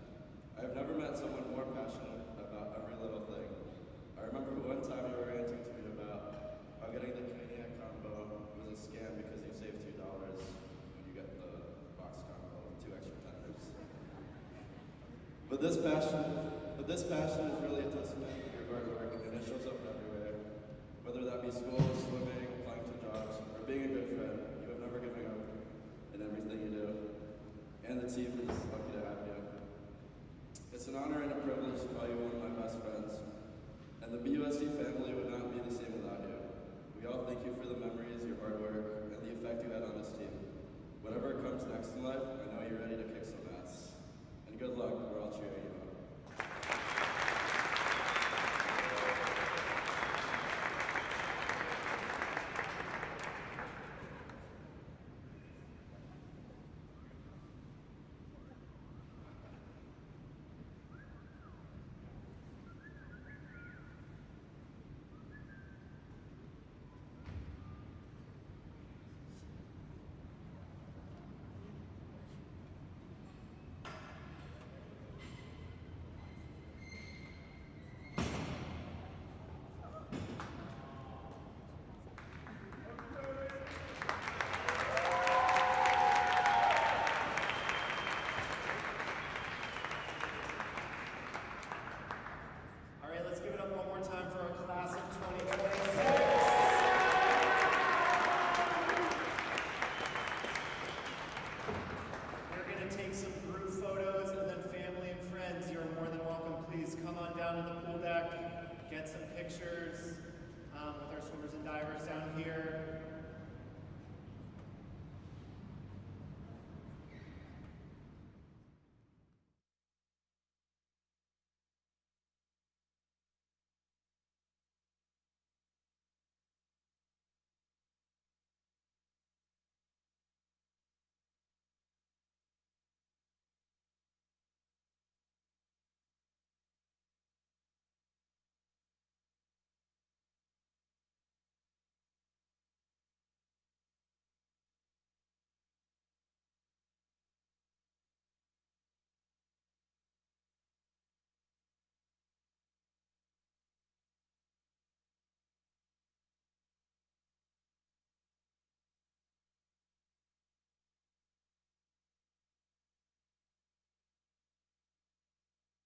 I have never met someone more passionate about every little thing. I remember one time you were ranting to me about how getting the Canadian combo was a scam because you saved $2 when you get the box combo with 2 extra tenders. But this passion is really a testament to your hard work, and it shows up everywhere. Whether that be school, swimming, applying to jobs, or being a good friend, you have never given up in everything you do. And the team